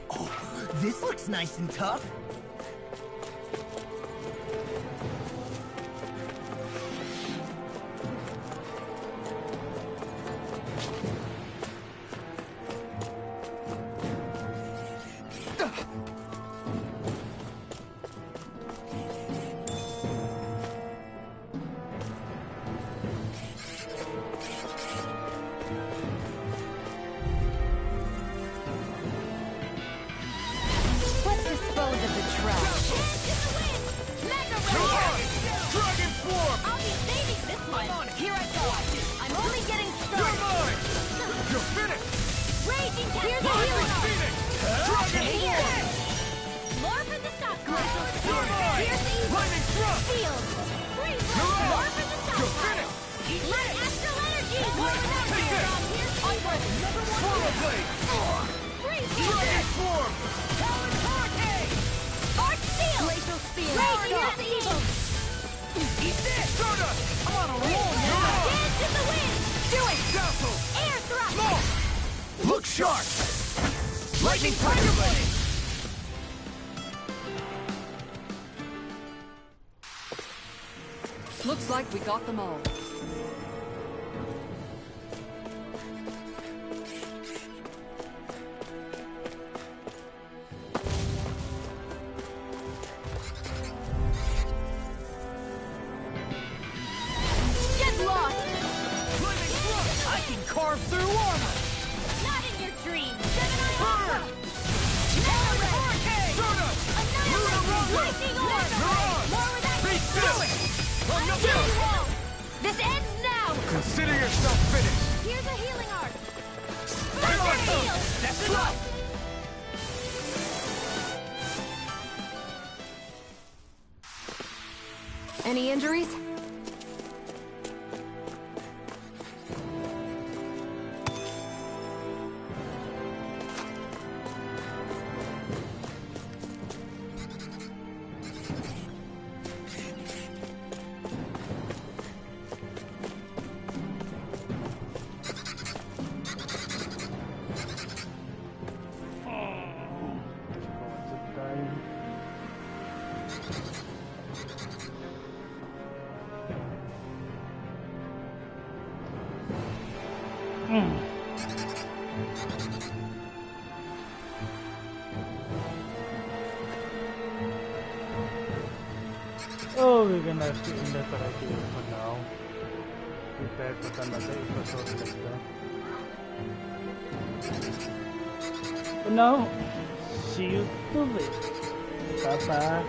Oh, this looks nice and tough. Let's dispose of the trash. Mega Ray! Dragon Form! I'll be saving this one. Here I go. I'm only getting You're started. mine! You're finished! Raging Here's the Lightning healing arm. Phoenix! Dragon Here. Form! More for the stockpile. You're mine! Here's the evil. Lightning Thrust! Field. Freeze. You're on. More for the You're stockpile. finished! Let Astral Energy. Take it. Onward. Solar Blade! Freeze. Dragon Form! Talon Hurricane. Arc Seal. Glacial Spear. Here's the evil. Eat this! Stardust! I'm on a roll now! Dance in the wind. Do it. Dazzle! Air thrust. Launch! shark! Lightning Tiger Blade! Looks like we got them all. Get lost! I can carve through armor! Not in your dreams! Gemini Alpha! This ends now! Consider yourself finished! Here's a healing arc! Step it up! Any injuries? Oh, we're gonna have to end that right here for now. Prepare for another episode later. For now, see you tomorrow. Bye bye.